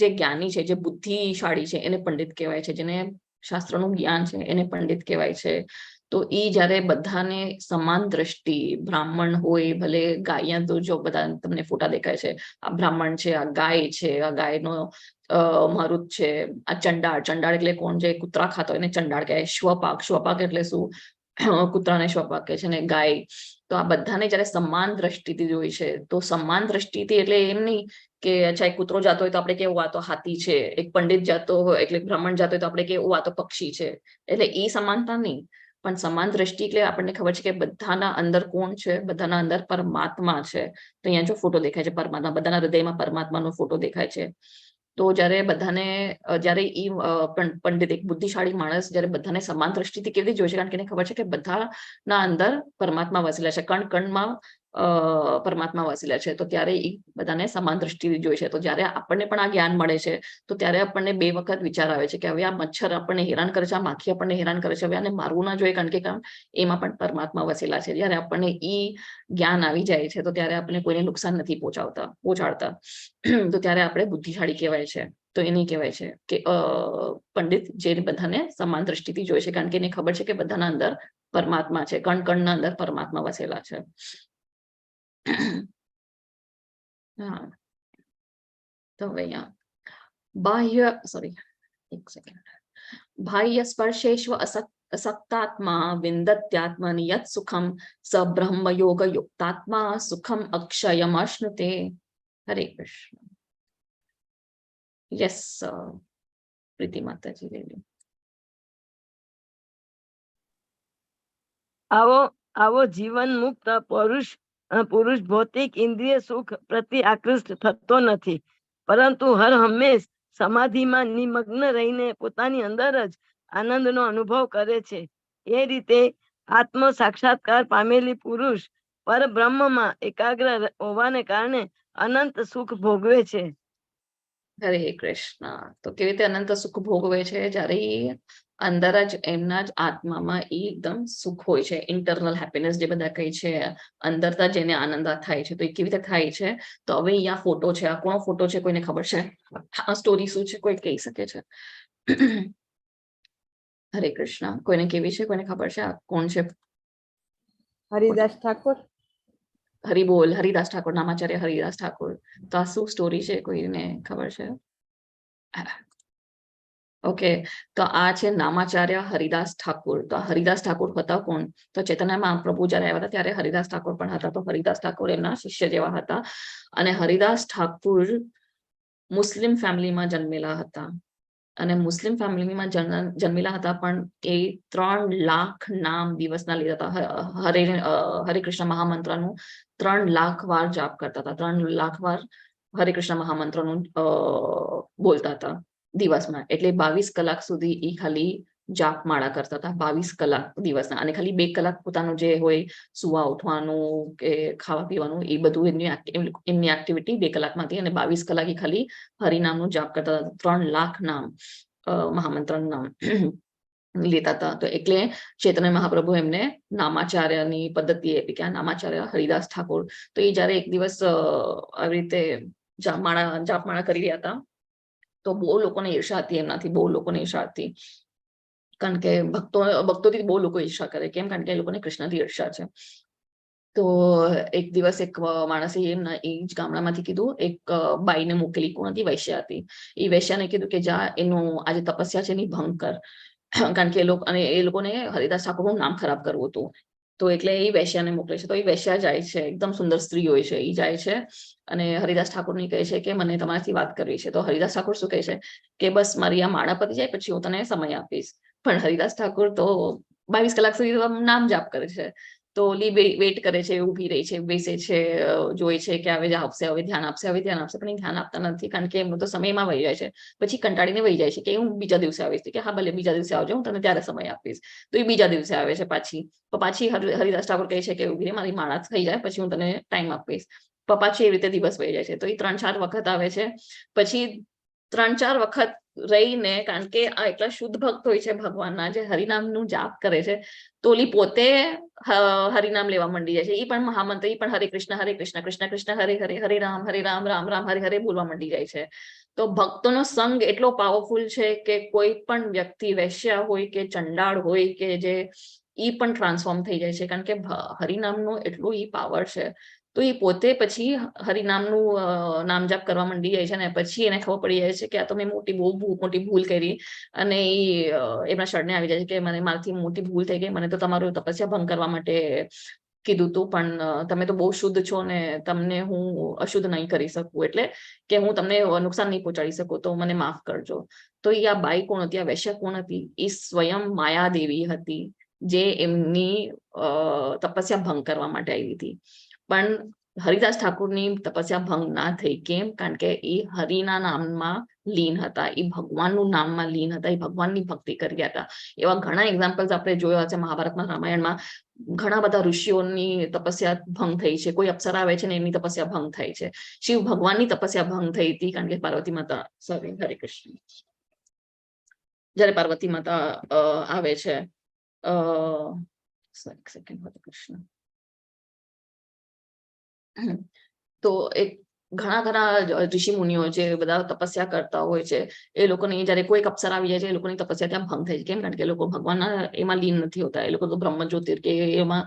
જે જ્ઞાની છે, જે બુદ્ધિશાળી છે, એને પંડિત કહેવાય છે. જેને શાસ્ત્રનું જ્ઞાન છે એને પંડિત કહેવાય છે. તો એ જ્યારે બધાને સમાન દ્રષ્ટિ, બ્રાહ્મણ હોય ભલે ગાય, તો જો બધા તમને ફોટા દેખાય છે, આ બ્રાહ્મણ છે, આ ગાય છે, આ ગાયનો મરુત છે, આ ચંડાળ. ચંડાળ એટલે કોણ? જે કૂતરા ખાતો હોય એને ચંડાળ કહેવાય. શ્વપાક. શ્વપાક એટલે શું? કૂતરાને શ્વપાક કહે છે, ને ગાય. તો આ બધાને જયારે સમાન દ્રષ્ટિથી જોઈ છે, તો સમાન દ્રષ્ટિથી એટલે એમ નહીં કે અચ્છા એક કૂતરો જાતો હોય તો આપણે કેવું આ તો હાથી છે, એક પંડિત જાતો હોય એટલે બ્રાહ્મણ જાતો હોય તો આપણે કેવું આ તો પક્ષી છે. એટલે એ સમાનતા નહીં, પણ સમાન દ્રષ્ટિ એટલે આપણને ખબર છે કે બધાના અંદર કોણ છે? બધાના અંદર પરમાત્મા છે. તો અહીંયા જો ફોટો દેખાય છે પરમાત્મા, બધાના હૃદયમાં પરમાત્માનો ફોટો દેખાય છે. તો જ્યારે બધાને, જ્યારે ઈ પંડિત, એક બુદ્ધિશાળી માણસ જ્યારે બધાને સમાન દ્રષ્ટિથી કેવી રીતે જોઈ છે? કારણ કે એને ખબર છે કે બધાના અંદર પરમાત્મા વસેલા છે, કણ કણમાં પરમાત્મા વસેલા છે. તો ત્યારે એ બધાને સમાન દ્રષ્ટિથી જોઈ છે. તો જ્યારે આપણને પણ આ જ્ઞાન મળે છે, તો ત્યારે આપણને બે વખત વિચાર આવે છે કે હવે આ મચ્છર આપણને હેરાન કરે છે, આ માખી આપણને હેરાન કરે છે, હવે આને મારવું ના જોઈએ, કારણ કે એમાં પણ પરમાત્મા વસેલા છે. જ્યારે આપણને ઈ જ્ઞાન આવી જાય છે, તો ત્યારે આપણે કોઈને નુકસાન નથી પહોંચાડતા. તો ત્યારે આપણે બુદ્ધિશાળી કહેવાય છે. તો એને કહેવાય છે કે પંડિત, જે બધાને સમાન દ્રષ્ટિથી જોઈ છે, કારણ કે એને ખબર છે કે બધાના અંદર પરમાત્મા છે, કણ કણના અંદર પરમાત્મા વસેલા છે. હા, તો અહીંયા બાહ્ય સ્પર્શેષ્વ અસક્તાત્મા વિંદત્યાત્મનિ યત સુખમ સ બ્રહ્મ યોગ યુક્તાત્મા સુખમ અક્ષયમ અશ્નુતે. હરે કૃષ્ણ. યસ પ્રીતિ માતાજી લઈ લો. આવો જીવન મુક્ત પુરુષ ભૌતિક ઇન્દ્રિય સુખ પ્રતિ આકૃષ્ટ થતો નથી, પરંતુ હર હંમેશ સમાધિમાં નિમગ્ન રહીને પોતાની અંદર જ આનંદનો અનુભવ કરે છે. એ રીતે આત્મ સાક્ષાત્કાર પામેલી પુરુષ પરબ્રહ્મમાં એકાગ્ર હોવાને કારણે અનંત સુખ ભોગવે છે. હરે કૃષ્ણ. તો કેવી રીતે અનંત સુખ ભોગવે છે જ્યારે ઈ અંદર જ એમના જ આત્મામાં ઈ એકદમ સુખ હોય છે, ઇન્ટરનલ હેપીનેસ જે બધા કહે છે, અંદરતા જેને આનંદ થાય છે. તો એ કેવી રીતે થાય છે? તો હવે અહીંયા ફોટો છે, આ કોનો ફોટો છે કોઈને ખબર છે? આ સ્ટોરી શું છે કોઈ કહી શકે છે? હરે કૃષ્ણ. કોઈને કેવી છે? કોઈને ખબર છે આ કોણ છે? હરિદાસ ઠાકોર. હરિ બોલ. હરિદાસ ઠાકોર, નામાચાર્ય હરિદાસ ઠાકોર. તો આ શું સ્ટોરી છે કોઈને ખબર છે? ઓકે, તો આ છે નામાચાર્ય હરિદાસ ઠાકોર. તો હરિદાસ ઠાકોર હતા કોણ? તો ચૈતન્ય મહાપ્રભુ જયારે આવ્યા હતા ત્યારે હરિદાસ ઠાકોર પણ હતા. તો હરિદાસ ઠાકોર એમના શિષ્ય જેવા હતા. અને હરિદાસ ઠાકોર મુસ્લિમ ફેમિલીમાં જન્મેલા હતા. અને મુસ્લિમ ફેમિલીમાં જન્મેલા હતા, પણ એ 3 લાખ નામ દિવસના લીધા હતા. હરે કૃષ્ણ મહામંત્રનું 3 લાખ વાર જાપ કરતા હતા. 3 લાખ વાર હરે કૃષ્ણ મહામંત્રનું બોલતા હતા દિવસમાં. એટલે 22 કલાક સુધી એ ખાલી જાપ માળા કરતા હતા. 22 કલાક દિવસના. અને ખાલી 2 કલાક પોતાનું જે હોય સુવા ઉઠવાનું કે ખાવા પીવાનું એ બધું એમની એક્ટિવિટી 2 કલાકમાંથી. અને 22 કલાક એ ખાલી હરિનામનું જાપ કરતા હતા. 3 લાખ નામ મહામંત્રનું નામ લેતા હતા. તો એટલે ચૈતન્ય મહાપ્રભુ એમને નામાચાર્યની પદ્ધતિ આપી કે આ નામાચાર્ય હરિદાસ ઠાકોર. તો એ જયારે એક દિવસ આવી રીતે જાપમાળા કરી રહ્યા હતા, તો બહુ લોકોને ઈર્ષા હતી એમનાથી. બહુ લોકોને ઈર્ષા હતી, કારણ કે ભક્તોથી બહુ લોકો ઈર્ષા કરે. કેમ? કારણ કે એ લોકોને કૃષ્ણથી ઈર્ષા છે. તો એક દિવસ એક માણસે એ જ ગામડામાંથી કીધું, એક બાઈને મોકલી. કોણ હતી? વૈશ્યા હતી. એ વૈશ્યાને કીધું કે જા એનું આજે તપસ્યા છે એની ભંગ કર. કારણ કે એ લોકોને હરિદાસ ઠાકોરનું નામ ખરાબ કરવું હતું. તો એટલે એ વૈશ્યાને મોકલે છે. તો એ વૈશ્યા જાય છે, એકદમ સુંદર સ્ત્રી હોય છે. એ જાય છે અને હરિદાસ ઠાકોરને કહે છે કે મને તમારાથી વાત કરવી છે. તો હરિદાસ ઠાકોર શું કહે છે કે બસ મારી આ માળા પતી જાય પછી હું તને સમય આપીશ. પણ હરિદાસ ઠાકોર તો 22 કલાક સુધી નામ જાપ કરે છે. તો ઓલી વેઇટ કરે છે, ઊભી રહી છે, બેસે છે, જોઈ છે કે હવે આવશે, હવે ધ્યાન આપશે, હવે ધ્યાન આપશે. પણ એ ધ્યાન આપતા નથી, કારણ કે એમનો તો સમયમાં વહી જાય છે. પછી કંટાળીને વહી જાય છે કે હું બીજા દિવસે આવીશ. કે હા ભલે બીજા દિવસે આવજો, હું તને ત્યારે સમય આપીશ. તો એ બીજા દિવસે આવે છે પાછી. તો પાછી હરિદાસ ઠાકોર કહે છે કે ઊભી રહે, મારી માળા થઈ જાય પછી હું તને ટાઈમ આપીશ. તો પાછી એવી રીતે દિવસ વહી જાય છે. તો એ 3-4 વખત આવે છે. પછી 3-4 વખત રહીને, કારણ કે આ એટલા શુદ્ધ ભક્ત હોય છે ભગવાનના, જે હરિનામનું જાપ કરે છે, તો ઓલી પોતે હરિનામ લેવા માંડી જાય છે. એ પણ મહામંત્ર, એ પણ હરે કૃષ્ણ કૃષ્ણ કૃષ્ણ હરે હરે, હરે રામ રામ રામ હરે હરે બોલવા માંડી જાય છે. તો ભક્તોનો સંગ એટલો પાવરફુલ છે કે કોઈ પણ વ્યક્તિ, વૈશ્ય હોય કે ચંડાળ હોય કે જે, ઈ પણ ટ્રાન્સફોર્મ થઈ જાય છે. કારણ કે હરિનામનું એટલું ઈ પાવર છે. તો એ પોતે પછી હરિનામનું નામ જાપ કરવા માંડી જાય છે. અને પછી એને ખબર પડી જાય છે કે આ તો મેં બહુ મોટી ભૂલ કરી. અને એમના શરણે આવી જાય છે કે મને મારાથી મોટી ભૂલ થઈ ગઈ. મને તો તમારું તપસ્યા ભંગ કરવા માટે કીધું તું, પણ તમે તો બહુ શુદ્ધ છો ને તમને હું અશુદ્ધ નહીં કરી શકું, એટલે કે હું તમને નુકસાન નહીં પહોંચાડી શકું, તો મને માફ કરજો. તો એ આ બાઈ કોણ હતી? આ વૈશ્ય કોણ હતી? એ સ્વયં માયાદેવી હતી, જે એમની તપસ્યા ભંગ કરવા માટે આવી હતી. પણ હરિદાસ ઠાકોરની તપસ્યા ભંગ ના થઈ. કેમ? કારણ કે એ હરિના નામમાં લીન હતા, એ ભગવાનનું નામમાં લીન હતા, એ ભગવાનની ભક્તિ કરી હતા. એવા ઘણા એક્ઝામ્પલ્સ આપણે જોયા છે મહાભારતમાં, રામાયણમાં. ઘણા બધા ઋષિઓની તપસ્યા ભંગ થઈ છે. કોઈ અપ્સરા આવે છે ને એમની તપસ્યા ભંગ થાય છે. શિવ ભગવાનની તપસ્યા ભંગ થઈ હતી, કારણ કે પાર્વતી માતા, સોરી, હરે કૃષ્ણ, જયારે પાર્વતી માતા આવે છે, સેકન્ડ, હરે કૃષ્ણ, તો એક ઘણા ઋષિ મુનિઓ જે બધા તપસ્યા કરતા હોય છે, એ લોકોની જયારે કોઈ અપ્સરા આવી જાય છે, એ લોકોની તપસ્યા ત્યાં ભંગ થાય છે. કેમ? કારણ કે એ લોકો ભગવાનના એમાં લીન નથી હોતા. એ લોકો તો બ્રહ્મ જ્યોતિર કે એમાં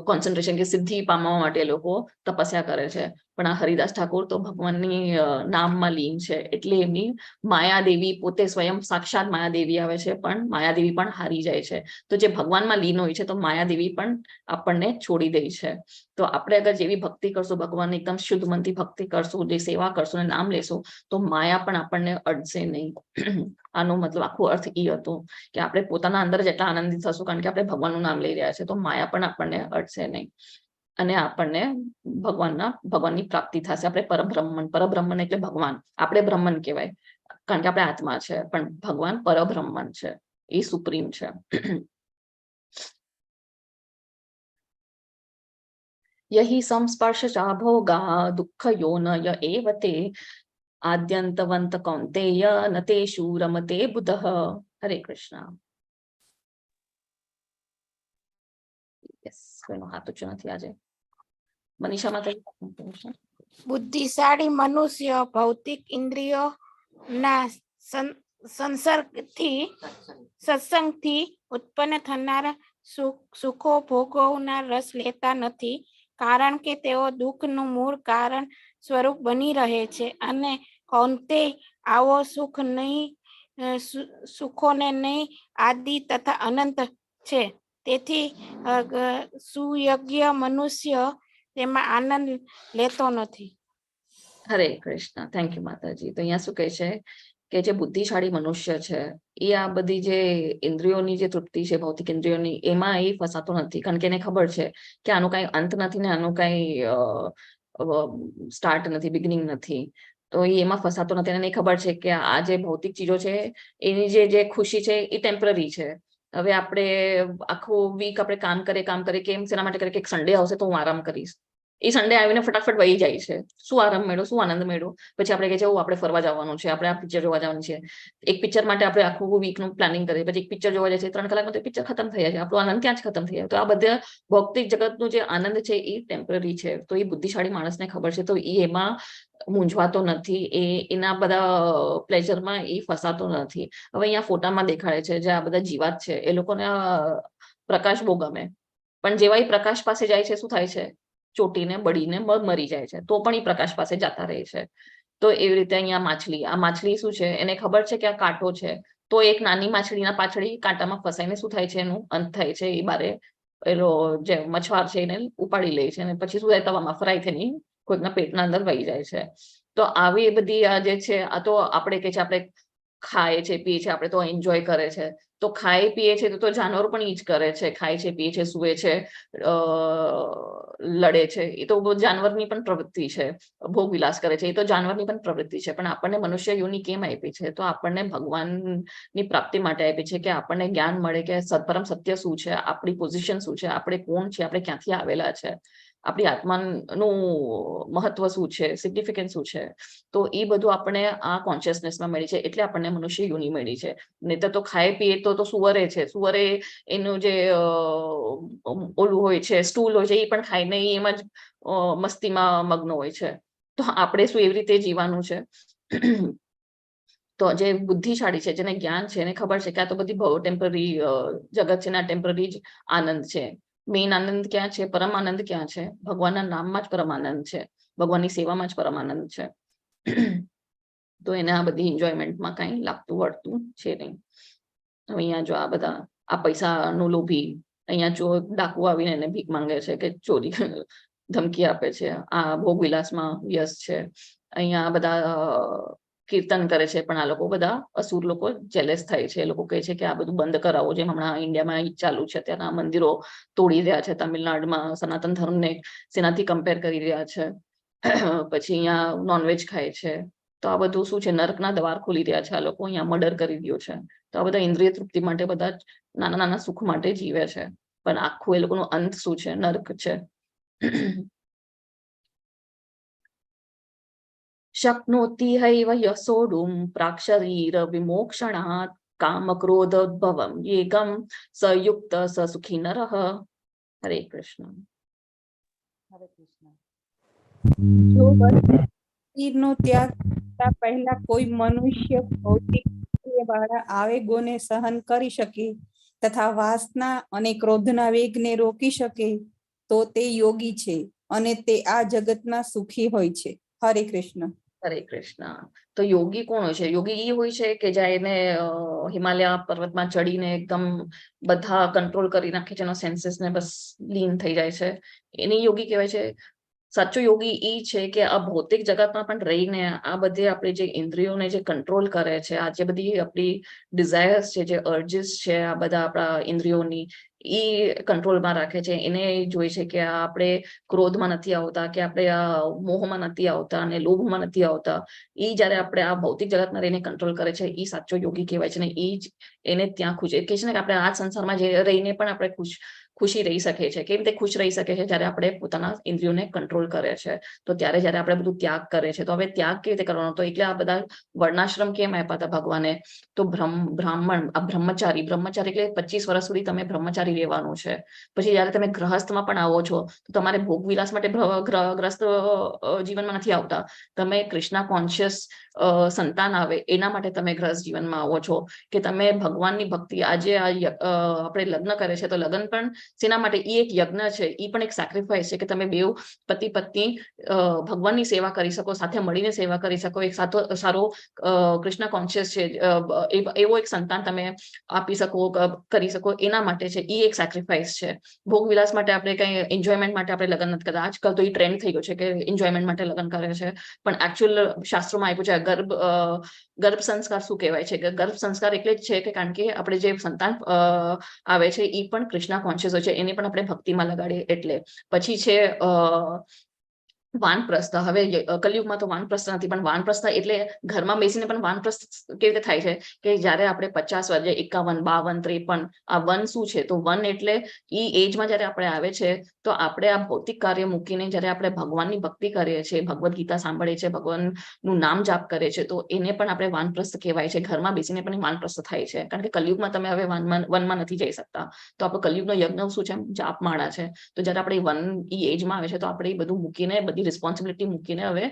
કોન્સન્ટ્રેશન કે સિદ્ધિ પામવા માટે એ લોકો તપસ્યા કરે છે. પણ આ હરિદાસ ઠાકોર તો ભગવાનની નામમાં લીન છે. એટલે એમની માયાદેવી પોતે સ્વયં સાક્ષાત માયાદેવી આવે છે, પણ માયાદેવી પણ હારી જાય છે. તો જે ભગવાનમાં લીન હોય છે, તો માયાદેવી પણ આપણને છોડી દે છે. તો આપણે અગર જેવી ભક્તિ કરશું, ભગવાનની એકદમ શુદ્ધ મનથી ભક્તિ કરશું, જે સેવા કરશું અને નામ લેશું, તો માયા પણ આપણને અડશે નહીં. આનો મતલબ આખો અર્થ એ હતો કે આપણે પોતાના અંદર જેટલા આનંદિત થશું, કારણ કે આપણે ભગવાનનું નામ લઈ રહ્યા છે, તો માયા પણ આપણને અડશે નહીં. અને આપણને ભગવાનની પ્રાપ્તિ થશે. આપણે પરબ્રહ્મન એટલે ભગવાન. આપણે બ્રહ્મન કહેવાય, કારણ કે આપણે આત્મા છે, પણ ભગવાન પરબ્રહ્મન છે, એ સુપ્રીમ છે. યહી સંસ્પર્શ ભોગા દુઃખ યોનય એવ તે. આદ્યંતવંત કૌંતેય ન તેષુ રમતે બુધઃ. હરે કૃષ્ણ. યસ, કોઈનો હાથ ઊંચો નથી આજે. મનીષા માતા. બુદ્ધિશાળી મનુષ્ય ભૌતિક ઇન્દ્રિયો ના સત્સંગથી ઉત્પન્ન થનારા સુખો ભોગવના રસ લેતા નથી, કારણ કે તેઓ દુઃખનું મૂળ કારણ સ્વરૂપ બની રહે છે. અને કૌંતેય, આવો સુખોને નહીં આદિ તથા અનંત છે. તેથી સુયોગ્ય મનુષ્ય તેમાં આનંદ લેતો નથી. હરે કૃષ્ણ. થેન્ક યુ માતાજી. તો અહીંયા શું કહે છે કે જે બુદ્ધિશાળી મનુષ્ય છે એ આ બધી જે ઇન્દ્રિયોની જે તૃપ્તિ છે ભૌતિક ઇન્દ્રિયોની, એમાં એ ફસાતો નથી, કારણ કે એને ખબર છે કે આનું કઈ અંત નથી ને આનું કઈ સ્ટાર્ટ નથી, બિગિનિંગ નથી. તો એમાં ફસાતો નથી. એને ખબર છે કે આ જે ભૌતિક ચીજો છે એની જે ખુશી છે એ ટેમ્પરરી છે. હવે આપણે આખું વીક આપણે કામ કરીએ કેમ શેના માટે કરીએ કે સન્ડે આવશે તો હું આરામ કરીશ. એ સન્ડે આવીને ફટાફટ વહી જાય છે. શું આરામ મેળો, શું આનંદ મેળો. પછી આપણે કહે છે આપણે ફરવા જવાનું છે, આપણે આ પિક્ચર જોવા જવાનું છે. એક પિક્ચર માટે આપણે આખું વીકનું પ્લાનિંગ કરીએ, પછી એક પિક્ચર જોવા જાય છે, 3 કલાકમાં તો પિક્ચર ખતમ થઈ જાય છે. આપણો આનંદ ક્યાં જ ખતમ થઈ જાય. તો આ બધા ભૌતિક જગતનું જે આનંદ છે એ ટેમ્પરરી છે. તો એ બુદ્ધિશાળી માણસને ખબર છે, તો એ એમાં મૂંઝવાતો નથી, એના બધા પ્લેઝરમાં એ ફસાતો નથી. હવે અહીંયા ફોટામાં દેખાડે છે જે આ બધા જીવાત છે એ લોકોને પ્રકાશ બહુ ગમે, પણ જેવા એ પ્રકાશ પાસે જાય છે શું થાય છે, ચોટીને બળીને મરી જાય છે. તો પણ એ પ્રકાશ પાસે જતા રહે છે. તો એવી રીતે અહીંયા આ માછલી શું છે, એને ખબર છે કે આ કાંટો છે, તો એક નાની માછલીના પાછળ કાંટામાં ફસાઈને શું થાય છે, એનું અંત થાય છે. એ બારે પેલો જે મછવાર છે એને ઉપાડી લે છે, અને પછી શું થાય, તવામાં ફ્રાય થઈને કોઈકના પેટના અંદર વહી જાય છે. તો આવી બધી આ જે છે, આ તો આપણે કે છે આપણે ખાય છે પીએ છે, આપણે તો એન્જોય કરે છે. તો ખાય પીએ છે તો જાનવરો પણ ઈ જ કરે છે, ખાય છે પીએ છે, સુવે છે, લડે છે. એ તો જાનવરની પણ પ્રવૃત્તિ છે. ભોગ વિલાસ કરે છે, એ તો જાનવરની પણ પ્રવૃત્તિ છે. પણ આપણને મનુષ્ય યોની કેમ આપી છે? તો આપણને ભગવાનની પ્રાપ્તિ માટે આપી છે, કે આપણને જ્ઞાન મળે કે પરમ સત્ય શું છે, આપણી પોઝિશન શું છે, આપણે કોણ છે, આપણે ક્યાંથી આવેલા છે, આપણી આત્માનું મહત્વ શું છે, સિગ્નિફિકન્સ શું છે. તો એ બધું આપણે આ કોન્શિયસનેસમાં મળી છે, એટલે આપણને મનુષ્ય યોની મળી છે. નહીં તો ખાય પીએ તો સુવરે છે, સુવરે એનું જે ઓલું હોય છે, સ્ટૂલ હોય છે, એ પણ ખાઈને એમાં જ મસ્તીમાં મગ્ન હોય છે. તો આપણે શું એવી રીતે જીવાનું છે? તો જે બુદ્ધિશાળી છે, જેને જ્ઞાન છે, એને ખબર છે કે આ તો બધી ટેમ્પરરી જગત છે ને, આ ટેમ્પરરી જ આનંદ છે. મેઇન આનંદ ક્યાં છે, પરમ આનંદ ક્યાં છે? ભગવાનના નામમાં જ પરમ આનંદ છે, ભગવાનની સેવામાં જ પરમ આનંદ છે. તો એને આ બધી એન્જોયમેન્ટમાં કઈ લાગતું વળતું છે નહીં. અહીંયા જો આ બધા આ પૈસાનું લોભી, અહીંયા જો ડાકુ આવીને એને ભીખ માંગે છે કે ચોરી ધમકી આપે છે, આ ભોગ વિલાસમાં વ્યસ્ત છે. અહીંયા બધા કીર્તન કરે છે, પણ આ લોકો બધા અસુર લોકો જેલેસ થાય છે. એ લોકો કહે છે કે આ બધું બંધ કરાવો, જેમ હમણાં ઇન્ડિયામાં ચાલુ છે, ત્યાંના મંદિરો તોડી રહ્યા છે, તમિલનાડુમાં સનાતન ધર્મને સેનાથી કમ્પેર કરી રહ્યા છે. પછી અહીંયા નોનવેજ ખાય છે. તો આ બધું શું છે, નર્કના દ્વાર ખોલી રહ્યા છે આ લોકો. અહીંયા મર્ડર કરી રહ્યો છે. તો આ બધા ઇન્દ્રિય તૃપ્તિ માટે બધા નાના નાના સુખ માટે જીવે છે, પણ આખું એ લોકોનું અંત શું છે, નર્ક છે. શક્નોતિ હૈવ યસોડુમ પ્રાક્ષરીર વિમોક્ષણાત કામ ક્રોધોદ્ભવમ યેગમ સયુક્ત સસુખી નરઃ. હરે કૃષ્ણ. હરે કૃષ્ણ. જો શરીરનો ત્યાગ કરતા પહેલા કોઈ મનુષ્ય ભૌતિક વાળા આવેગોને સહન કરી શકે તથા વાસના અને ક્રોધના વેગને રોકી શકે તો તે યોગી છે, અને તે આ જગતમાં સુખી હોય છે. હરે કૃષ્ણ. હરે કૃષ્ણ. તો યોગી કોણ હોય છે? યોગી એ હોય છે કે જ્યાં એને હિમાલય પર્વતમાં ચડીને એકદમ બધા કંટ્રોલ કરી નાખે છે, એનો સેન્સીસ ને બસ લીન થઈ જાય છે, એને યોગી કહેવાય છે. સાચો યોગી એ છે કે આ ભૌતિક જગતમાં પણ રહીને આ બધી આપણી જે ઇન્દ્રિયોને જે કંટ્રોલ કરે છે, આ જે બધી આપણી ડિઝાયર્સ છે, જે અર્જીસ છે, આ બધા આપણા ઇન્દ્રિયોની એ કંટ્રોલમાં રાખે છે. એને જોઈ છે કે આપણે ક્રોધમાં નથી આવતા, કે આપણે આ મોહમાં નથી આવતા અને લોભમાં નથી આવતા. એ જયારે આપણે આ ભૌતિક જગતમાં રહીને કંટ્રોલ કરે છે, એ સાચો યોગી કહેવાય છે. ને એ જ એને ત્યાં ખુશ કે છે ને, કે આપણે આ સંસારમાં જે રહીને પણ આપણે ખુશી રહી શકે છે. કેવી રીતે ખુશ રહી શકે છે? જ્યારે આપણે પોતાના ઇન્દ્રિયોને કંટ્રોલ કરે છે. તો ત્યારે જ્યારે આપણે બધું ત્યાગ કરે છે. તો હવે ત્યાગ કેવી રીતે કરવાનો? તો એટલે આ બધા વર્ણાશ્રમ કેમ આપ્યા હતા ભગવાને? તો બ્રાહ્મણ આ બ્રહ્મચારી એટલે 25 વર્ષ સુધી તમે બ્રહ્મચારી રહેવાનું છે. પછી જયારે તમે ગ્રહસ્થમાં પણ આવો છો તો તમારે ભોગવિલાસ માટે ગ્રસ્ત જીવનમાં નથી આવતા. તમે કૃષ્ણ કોન્શિયસ સંતાન આવે એના માટે તમે ગ્રસ્ત જીવનમાં આવો છો, કે તમે ભગવાનની ભક્તિ. આજે આપણે લગ્ન કરે છે તો લગ્ન પણ શેના માટે? એ એક યજ્ઞ છે, એ પણ એક સેક્રિફાઈસ છે, કે તમે બેઉ પતિ પત્ની ભગવાનની સેવા કરી શકો, સાથે મળીને સેવા કરી શકો. એક સારો કૃષ્ણ કોન્શિયસ છે એવો એક સંતાન તમે આપી શકો, કરી શકો, એના માટે છે. એ એક સેક્રિફાઈસ છે. ભોગવિલાસ માટે આપણે કઈ એન્જોયમેન્ટ માટે આપણે લગ્ન નથી કરતા. આજકાલ તો એ ટ્રેન્ડ થઈ ગયો છે કે એન્જોયમેન્ટ માટે લગ્ન કરે છે, પણ એકચ્યુઅલ શાસ્ત્રોમાં આપ્યું છે ગર્ભ સંસ્કાર. શું કહેવાય છે? કે ગર્ભ સંસ્કાર એટલે જ છે કે કારણ કે આપણે જે સંતાન આવે છે એ પણ કૃષ્ણ કોન્શિયસ હોય છે, એને પણ આપણે ભક્તિમાં લગાડીએ. એટલે પછી છે વાનપ્રસ્થ. હવે કલયુગમાં તો વાનપ્રસ્થ નથી, પણ વાનપ્રસ્થ એટલે ઘરમાં બેસીને પણ વાનપ્રસ્થ કેવી રીતે થાય છે? કે જયારે આપણે 50 વર્ષ, 51, 52, 53, આ વન શું છે? તો વન એટલે એ એજમાં જયારે આપણે આવે છે તો આપણે આ ભૌતિક કાર્ય મૂકીને જયારે આપણે ભગવાનની ભક્તિ કરીએ છીએ, ભગવદ્ ગીતા સાંભળીએ છીએ, ભગવાનનું નામ જાપ કરે છે, તો એને પણ આપણે વાનપ્રસ્થ કહેવાય છે. ઘરમાં બેસીને પણ વાનપ્રસ્થ થાય છે, કારણ કે કલયુગમાં તમે હવે વનમાં નથી જઈ શકતા. તો આપણો કલયુગનો યજ્ઞ શું છે? જાપ માળા છે. તો જયારે આપણે વન એજમાં આવે છે તો આપણે એ બધું મૂકીને, બધી રિસ્પોન્સિબિલિટી મૂકીને હવે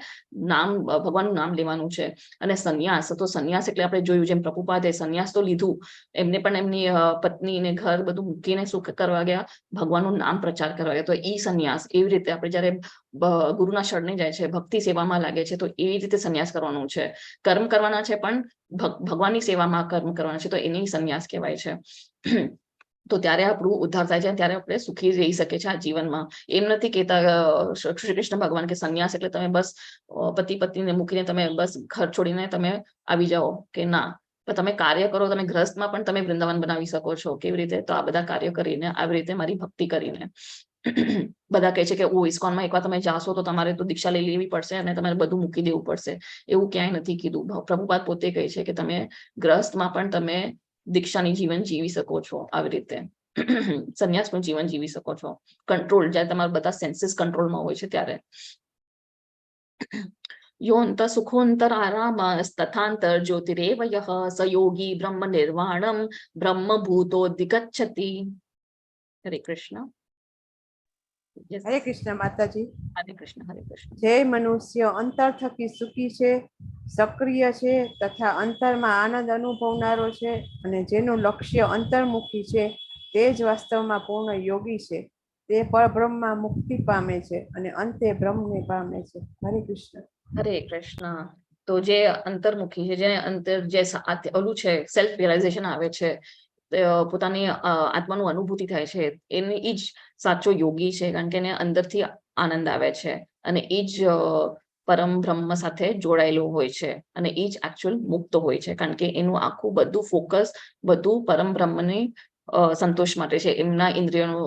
ભગવાનનું નામ લેવાનું છે. અને સંન્યાસ, તો સંન્યાસ એટલે આપણે જોયું જેમ પ્રભુપાદે સંન્યાસ તો લીધું, એમને પણ એમની પત્ની ને ઘર બધું મૂકીને શું કરવા ગયા? ભગવાનનું નામ પ્રચાર કરવા ગયા. તો ઈ સંન્યાસ. એવી રીતે આપણે જયારે ગુરુના શરણે જાય છે, ભક્તિ સેવામાં લાગે છે, તો એવી રીતે સંન્યાસ કરવાનું છે. કર્મ કરવાના છે પણ ભગવાનની સેવામાં કર્મ કરવાના છે, તો એની સંન્યાસ કહેવાય છે. તો ત્યારે આપણું ઉદ્ધાર થાય છે, ત્યારે આપણે સુખી રહી શકીએ છીએ આ જીવનમાં. એમ નથી કહેતા શ્રી કૃષ્ણ ભગવાન કે સંન્યાસ એટલે તમે બસ પતિ પત્નીને મૂકીને તમે બસ ઘર છોડીને તમે આવી જાઓ, કે ના, પણ તમે કાર્ય કરો. તમે ગ્રસ્તમાં પણ તમે વૃંદાવન બનાવી શકો છો. કેવી રીતે? તો આ બધા કાર્ય કરીને, આવી રીતે મારી ભક્તિ કરીને. બધા કહે છે કે ઇસ્કોનમાં એકવાર તમે જાશો તો તમારે તો દીક્ષા લઈ લેવી પડશે અને તમારે બધું મૂકી દેવું પડશે. એવું ક્યાંય નથી કીધું. પ્રભુપાદ પોતે કહે છે કે તમે ગ્રસ્તમાં પણ તમે દીક્ષાની જીવન જીવી શકો છો. આવી રીતે સંન્યાસ પણ જીવન જીવી શકો છો. કંટ્રોલ, જ્યારે તમારા બધા સેન્સીસ કંટ્રોલમાં હોય છે ત્યારે. યોંત સુખોંતર આરામ તથાંતર જ્યોતિરેવ યઃ સ યોગી બ્રહ્મ નિર્વાણમ બ્રહ્મ ભૂતોધિગચ્છતિ. હરે કૃષ્ણ. હરે કૃષ્ણ માતાજી. હરે કૃષ્ણ. હરે કૃષ્ણ. જે મનુષ્ય અંતર થકી સુખી છે, સક્રિય છે તથા અંતરમાં આનંદ અનુભવનારો છે, અને જેનું લક્ષ્ય અંતર્મુખી છે, તે જ વાસ્તવમાં પૂર્ણ યોગી છે. તે પરબ્રહ્મમાં મુક્તિ પામે છે અને અંતે બ્રહ્મને પામે છે. હરે કૃષ્ણ. હરે કૃષ્ણ. તો જે અંતર્મુખી છે, જેને અંતર જે ઓલું છે, સેલ્ફ રિયલાઇઝેશન આવે છે, પોતાની આત્માનું અનુભૂતિ થાય છે, એની એ જ સાચો યોગી છે. કારણ કે એને અંદરથી આનંદ આવે છે અને એ જ પરમ બ્રહ્મ સાથે જોડાયેલું હોય છે, અને એ જ એકચ્યુઅલ મુક્ત હોય છે. કારણ કે એનું આખું બધું ફોકસ બધું પરમ બ્રહ્મની સંતોષ માટે છે, એમના ઇન્દ્રિયોનું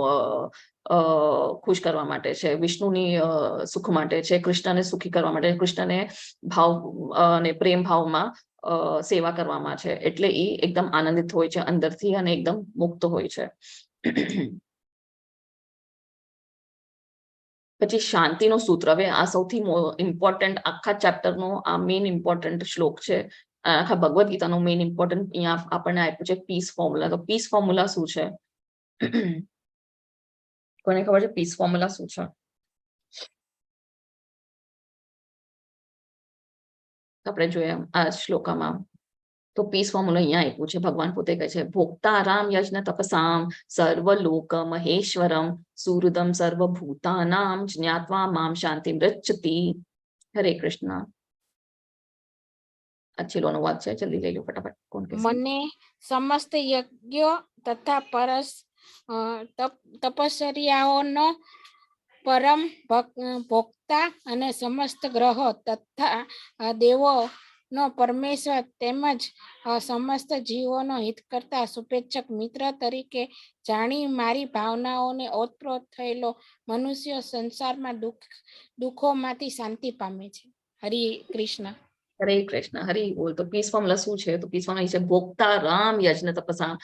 ખુશ કરવા માટે છે, વિષ્ણુની સુખ માટે છે, કૃષ્ણને સુખી કરવા માટે, કૃષ્ણને ભાવ અને પ્રેમ ભાવમાં સેવા કરવામાં છે. એટલે એ એકદમ આનંદિત હોય છે અંદરથી અને એકદમ મુક્ત હોય છે. પછી શાંતિનો સૂત્ર. હવે આ સૌથી ઇમ્પોર્ટન્ટ, આખા ચેપ્ટરનો આ મેઇન ઇમ્પોર્ટન્ટ શ્લોક છે. આખા ભગવદ્ ગીતાનો મેઇન ઇમ્પોર્ટન્ટ અહીંયા આપણને આપ્યું છે પીસ ફોર્મ્યુલા. તો પીસ ફોર્મ્યુલા શું છે? કોને ખબર છે પીસ ફોર્મ્યુલા શું છે? આપણે જોઈએ આ શ્લોકામાં. તો પીસ ફોર્મ્યુલા અહીંયા આપ્યું છે. ભગવાન પોતે કહે છે, ભોક્તારામ યજ્ઞ તપસામ સર્વલોક મહેશ્વરમ સુહૃદમ સર્વભૂતાનામ જ્ઞાત્વા મામ શાંતિ મૃચ્છતિ. હરે કૃષ્ણ. આ છેલ્લો અનુવાદ છે, જલ્દી લઈ લો ફટાફટ. કોણ કહેશે? મને સમસ્ત યજ્ઞો તથા તપસ્યાઓનો પરમ ભોક્તા અને સમસ્ત ગ્રહો તથા દેવો નો પરમેશ્વર તેમજ સમસ્ત જીવોનો હિત કરતા શુભેચ્છક મિત્ર તરીકે જાણી મારી ભાવનાઓને ઓતપ્રોત થયેલો મનુષ્ય સંસારમાં દુઃખોમાંથી શાંતિ પામે છે. હરે કૃષ્ણ. હરે કૃષ્ણ હરિ બોલ. તો પીસ ફોર્મ્યુલા શું છે? તો પીસ ફોર્મ્યુલા છે ભોગતા રામ યજ્ઞ તપસા.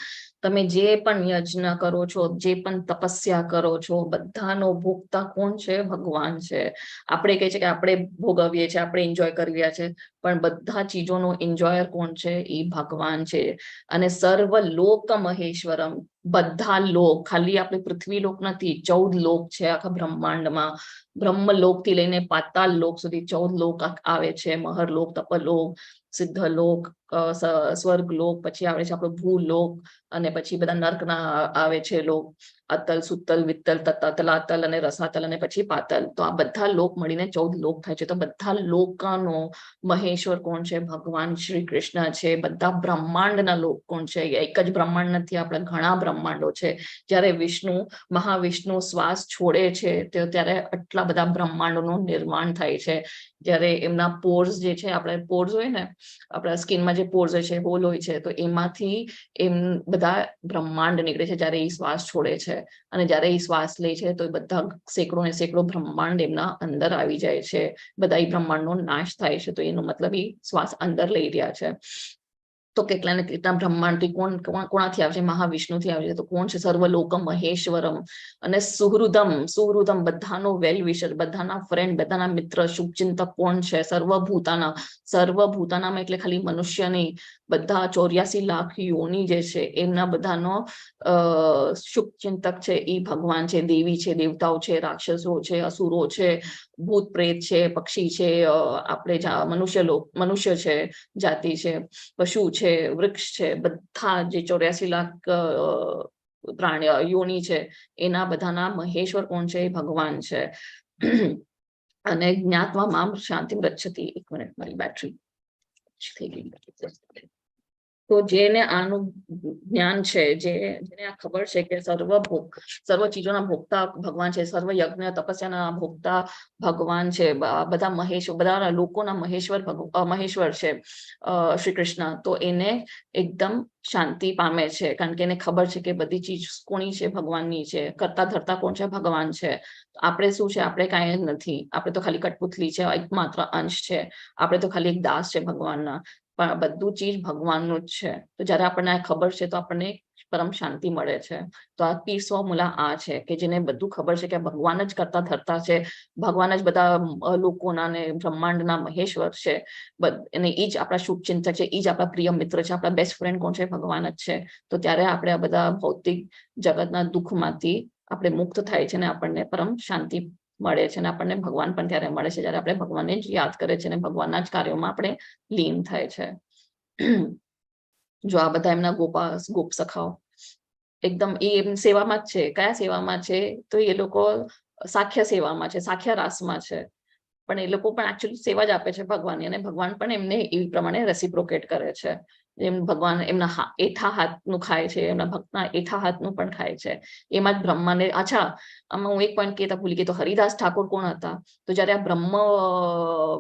તમે જે પણ યજ્ઞ કરો છો, જે પણ તપસ્યા કરો છો, બધાનો ભોગતા કોણ છે? ભગવાન છે. આપણે કહે છે કે આપણે ભોગવીએ છીએ, આપણે એન્જોય કરી રહ્યા છે, પણ બધા ચીજોનો એન્જોયર કોણ છે? એ ભગવાન છે. અને સર્વ લોક મહેશ્વરમ, બધા લોક, ખાલી આપણે પૃથ્વી લોક નથી, 14 લોક છે આખા બ્રહ્માંડમાં. બ્રહ્મલોક થી લઈને પાતાળ લોક સુધી 14 લોક આવે છે. મહરલોક, તપલોક, સિદ્ધલોક, સ્વર્ગલોક, પછી આવે છે આપણો ભૂલોક, અને પછી બધા નર્કના આવે છે લોક, અતલ, સુતલ, વિત્તલ, તલાતલ અને રસાતલ અને પછી પાતલ. તો આ બધા લોક મળીને 14 લોક થાય છે. તો બધા લોકોનો મહેશ્વર કોણ છે? ભગવાન શ્રી કૃષ્ણ છે. બધા બ્રહ્માંડના લોક કોણ છે? એક જ બ્રહ્માંડ નથી, આપણે ઘણા બ્રહ્માંડો છે. જ્યારે મહાવિષ્ણુ શ્વાસ છોડે છે ત્યારે આટલા બધા બ્રહ્માંડોનું નિર્માણ થાય છે. જ્યારે એમના પોર્સ જે છે, આપણે પોર્સ હોય ને, આપણા સ્કિનમાં જે પોર્સ હોય છે, હોલ હોય છે, તો એમાંથી એમ બધા બ્રહ્માંડ નીકળે છે જ્યારે એ શ્વાસ છોડે છે. અને જ્યારે એ શ્વાસ લે છે તો બધા સેંકડો ને સેંકડો બ્રહ્માંડ એમના અંદર આવી જાય છે. બધા એ બ્રહ્માંડનો નાશ થાય છે. તો એનો મતલબ એ શ્વાસ અંદર લઈ રહ્યા છે. તો કેટલા ને કેટલા બ્રહ્માંડથી કોણાથી આવે છે? મહાવિષ્ણુથી આવે છે. તો કોણ છે? સર્વલોકમ મહેશ્વરમ. અને સુહૃદમ, બધાનો વેલ વિશર, બધાના ફ્રેન્ડ, બધાના મિત્ર, શુભચિંતક કોણ છે? સર્વભૂતાનામાં એટલે ખાલી મનુષ્ય નહીં, બધા 84 લાખ યોની જે છે એમના બધાનો શુભચિંતક છે એ ભગવાન છે. દેવી છે, દેવતાઓ છે, રાક્ષસો છે, અસુરો છે, ભૂત પ્રેત છે, પક્ષી છે, આપણે મનુષ્ય છે, જાતિ છે, પશુ છે, વૃક્ષ છે, બધા જે 84 લાખ પ્રાણી યોની છે, એના બધાના મહેશ્વર કોણ છે? એ ભગવાન છે. અને જ્ઞાત્વા મામ શાંતિ રક્ષતી. 1 મિનિટ, મારી બેટરી થઈ ગઈ. તો જેને આનું જ્ઞાન છે, જેને આ ખબર છે કે સર્વ ચીજોના ભોગતા ભગવાન છે, સર્વ યજ્ઞ તપસ્યાના ભોગતા ભગવાન છે, બધા લોકોના મહેશ્વર છે શ્રી કૃષ્ણ. તો એને એકદમ શાંતિ પામે છે, કારણ કે એને ખબર છે કે બધી ચીજ કોની છે? ભગવાનની છે. કરતા ધરતા કોણ છે? ભગવાન છે. આપણે શું છે? આપણે કાંઈ જ નથી. આપણે તો ખાલી કઠપુતલી છે, એકમાત્ર અંશ છે. આપણે તો ખાલી એક દાસ છે ભગવાનના. પણ બધું ચીજ ભગવાનનું જ છે. તો જયારે આપણને આ ખબર છે તો આપણને પરમ શાંતિ મળે છે. તો આ પીસ ફોર્મ્યુલા આ છે કે જેને બધું ખબર છે કે ભગવાન જ કરતા ધરતા છે, ભગવાન જ બધા લોકોના ને બ્રહ્માંડના મહેશ્વર છે, અને એ જ આપણા શુભચિંતક છે, એ જ આપણા પ્રિય મિત્ર છે, આપણા બેસ્ટ ફ્રેન્ડ કોણ છે? ભગવાન જ છે. તો ત્યારે આપણે આ બધા ભૌતિક જગતના દુઃખમાંથી આપણે મુક્ત થાય છે ને આપણને પરમ શાંતિ મળે છે. અને આપણને ભગવાન પણ ત્યારે મળે છે જ્યારે આપણે ભગવાનને જ યાદ કરે છે અને ભગવાનના જ કાર્યોમાં આપણે લીન થાય છે. જો આ બધા એમના ગોપ સખાઓ એકદમ એ સેવામાં જ છે. કયા સેવામાં છે? તો એ લોકો સાખ્ય સેવામાં છે, સાખ્ય રાસમાં છે. પણ એ લોકો પણ એકચ્યુઅલી સેવા જ આપે છે ભગવાનની, અને ભગવાન પણ એમને એ પ્રમાણે રેસિપ્રોકેટ કરે છે. એમ ભગવાન એમના એઠા હાથનું ખાય છે, એમના ભક્તના એઠા હાથનું પણ ખાય છે. એમાં જ બ્રહ્માને આમાં હું એક પોઈન્ટ કહેતા ભૂલી ગઈ. તો હરિદાસ ઠાકોર કોણ હતા? તો જયારે આ બ્રહ્મ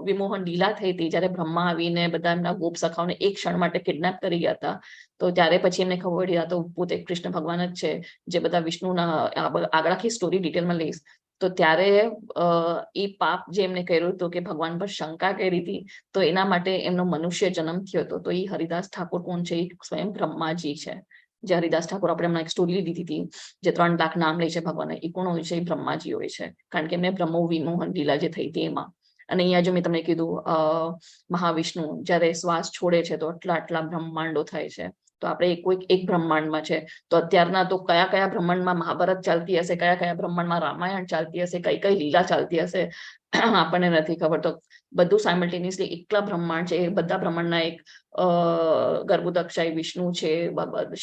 વિમોહન લીલા થઈ હતી, જયારે બ્રહ્મા આવીને બધા એમના ગોપ સખાઓને એક ક્ષણ માટે કિડનેપ કરી ગયા હતા, તો ત્યારે પછી એમને ખબર પડી તો પોતે કૃષ્ણ ભગવાન જ છે, જે બધા વિષ્ણુના આગળ આખી સ્ટોરી ડિટેલમાં લઈશ. તો ત્યારે એ પાપ જે એમને કર્યું હતું કે ભગવાન પર શંકા કરી હતી, તો એના માટે એમનો મનુષ્ય જન્મ થયો હતો. તો એ હરિદાસ ઠાકોર કોણ છે? એ સ્વયં બ્રહ્માજી છે. જે હરિદાસ ઠાકોર આપણે હમણાં એક સ્ટોરી લીધી હતી, જે 3 લાખ નામ લે છે ભગવાન, એ કોણ હોય છે? એ બ્રહ્માજી હોય છે, કારણ કે એમને બ્રહ્મ વિમોહન લીલા જે થઈ હતી એમાં. અને અહીંયા જો મેં તમને કીધું મહાવિષ્ણુ જયારે શ્વાસ છોડે છે તો આટલા બ્રહ્માંડો થાય છે. તો આપણે કોઈ એક બ્રહ્માંડમાં છે. તો અત્યારના તો કયા બ્રહ્માંડમાં મહાભારત ચાલતી હશે, કયા બ્રહ્માંડમાં રામાયણ ચાલતી હશે, કઈ લીલા ચાલતી હશે, આપણને નથી ખબર. તો બધું સાયમલ્ટેનિયસલી એટલા બ્રહ્માંડ છે. એ બધા બ્રહ્માંડના એક ગર્ભોદક્ષાઈ વિષ્ણુ છે,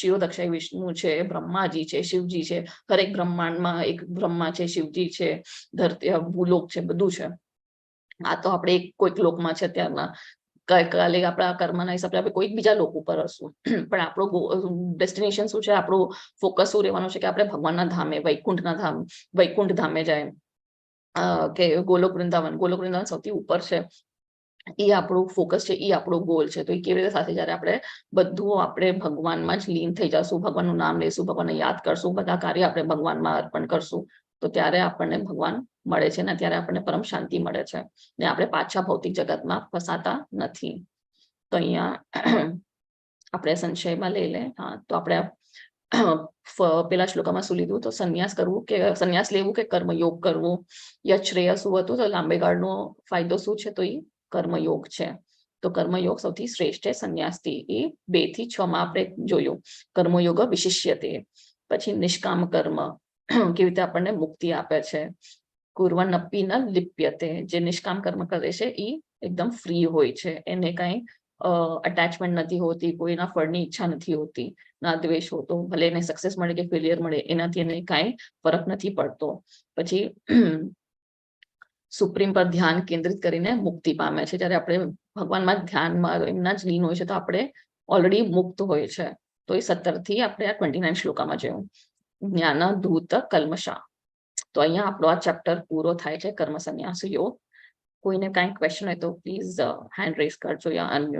શિરોદક્ષાઈ વિષ્ણુ છે, બ્રહ્માજી છે, શિવજી છે. હરેક બ્રહ્માંડમાં એક બ્રહ્મા છે, શિવજી છે, ધરતી ભૂલોક છે, બધું છે. આ તો આપણે કોઈક લોકમાં છે અત્યારના, કાલે આપણા કર્મના હિસાબે આપણે કોઈક બીજા લોક ઉપર હશું. પણ આપણું ડેસ્ટિનેશન શું છે? આપણું ફોકસ શું રહેવાનું છે? કે આપણે ભગવાનના ધામે, વૈકુંઠ ધામે જાય, કે ગોલોક વૃંદાવન સૌથી ઉપર છે. એ આપણું ફોકસ છે, એ આપણો ગોલ છે. તો એ કેવી રીતે સાથે જયારે આપણે બધું આપણે ભગવાનમાં જ લીન થઈ જશું, ભગવાનનું નામ લઈશું, ભગવાનને યાદ કરશું, બધા કાર્ય આપણે ભગવાનમાં અર્પણ કરશું, તો ત્યારે આપણને ભગવાન મળે છે ને ત્યારે આપણને પરમ શાંતિ મળે છે ને આપણે પાછા ભૌતિક જગતમાં ફસાતા નથી. તો અહીંયા આપણે સંશયમાં લઈ લે. હા, તો આપણે પેલા શ્લોકમાં શું લીધું? તો સંન્યાસ કરવું કે સંન્યાસ લેવું કે કર્મયોગ કરવું, યત શ્રેય શું હતું? તો લાંબે ગાળનો ફાયદો શું છે? તો એ કર્મયોગ છે. તો કર્મયોગ સૌથી શ્રેષ્ઠ છે સંન્યાસથી. એ 2 થી 6 માં આપણે જોયું. કર્મયોગ વિશિષ્યતે. પછી નિષ્કામ કર્મ કેવી રીતે આપણને મુક્તિ આપે છે. કુર્વન્નપી ન લિપ્યતે. જે નિષ્કામ કર્મ કરે છે એ એકદમ ફ્રી હોય છે, એને કઈ અટેચમેન્ટ નથી હોતી, કોઈના ફળની ઈચ્છા નથી હોતી, ના દ્વેષ હોતો, ભલે એને સક્સેસ મળે કે ફેલિયર મળે એનાથી એને કાંઈ ફરક નથી પડતો. પછી સુપ્રીમ પર ધ્યાન કેન્દ્રિત કરીને મુક્તિ પામે છે. જ્યારે આપણે ભગવાનમાં ધ્યાનમાં એમના જ લીન હોય છે તો આપણે ઓલરેડી મુક્ત હોય છે. તો એ 17 થી આપણે આ 29 શ્લોકામાં જોયું. જ્ઞાન ધૂત કલ્મશા. તો અહીંયા આપણો આ ચેપ્ટર પૂરો થાય છે કર્મ સંન્યાસ યોગ. કોઈને કાંઈ ક્વેશ્ચન હોય તો પ્લીઝ હેન્ડ રેઝ કરજો યા અનમ્યુટ